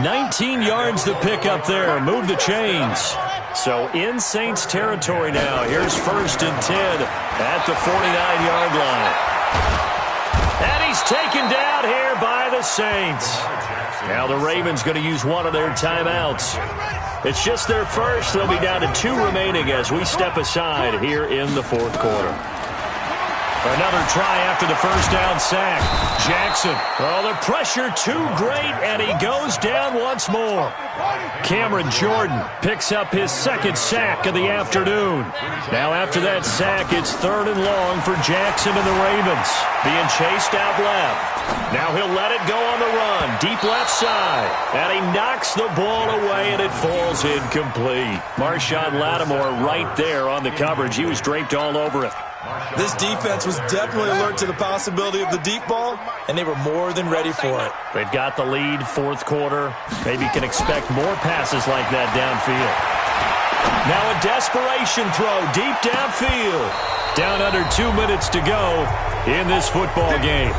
19 yards to pick up there. Move the chains. So in Saints territory now. Here's 1st and 10 at the 49-yard line. And he he's taken down here by the Saints. Now the Ravens going to use one of their timeouts. It's just their first. They'll be down to 2 remaining as we step aside here in the fourth quarter. Another try after the first down sack. Jackson. Oh, the pressure too great, and he goes down once more. Cameron Jordan picks up his second sack of the afternoon. Now after that sack, it's 3rd and long for Jackson and the Ravens. Being chased out left. Now he'll let it go on the run. Deep left side. And he knocks the ball away, and it falls incomplete. Marshawn Lattimore right there on the coverage. He was draped all over it. This defense was definitely alert to the possibility of the deep ball, and they were more than ready for it. They've got the lead, fourth quarter. Maybe can expect more passes like that downfield. Now a desperation throw deep downfield. Down under 2 minutes to go in this football game.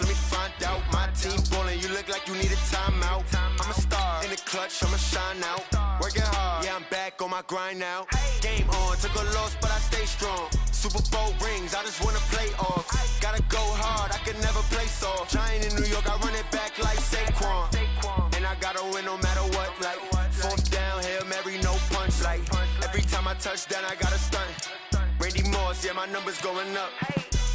Let me find out. My team ballin', you look like you need a timeout. I'm a star in the clutch, I'ma shine out. Working hard, yeah, I'm back on my grind now. Game on, took a loss, but I stay strong. Super Bowl rings, I just wanna play off. Gotta go hard, I can never play soft. Giant in New York, I run it back like Saquon. And I gotta win no matter what, like 4th down, Hail Mary, no punch. Like every time I touch down, I gotta stunt. Randy Moss, yeah, my numbers going up.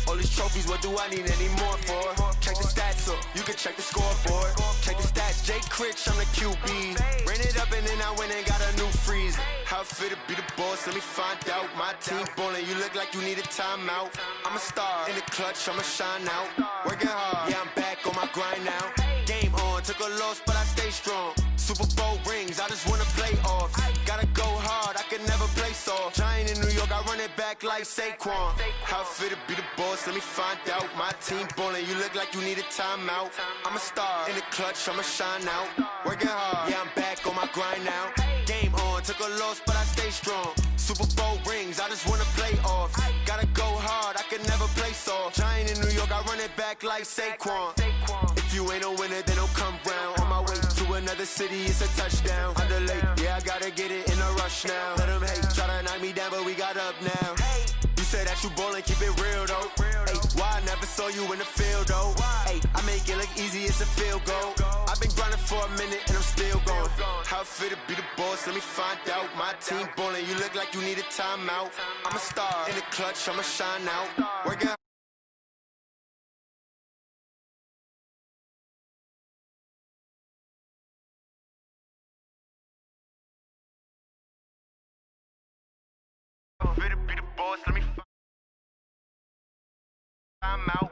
All these trophies, what do I need any more for? Check the stats up, you can check the scoreboard. Check the stats, Jay Critch, I'm the QB. Ran it up and then I went and got a new freeze. How fit to be the boss, let me find out. My team ballin', you look like you need a timeout. I'm a star in the clutch, I'ma shine out. Working hard, yeah, I'm back on my grind now. Game on, took a loss, but I stay strong. Super Bowl rings, I just wanna play off. Gotta go hard, I can never play soft. Giant in New York, I run it back like Saquon. How fit to be the boss, let me find out. My team ballin', you look like you need a timeout. I'm a star in the clutch, I'ma shine out. Working hard, yeah, I'm back on my grind now. Game on, took a loss, but I stay strong. Super Bowl rings, I just wanna play off. Gotta go hard, I can never play soft. Giant in New York, I run it back like Saquon. If you ain't a winner, then don't come round. On my way to another city, it's a touchdown. Underlay, yeah, I gotta get it in a rush now. Let them hate, try to knock me down, but we got up now. You said that you ballin', keep it real though. Hey, why I never saw you in the field though? Hey, I make it look easy, it's a field goal. I've been grinding for a minute and I'm still going. How fit to be the boss, let me find out. My team ballin', you look like you need a timeout. I'm a star in the clutch, I'ma shine out. Working fit to be the boss, let me find out.